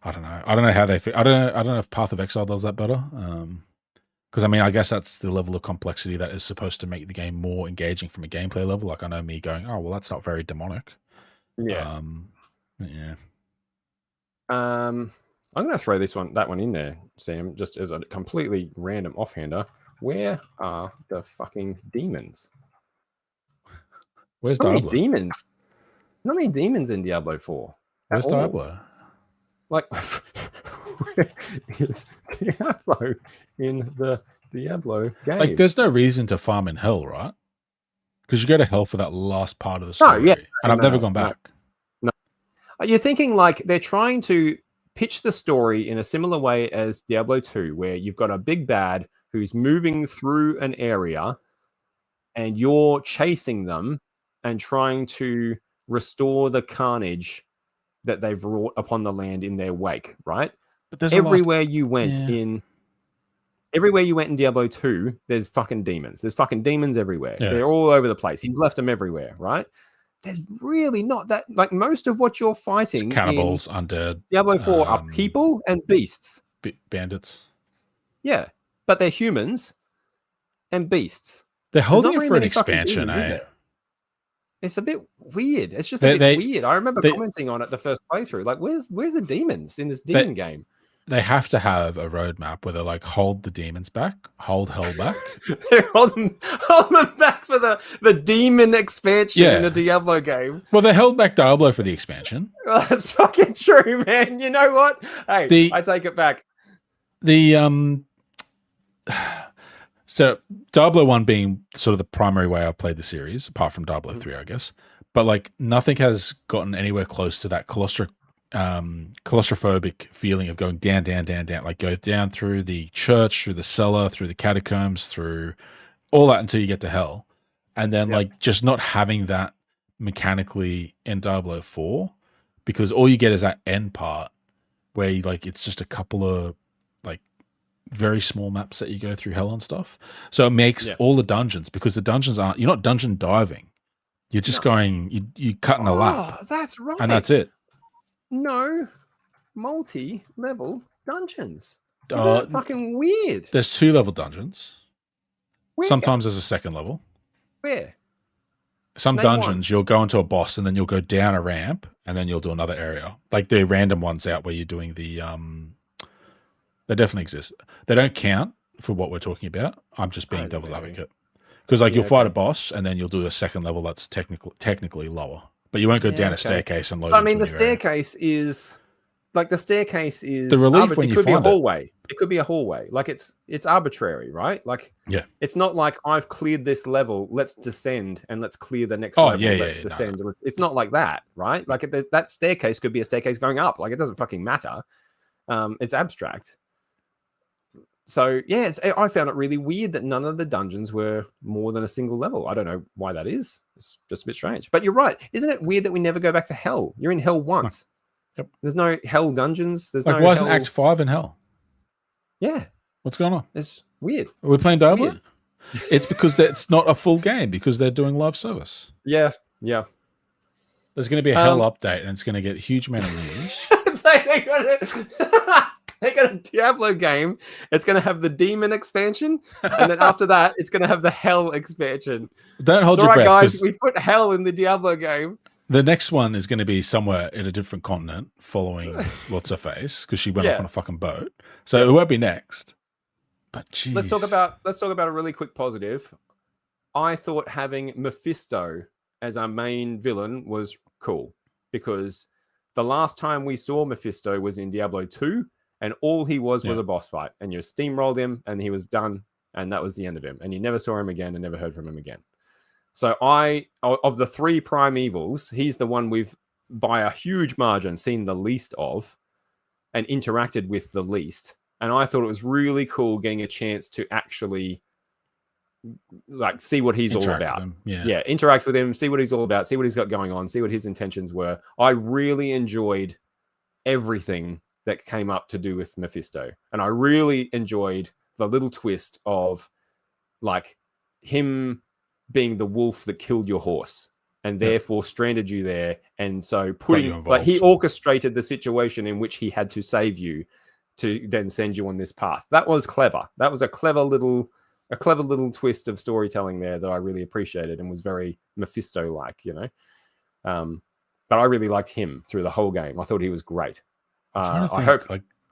I don't know. I don't know how they. I don't know if Path of Exile does that better. Because I mean, I guess that's the level of complexity that is supposed to make the game more engaging from a gameplay level. Like I know me going, oh well, that's not very demonic. Yeah. Yeah. I'm going to throw that one in there, Sam, just as a completely random offhander. Where are the fucking demons? Where's Not many Diablo? demons. Not many demons in Diablo 4. Where's Diablo? Like, where is Diablo in the Diablo game? Like, there's no reason to farm in hell, right? Because you go to hell for that last part of the story. And I've never gone back. No. You're thinking like they're trying to pitch the story in a similar way as Diablo 2, where you've got a big bad who's moving through an area and you're chasing them and trying to restore the carnage that they've wrought upon the land in their wake, right? But there's everywhere you went in Diablo 2, there's fucking demons. There's fucking demons everywhere. Yeah. They're all over the place. He's left them everywhere, right? There's really not that, like, most of what you're fighting, it's cannibals, undead. Diablo 4 are people and beasts. Bandits. Yeah, but they're humans and beasts. They're holding it for an expansion, demons, It's a bit weird. It's just a bit weird. I remember commenting on it the first playthrough. Like, where's the demons in this demon game? They have to have a roadmap where they like hold the demons back, hold hell back. They're hold them back for the demon expansion in a Diablo game. Well, they held back Diablo for the expansion. Well, that's fucking true, man. You know what? Hey, I take it back. So Diablo 1 being sort of the primary way I've played the series, apart from Diablo 3, I guess. But like nothing has gotten anywhere close to that claustrophobic feeling of going down, like go down through the church, through the cellar, through the catacombs, through all that until you get to hell. And then like just not having that mechanically in Diablo 4, because all you get is that end part where you, like it's just a couple of like very small maps that you go through hell and stuff. So it makes all the dungeons, because the dungeons aren't, you're not dungeon diving. You're just going, you cutting a lap. That's right. And that's it. No multi-level dungeons. Is that fucking weird? There's 2-level dungeons. Where? Sometimes there's a second level. Where? Some dungeons, you'll go into a boss and then you'll go down a ramp and then you'll do another area. Like the random ones out where you're doing the... They definitely exist. They don't count for what we're talking about. I'm just being devil's advocate. Because like you'll fight a boss and then you'll do a second level that's technically lower. But you won't go down a staircase and load. I mean, the staircase is like the relief when you find it could be a hallway. It could be a hallway. Like it's arbitrary, right? Like it's not like I've cleared this level. Let's descend and let's clear the next level. Let's descend. No. It's not like that, right? Like that staircase could be a staircase going up. Like it doesn't fucking matter. It's abstract. So yeah, I found it really weird that none of the dungeons were more than a single level. I don't know why that is. It's just a bit strange. But you're right. Isn't it weird that we never go back to hell? You're in hell once. Yep. There's no hell dungeons. There's like, no. Why isn't Act 5 in hell? Yeah. What's going on? It's weird. Are we playing Diablo? It's because it's not a full game, because they're doing live service. Yeah. There's going to be a hell update and it's going to get a huge amount of views. So they got a Diablo game. It's going to have the demon expansion, and then after that, it's going to have the hell expansion. Don't hold your breath, guys. We put hell in the Diablo game. The next one is going to be somewhere in a different continent, following what's her face, because she went off on a fucking boat. So it won't be next. But geez. Let's talk about a really quick positive. I thought having Mephisto as our main villain was cool, because the last time we saw Mephisto was in Diablo 2. And all he was a boss fight. And you steamrolled him and he was done. And that was the end of him. And you never saw him again and never heard from him again. So of the 3 primevals, he's the one we've, by a huge margin, seen the least of and interacted with the least. And I thought it was really cool getting a chance to actually like see what he's all about. Interact with him, see what he's all about, see what he's got going on, see what his intentions were. I really enjoyed everything that came up to do with Mephisto. And I really enjoyed the little twist of like him being the wolf that killed your horse and therefore stranded you there, and so he orchestrated the situation in which he had to save you to then send you on this path. That was clever. That was a clever little twist of storytelling there that I really appreciated and was very Mephisto-like, but I really liked him through the whole game. I thought he was great. I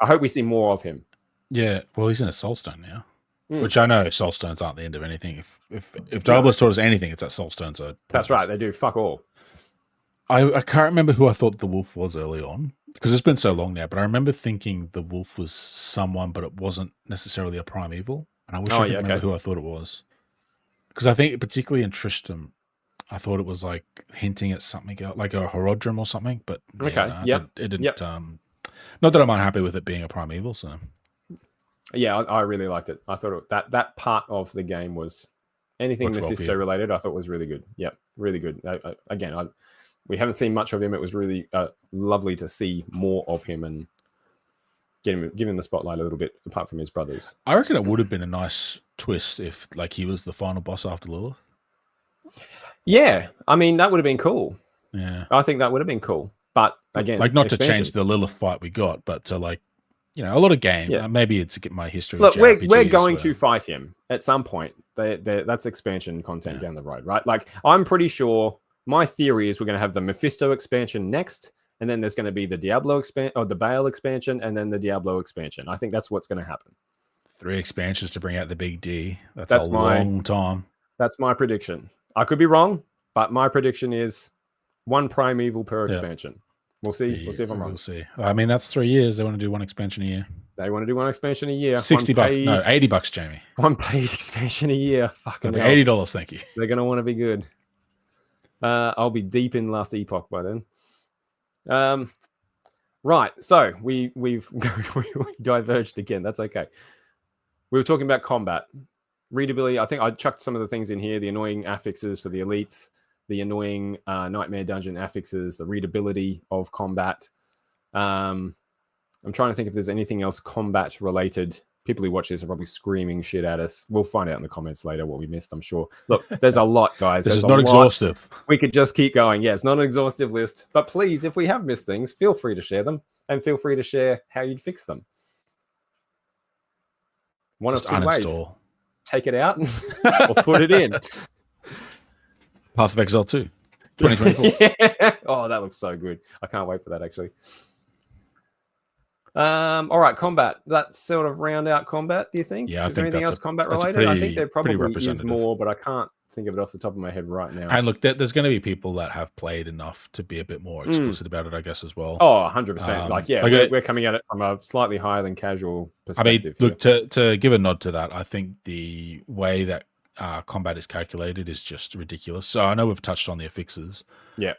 hope we see more of him. Yeah, well, he's in a Soulstone now, which I know Soulstones aren't the end of anything. If Diablo's taught us anything, it's that Soulstones are. That's right. They do fuck all. I can't remember who I thought the wolf was early on because it's been so long now. But I remember thinking the wolf was someone, but it wasn't necessarily a primeval. And I wish I could remember who I thought it was, because I think particularly in Tristram, I thought it was like hinting at something else, like a Horodrim or something. But it didn't. Yep. Not that I'm unhappy with it being a primeval. So yeah, I really liked it. I thought that part of the game was anything Mephisto related. I thought was really good. Yep, really good. We haven't seen much of him. It was really lovely to see more of him and give him the spotlight a little bit, apart from his brothers. I reckon it would have been a nice twist if, like, he was the final boss after Lilith. Yeah, I mean, that would have been cool. Yeah, I think that would have been cool. But again, like, not to change the Lilith fight we got, but to, like, a lot of game. Yeah. Maybe it's to get my history. Look, we're going to fight him at some point. That's expansion content down the road, right? Like, I'm pretty sure. My theory is we're going to have the Mephisto expansion next, and then there's going to be the Diablo expansion, or the Baal expansion, and then the Diablo expansion. I think that's what's going to happen. 3 expansions to bring out the big D. That's a long time. That's my prediction. I could be wrong, but my prediction is 1 primeval per expansion. We'll see. Yeah, we'll see if I'm wrong. We'll see. I mean, that's 3 years. They want to do 1 expansion a year. They want to do 1 expansion a year. $60. No, $80, Jamie. 1 paid expansion a year. Fucking hell. $80. Thank you. They're going to want to be good. I'll be deep in Last Epoch by then. Right, so we've we diverged again. That's okay. We were talking about combat. Readability, I think I chucked some of the things in here. The annoying affixes for the elites, the annoying Nightmare Dungeon affixes, the readability of combat. I'm trying to think if there's anything else combat related. People who watch this are probably screaming shit at us. We'll find out in the comments later what we missed, I'm sure. Look, there's a lot, guys. This is not exhaustive. We could just keep going. Yeah, it's not an exhaustive list. But please, if we have missed things, feel free to share them. And feel free to share how you'd fix them. One of 2 ways. Take it out or put it in. Path of Exile 2, 2024. Yeah. Oh, that looks so good. I can't wait for that, actually. All right, combat. That sort of round out combat, do you think? Yeah, is there anything else combat related? I think there probably is more, but I can't think of it off the top of my head right now. And look, there's going to be people that have played enough to be a bit more explicit about it, I guess, as well. Oh, 100%. We're coming at it from a slightly higher than casual perspective. I mean, look, to give a nod to that, I think the way that combat is calculated is just ridiculous. So I know we've touched on the affixes,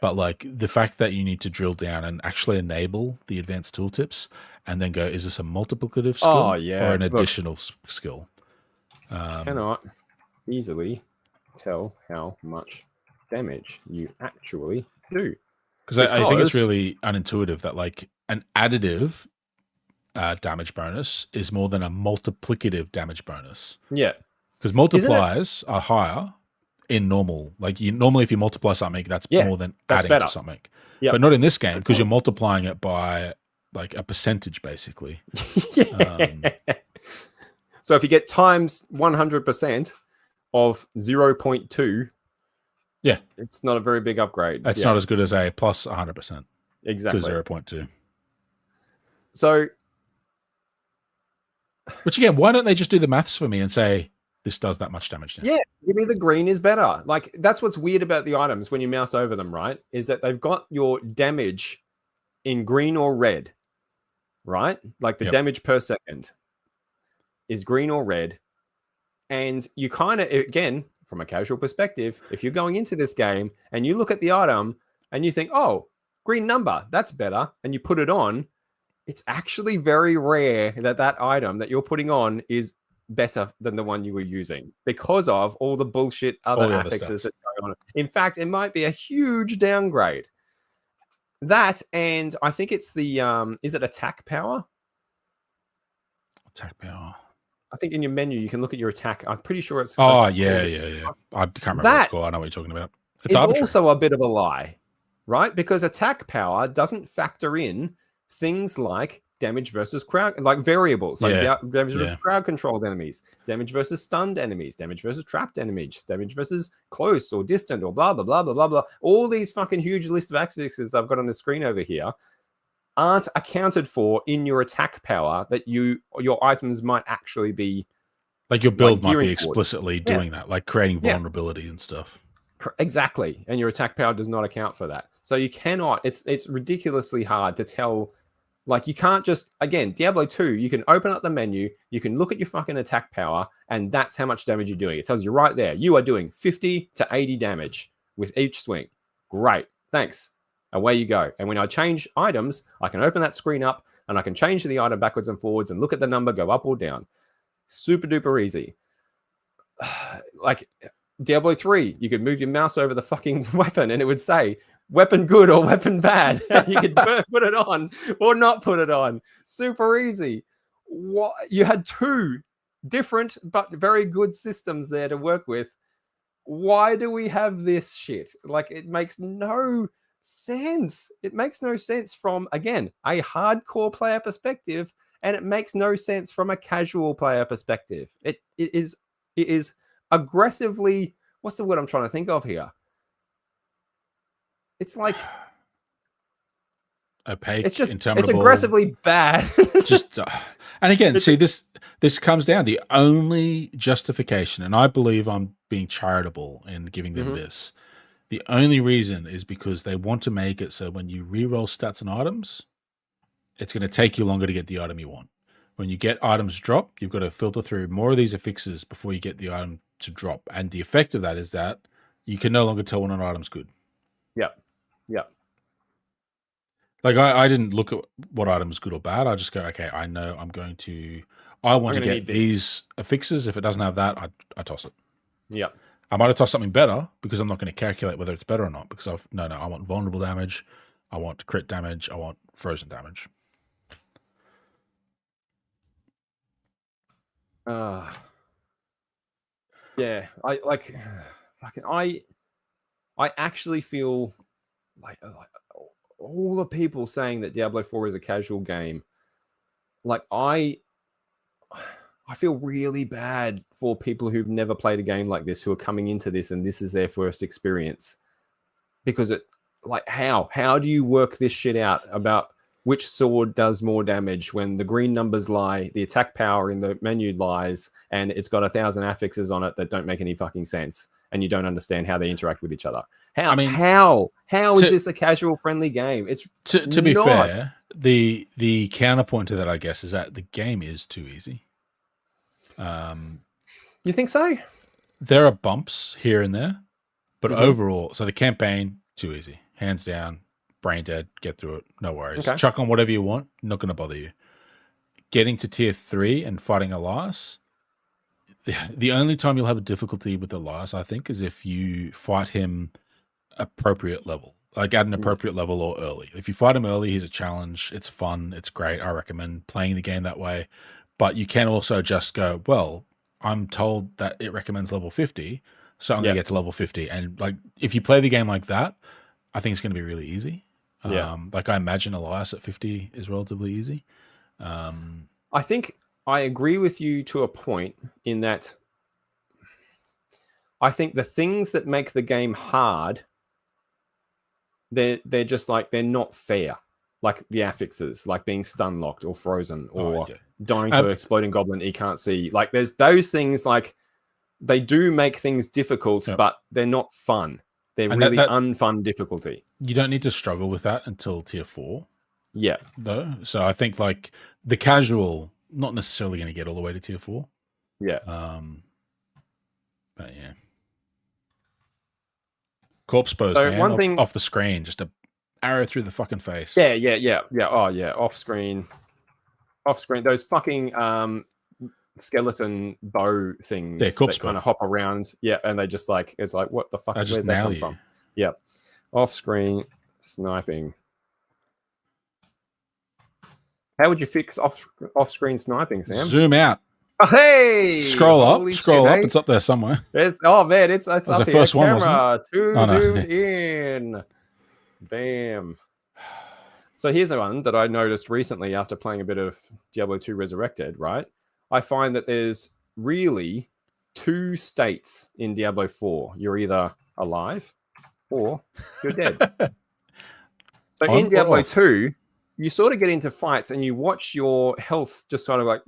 but like the fact that you need to drill down and actually enable the advanced tooltips and then go, is this a multiplicative skill or an additional skill? Cannot easily tell how much damage you actually do. Because I think it's really unintuitive that like an additive damage bonus is more than a multiplicative damage bonus. Yeah. Because multipliers are higher in normal. Like normally if you multiply something, that's more than adding to something. Yep. But not in this game because you're multiplying it by like a percentage basically. So if you get times 100% of 0.2, it's not a very big upgrade. It's not as good as a plus 100%. Exactly. To 0.2. So, which again, why don't they just do the maths for me and say this does that much damage now? Yeah, give me the green is better. Like that's what's weird about the items when you mouse over them, right? Is that they've got your damage in green or red, right? Like the damage per second is green or red. And you kind of, again, from a casual perspective, if you're going into this game and you look at the item and you think, oh, green number, that's better, and you put it on, it's actually very rare that that item that you're putting on is better than the one you were using because of all the bullshit other affixes that are going on. In fact, it might be a huge downgrade. That, and I think it's the, is it attack power? Attack power. I think in your menu you can look at your attack. I'm pretty sure it's. Oh, it's yeah. I can't remember what it's called. I know what you're talking about. It's arbitrary. Also a bit of a lie, right? Because attack power doesn't factor in things like damage versus crowd, like variables, like damage versus crowd controlled enemies, damage versus stunned enemies, damage versus trapped enemies, damage versus close or distant, or blah blah blah blah blah blah. All these fucking huge list of axes I've got on the screen over here aren't accounted for in your attack power that your items might actually be, like your build might be explicitly doing that, like creating vulnerability and stuff. Exactly. And your attack power does not account for that. So you cannot, it's ridiculously hard to tell. Like, you can't just, again, Diablo 2, you can open up the menu, you can look at your fucking attack power, and that's how much damage you're doing. It tells you right there, you are doing 50 to 80 damage with each swing. Great. Thanks. Away you go. And when I change items, I can open that screen up and I can change the item backwards and forwards and look at the number go up or down. Super duper easy. Like Diablo 3, you could move your mouse over the fucking weapon and it would say weapon good or weapon bad. You could put it on or not put it on. Super easy. What, you had two different but very good systems there to work with. Why do we have this shit? Like, it makes no sense. It makes no sense from, again, a hardcore player perspective, and it makes no sense from a casual player perspective. It is aggressively, what's the word I'm trying to think of here? It's like opaque, it's just interminable. It's aggressively bad. And again, see, this comes down, the only justification, and I believe I'm being charitable in giving them this. The only reason is because they want to make it so when you reroll stats and items, it's going to take you longer to get the item you want. When you get items drop, you've got to filter through more of these affixes before you get the item to drop. And the effect of that is that you can no longer tell when an item's good. Yep. Like, I didn't look at what item is good or bad. I just go, okay, I know I want to get these affixes. If it doesn't have that, I toss it. Yeah. I might have tossed something better because I'm not going to calculate whether it's better or not, because I want vulnerable damage, I want crit damage, I want frozen damage. Yeah, I actually feel like all the people saying that Diablo 4 is a casual game, like I feel really bad for people who've never played a game like this, who are coming into this and this is their first experience. Because it, like, how do you work this shit out about which sword does more damage when the green numbers lie, the attack power in the menu lies, and it's got 1,000 affixes on it that don't make any fucking sense, and you don't understand how they interact with each other? How is this a casual friendly game? It's to be fair, the counterpoint to that, I guess, is that the game is too easy. You think so? There are bumps here and there, but overall, so the campaign, too easy, hands down. Brain dead, get through it, no worries. Okay. Chuck on whatever you want, not going to bother you. Getting to tier 3 and fighting Elias, the only time you'll have a difficulty with Elias, I think, is if you fight him appropriate level, like at an appropriate level or early. If you fight him early, he's a challenge. It's fun. It's great. I recommend playing the game that way. But you can also just go, well, I'm told that it recommends level 50, so I'm going to get to level 50. And like, if you play the game like that, I think it's going to be really easy. Like, I imagine Elias at 50 is relatively easy. I think I agree with you to a point in that I think the things that make the game hard, they're just like, they're not fair. Like the affixes, like being stun locked or frozen or dying to an exploding goblin you can't see. Like, there's those things, like, they do make things difficult, but they're not fun. They're really unfun difficulty. You don't need to struggle with that until tier 4. Yeah. Though. So I think, like, the casual, not necessarily going to get all the way to tier 4. Yeah. But yeah. Corpse pose, so man, off the screen, just a arrow through the fucking face. Yeah. Oh yeah, off screen. Those fucking skeleton bow things that kind of hop around. Yeah, and they just like, it's like, what the fuck? Where'd they come from? Yeah. Off screen sniping. How would you fix off screen sniping, Sam? Zoom out. Oh, hey, Scroll up, holy scroll shit, up. hey. It's up there somewhere. It's oh man, it's That was up the here. first one, wasn't it? Camera Oh zoomed no. in. Bam. So here's the one that I noticed recently after playing a bit of Diablo 2 Resurrected, right? I find that there's really two states in Diablo 4. You're either alive or you're dead. So On in or Diablo off? 2, you sort of get into fights and you watch your health just sort of like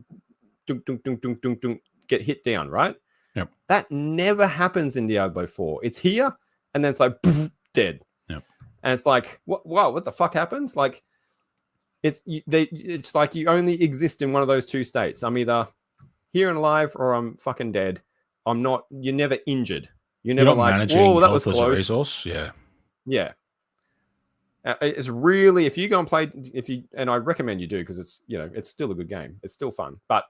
dunk, dunk, dunk, dunk, dunk, dunk, get hit down, right? Yep. That never happens in Diablo 4. It's here and then it's like poof, dead. Yep. And it's like, what the fuck happens? Like, it's like you only exist in one of those two states. I'm either here and alive or I'm fucking dead. You're never injured. You're You're never not like, managing whoa, that was health as a close. resource. Yeah. Yeah. It's really, if you go and play, and I recommend you do because it's, it's still a good game. It's still fun, but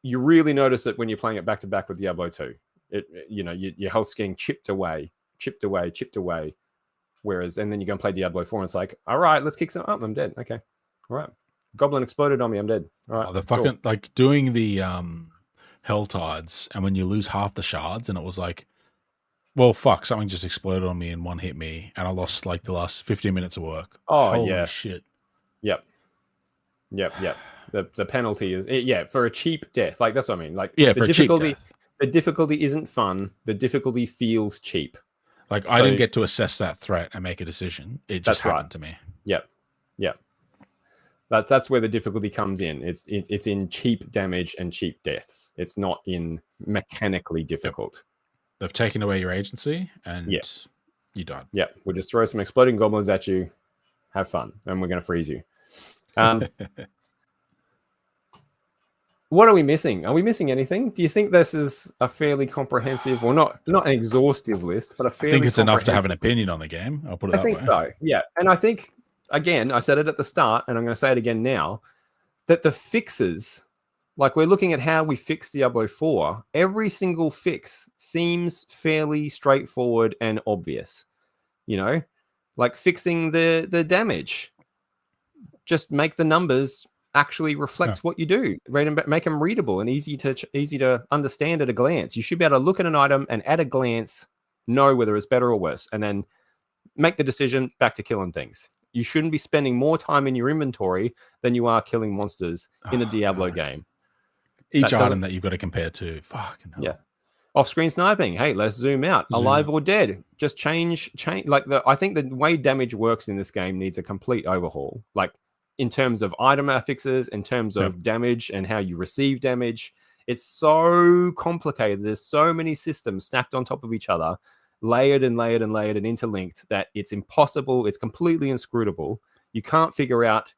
you really notice it when you're playing it back to back with Diablo 2. Your health's getting chipped away. Whereas, and then you go and play Diablo 4 and it's like, all right, let's kick some up. I'm dead. Okay. All right. Goblin exploded on me. I'm dead. All right. The fucking like doing the hell tides, and when you lose half the shards, and it was like, well, fuck, something just exploded on me and one hit me, and I lost like the last 15 minutes of work. Oh, holy yeah. shit. Yep. The penalty is for a cheap death. Like that's what I mean. Like Yeah, the for difficulty, a cheap death. the difficulty isn't fun. The difficulty feels cheap. Like I didn't get to assess that threat and make a decision. It just happened to me. Yep. That's where the difficulty comes in. It's in cheap damage and cheap deaths. It's not in mechanically difficult. Yep. They've taken away your agency and you died. Yeah, we'll just throw some exploding goblins at you. Have fun, and we're going to freeze you. What are we missing? Are we missing anything? Do you think this is a fairly comprehensive, or not an exhaustive list, but a fairly? I think it's enough to have an opinion on the game. I'll put it that way. I think so. Yeah, and I think again, I said it at the start, and I'm going to say it again now, that the fixes, like we're looking at how we fix Diablo 4, every single fix seems fairly straightforward and obvious. Like fixing the damage. Just make the numbers actually reflect what you do. Make them readable and easy to understand at a glance. You should be able to look at an item and at a glance know whether it's better or worse, and then make the decision back to killing things. You shouldn't be spending more time in your inventory than you are killing monsters in a Diablo game. Each item that you've got to compare to. Fucking hell. Yeah. Off-screen sniping. Hey, let's zoom out. Alive or dead. Just change. Like I think the way damage works in this game needs a complete overhaul. Like in terms of item affixes, in terms of damage and how you receive damage. It's so complicated. There's so many systems stacked on top of each other, layered and layered and layered and interlinked, that it's impossible. It's completely inscrutable. You can't figure out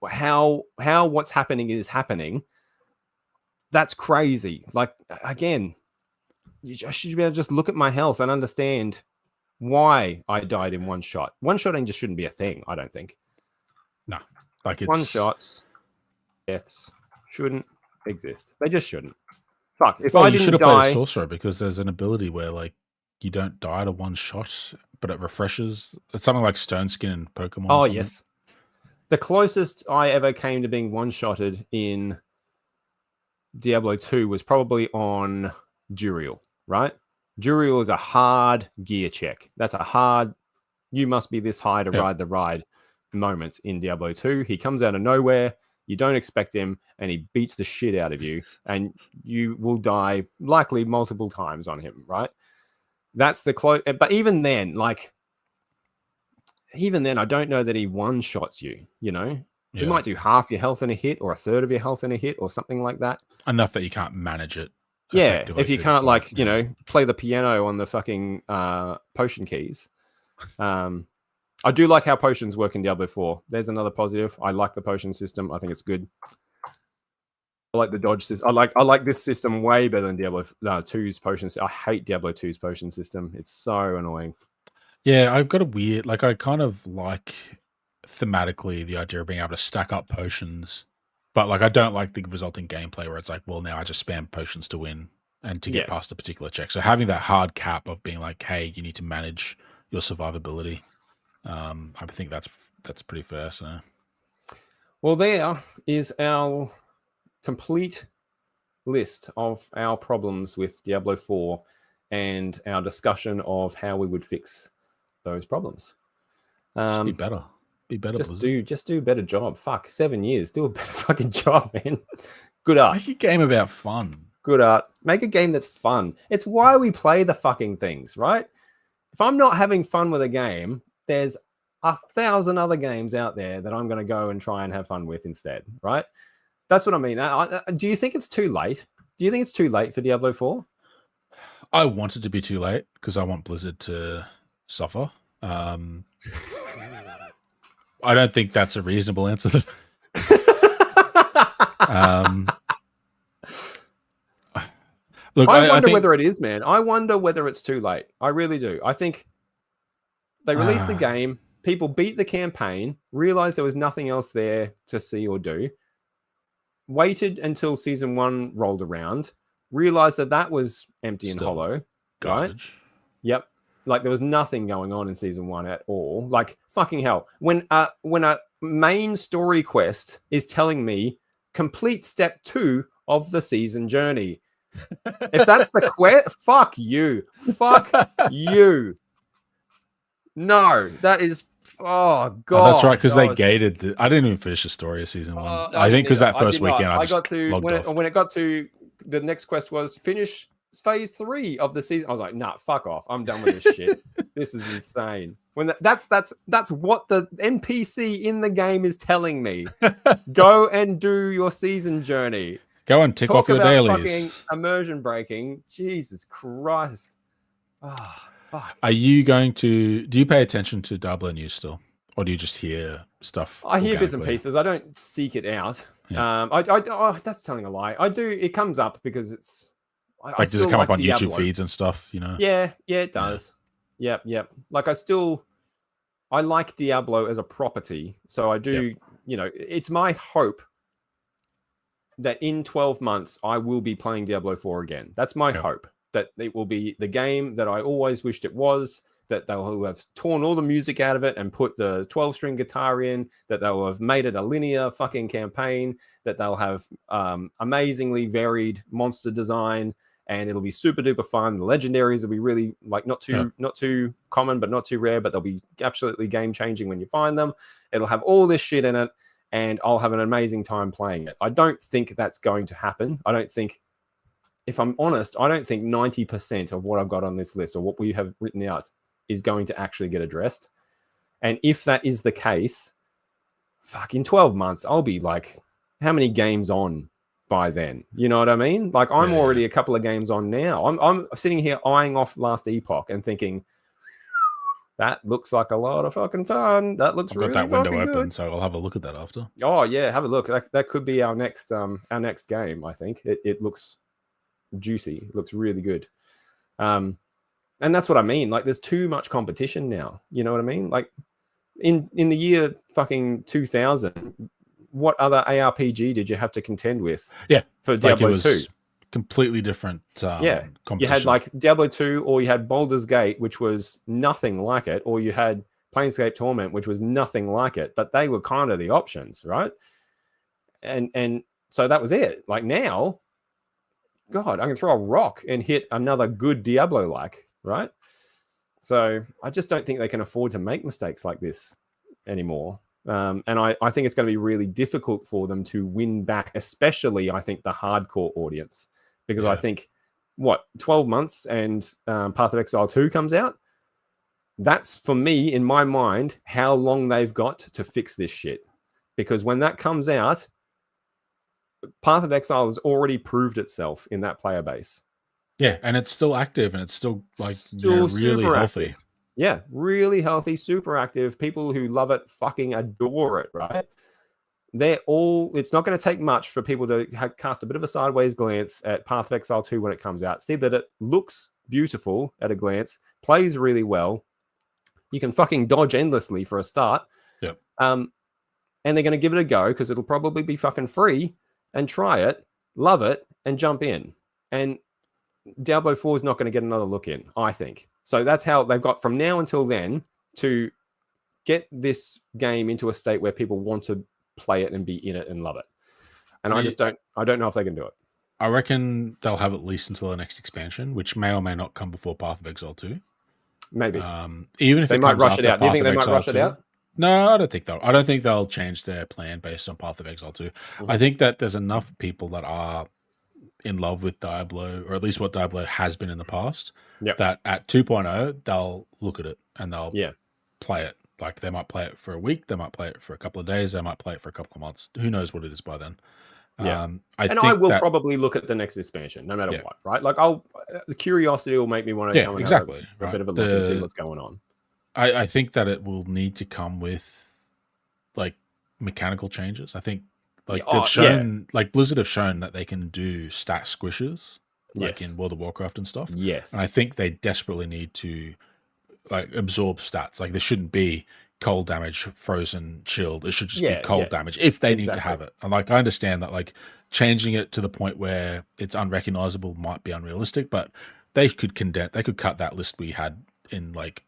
how what's happening is happening. That's crazy. Like, again, I should be able to just look at my health and understand why I died in one shot. One-shotting just shouldn't be a thing, I don't think. No. Like it's... One-shots, deaths shouldn't exist. They just shouldn't. Fuck. If I didn't should have die... played a sorcerer, because there's an ability where like you don't die to one shot, but it refreshes. It's something like Stone Skin in Pokemon. Oh, yes. The closest I ever came to being one-shotted in Diablo 2 was probably on Duriel, right? Duriel is a hard gear check. That's a hard, you must be this high to ride the ride moment in Diablo 2. He comes out of nowhere, you don't expect him, and he beats the shit out of you, and you will die likely multiple times on him, right? That's the close. But even then, I don't know that he one-shots you, You might do half your health in a hit, or a third of your health in a hit, or something like that. Enough that you can't manage it. Yeah, if you can't, play the piano on the fucking potion keys. I do like how potions work in Diablo 4. There's another positive. I like the potion system. I think it's good. I like the dodge system. I like this system way better than Diablo 2's potion system. I hate Diablo 2's potion system. It's so annoying. Yeah, I've got a weird... Like, I kind of like thematically the idea of being able to stack up potions, but like I don't like the resulting gameplay where it's like, well, now I just spam potions to win and to get past a particular check. So having that hard cap of being like, hey, you need to manage your survivability, I think that's pretty fair. So, well, there is our complete list of our problems with Diablo 4 and our discussion of how we would fix those problems. Just be better. Be better, Blizzard. Just do a better job. Fuck, 7 years. Do a better fucking job, man. Good art. Make a game about fun. Good art. Make a game that's fun. It's why we play the fucking things, right? If I'm not having fun with a game, there's 1,000 other games out there that I'm going to go and try and have fun with instead, right? That's what I mean. Do you think it's too late? Do you think it's too late for Diablo 4? I want it to be too late because I want Blizzard to suffer. I don't think that's a reasonable answer. Look, I wonder whether it is, man. I wonder whether it's too late. I really do. I think they released the game, people beat the campaign, realized there was nothing else there to see or do, waited until season 1 rolled around, realized that was empty and hollow. Garbage. Right? Yep. Like there was nothing going on in season 1 at all. Like fucking hell. When a main story quest is telling me complete step 2 of the season journey. If that's the quest, fuck you. Fuck you. No, that is oh god. Oh, that's right, because they gated I didn't even finish the story of season 1. I think because that first weekend I got to when it got to the next quest was finish phase 3 of the season. I was like, nah, fuck off. I'm done with this shit. This is insane. When that's what the NPC in the game is telling me. Go and do your season journey. Go and tick off your dailies. Fucking immersion breaking. Jesus Christ. Oh, fuck. Are you going to? Do you pay attention to Diablo news still, or do you just hear stuff? I hear bits and pieces. I don't seek it out. Yeah. That's telling a lie. I do. It comes up because it's. Does it come up on Diablo. YouTube feeds and stuff? You know. Yeah, it does. Yeah. Yep. Like I like Diablo as a property, so I do. Yep. You know, it's my hope that in 12 months I will be playing Diablo 4 again. That's my hope. That it will be the game that I always wished it was, that they'll have torn all the music out of it and put the 12-string guitar in, that they'll have made it a linear fucking campaign, that they'll have amazingly varied monster design, and it'll be super duper fun. The legendaries will be really like not too common, but not too rare, but they'll be absolutely game-changing when you find them. It'll have all this shit in it, and I'll have an amazing time playing it. I don't think that's going to happen. I don't think, if I'm honest, I don't think 90% of what I've got on this list or what we have written out is going to actually get addressed. And if that is the case, fuck, in 12 months, I'll be like, how many games on by then? You know what I mean? Like I'm already a couple of games on now. I'm sitting here eyeing off Last Epoch and thinking, that looks like a lot of fucking fun. That looks really got that window open, good. So I'll have a look at that after. Oh yeah, have a look. That could be our next game. I think it looks juicy. It looks really good. And that's what I mean. Like there's too much competition now. You know what I mean? Like in the year fucking 2000, what other ARPG did you have to contend with? Yeah, for Diablo 2. Completely different. You had like Diablo 2, or you had Baldur's Gate, which was nothing like it, or you had Planescape Torment, which was nothing like it, but they were kind of the options, right? And so that was it. Like now, God, I can throw a rock and hit another good Diablo like, right? So I just don't think they can afford to make mistakes like this anymore. And I think it's going to be really difficult for them to win back, especially, I think, the hardcore audience. Because I think, 12 months and Path of Exile 2 comes out? That's, for me, in my mind, how long they've got to fix this shit. Because when that comes out, Path of Exile has already proved itself in that player base. Yeah, and it's still active, and it's still really healthy. Active. Yeah, really healthy, super active. People who love it fucking adore it, right? It's not going to take much for people to cast a bit of a sideways glance at Path of Exile 2 when it comes out. See that it looks beautiful at a glance, plays really well. You can fucking dodge endlessly for a start. Yep. And they're going to give it a go because it'll probably be fucking free, and try it, love it, and jump in. And Diablo 4 is not going to get another look in, I think. So that's how they've got from now until then to get this game into a state where people want to play it and be in it and love it. And I don't know if they can do it. I reckon they'll have at least until the next expansion, which may or may not come before Path of Exile 2. Maybe. Even if they it might comes rush it after out. Do you Path think of they might Exile rush it 2. out? No, I don't think they'll. I don't think they'll change their plan based on Path of Exile 2. Mhm. I think that there's enough people that are in love with Diablo, or at least what Diablo has been in the past, Yep. that at 2.0 they'll look at it and they'll Yeah. play it. Like they might play it for a week, they might play it for a couple of days, they might play it for a couple of months. Who knows what it is by then? Yeah. I will probably look at the next expansion, no matter what, right? Like the curiosity will make me want to come and have a bit of a look and see what's going on. I think that it will need to come with like mechanical changes. I think like they've shown, like Blizzard have shown that they can do stat squishes, like in World of Warcraft and stuff. Yes, and I think they desperately need to like absorb stats. Like there shouldn't be cold damage, frozen, chilled. It should just be cold damage if they need to have it. And like I understand that like changing it to the point where it's unrecognizable might be unrealistic, but they could cut that list we had in like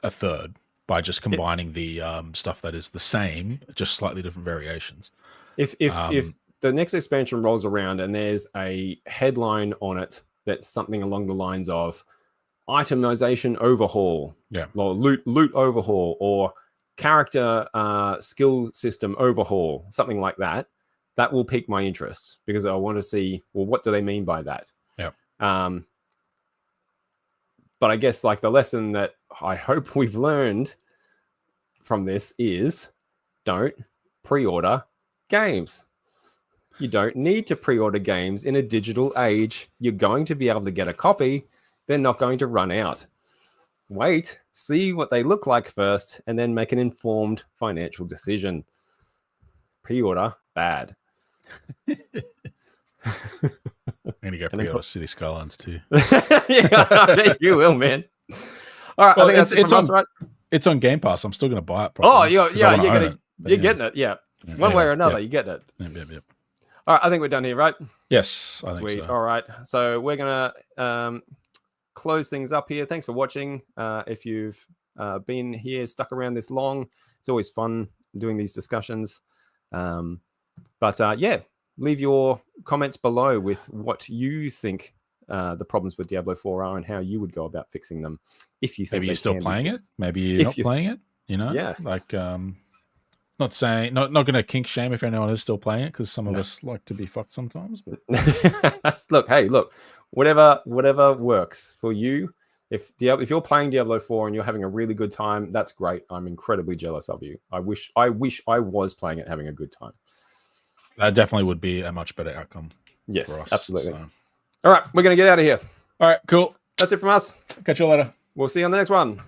a third by just combining the stuff that is the same, just slightly different variations. If the next expansion rolls around and there's a headline on it that's something along the lines of itemization overhaul, or loot overhaul, or character skill system overhaul, something like that, that will pique my interest because I want to see, well, what do they mean by that? But I guess like the lesson that I hope we've learned from this is don't pre-order games. You don't need to pre-order games in a digital age. You're going to be able to get a copy. They're not going to run out. Wait, see what they look like first, and then make an informed financial decision. Pre-order, bad. I'm going to go pre-order City Skylines too. Yeah, I bet you will, man. All right, well, I think it's on, right? It's on Game Pass. I'm still going to buy it. Probably, you're getting it. Yeah, one way or another, you're getting it. Yep. All right, I think we're done here, right? Yes, I Sweet. think so. All right, so we're gonna close things up here. Thanks for watching. If you've been here, stuck around this long, it's always fun doing these discussions. But leave your comments below with what you think the problems with Diablo 4 are and how you would go about fixing them. If you think maybe you're still playing it, maybe you're not playing it. You know, like not saying not going to kink shame if anyone is still playing it because some of us like to be fucked sometimes. But look, whatever works for you. If you're playing Diablo 4 and you're having a really good time, that's great. I'm incredibly jealous of you. I wish I was playing it having a good time. That definitely would be a much better outcome. Yes, for us, absolutely. So. All right, we're going to get out of here. All right, cool. That's it from us. Catch you later. We'll see you on the next one.